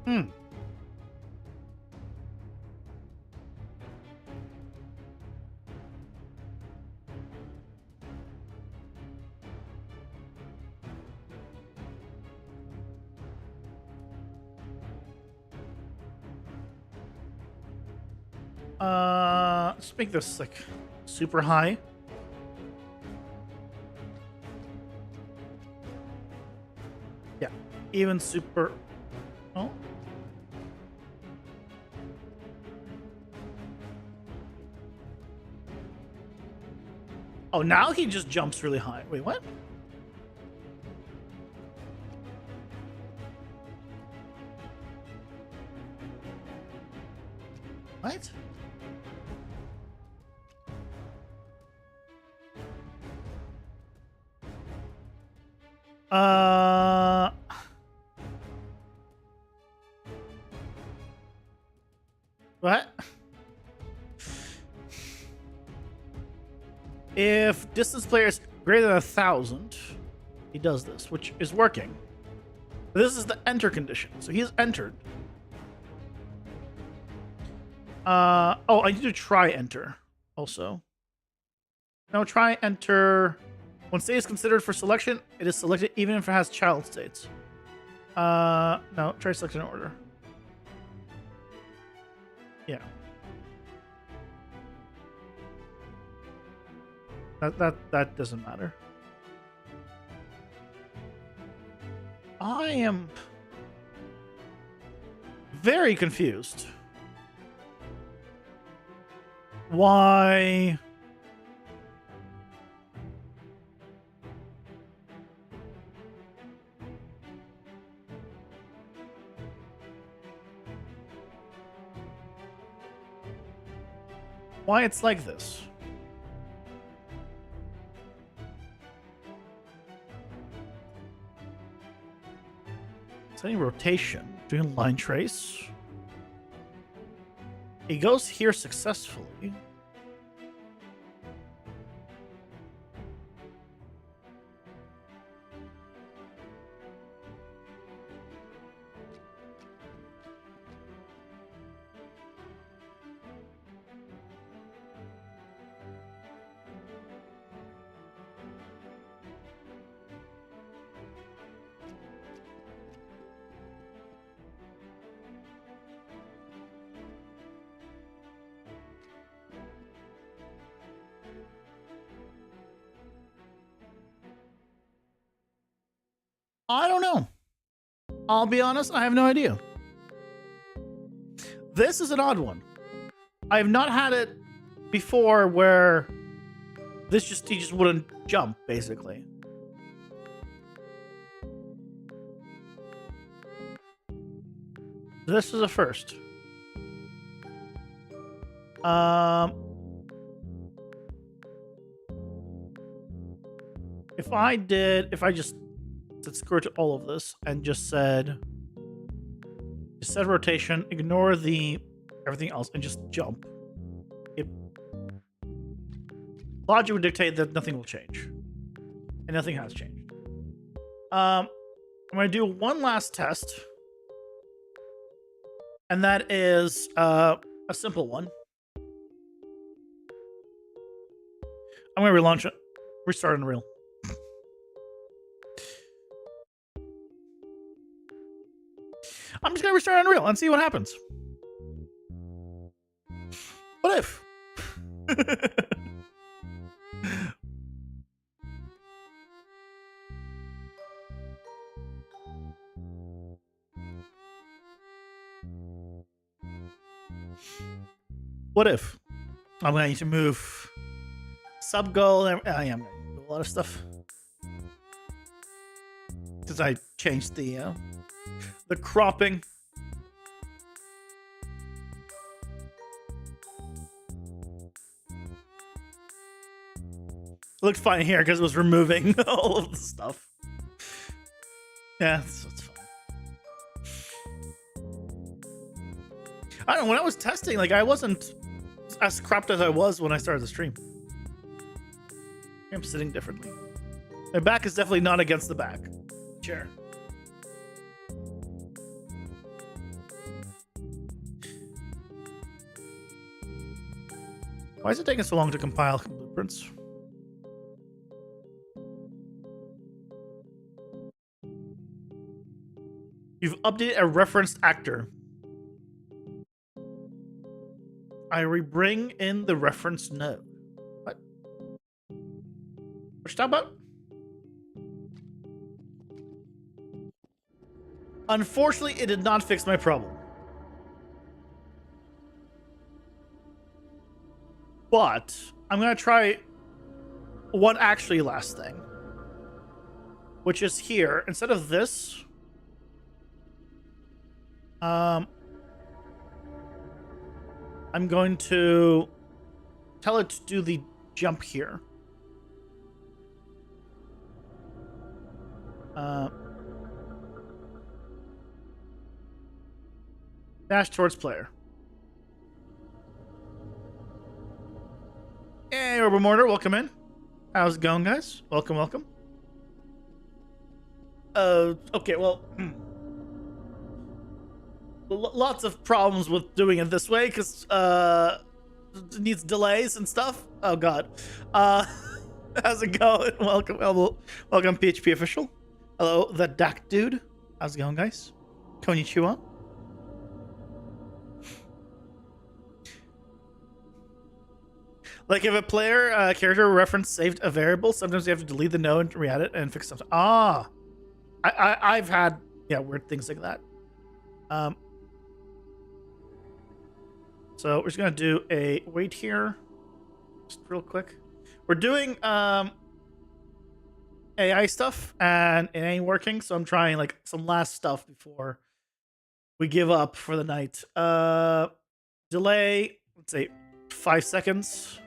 Hmm. Let's make this like super high. Yeah, even super. Oh. Oh, now he just jumps really high. Wait, what? What? What? If distance player is greater than 1,000, he does this, which is working. This is the enter condition, so he's entered. Oh, I need to try enter also. No, try enter. When state is considered for selection, it is selected even if it has child states. No, try selection order. Yeah. That doesn't matter. I am very confused. Why? Why it's like this? Setting rotation, doing line trace. It goes here successfully. I don't know. I'll be honest, I have no idea. This is an odd one. I have not had it before where he just wouldn't jump, basically. This is a first. If I just said screw to all of this and just said set rotation, ignore the everything else, and just jump, logic would dictate that nothing will change, and nothing has changed. I'm going to do one last test, and that is a simple one. I'm going to relaunch it, restart Unreal. I'm just going to restart Unreal and see what happens. What if? What if I'm going to move sub goal? And, yeah, I'm going to do a lot of stuff because I changed the cropping. It looked fine here because it was removing all of the stuff. Yeah, it's fine. I don't know, when I was testing, like, I wasn't as cropped as I was when I started the stream. I'm sitting differently. My back is definitely not against the back chair. Why is it taking so long to compile blueprints? You've updated a referenced actor. I rebring in the reference node. What? What you talking about? Unfortunately, it did not fix my problem. But I'm gonna try one actually last thing, which is here. Instead of this, I'm going to tell it to do the jump here. Dash towards player. Hey, Orbimortar, welcome in. How's it going, guys? Welcome, welcome. Okay, well, lots of problems with doing it this way because it needs delays and stuff. Oh god. How's it going? Welcome, welcome, PHP official. Hello, the Dak dude. How's it going, guys? Konnichiwa. Like if a player character reference saved a variable, sometimes you have to delete the node and re-add it and fix something. Ah, I've had weird things like that. So we're just gonna do a wait here, just real quick. We're doing AI stuff and it ain't working, so I'm trying like some last stuff before we give up for the night. Delay, let's say 5 seconds.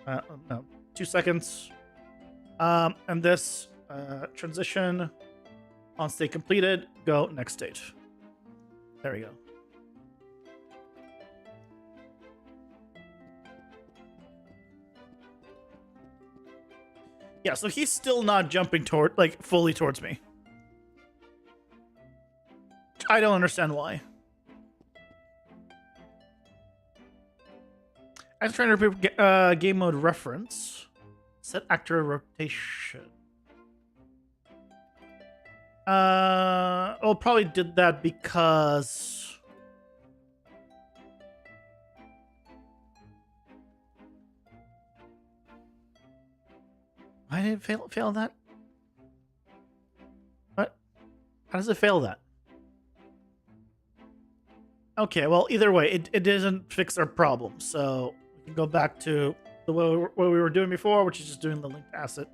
No, 2 seconds. And this transition on state completed. Go next state. There we go. Yeah, so he's still not jumping toward, like, fully towards me. I don't understand why. I'm trying to repeat game mode reference. Set actor rotation. Well, probably did that because why did it fail that? What? How does it fail that? Okay, well, either way, it doesn't fix our problem, so we can go back to the what we were doing before, which is just doing the linked asset.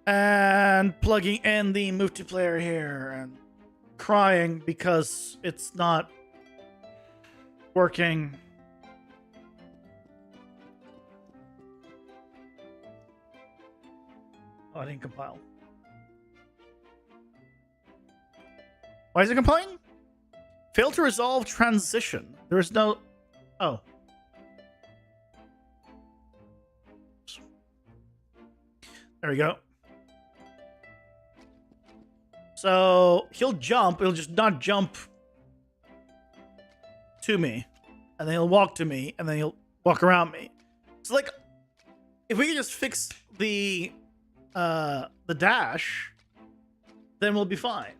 And plugging in the move to player here and crying because it's not working. Oh, I didn't compile. Why is it compiling? Failed to resolve transition. There is no... Oh. There we go. So he'll jump. He'll just not jump to me. And then he'll walk to me. And then he'll walk around me. So like, if we can just fix the dash, then we'll be fine.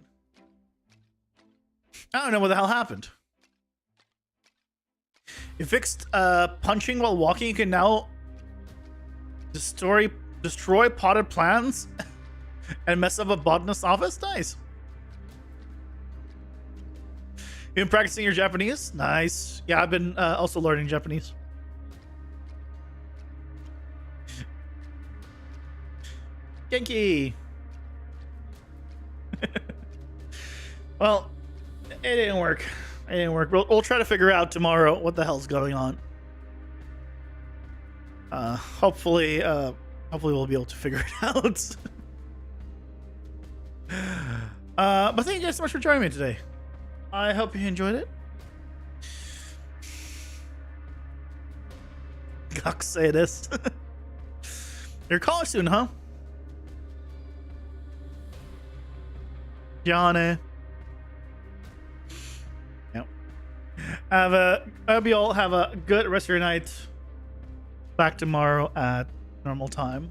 I don't know what the hell happened. You fixed punching while walking. You can now destroy potted plants and mess up a botanist's office. Nice. Been practicing your Japanese? Nice. Yeah, I've been also learning Japanese. Genki. Well, it didn't work. It didn't work. We'll try to figure out tomorrow what the hell's going on. Hopefully we'll be able to figure it out. But thank you guys so much for joining me today. I hope you enjoyed it. Gok say this. You're a college student, huh? Johnny. Yep. I hope you all have a good rest of your night. Back tomorrow at normal time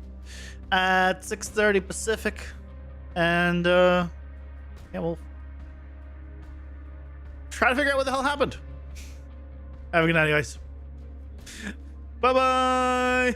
at 6:30 Pacific. And yeah, we'll try to figure out what the hell happened. Have a good night, guys. Bye-bye.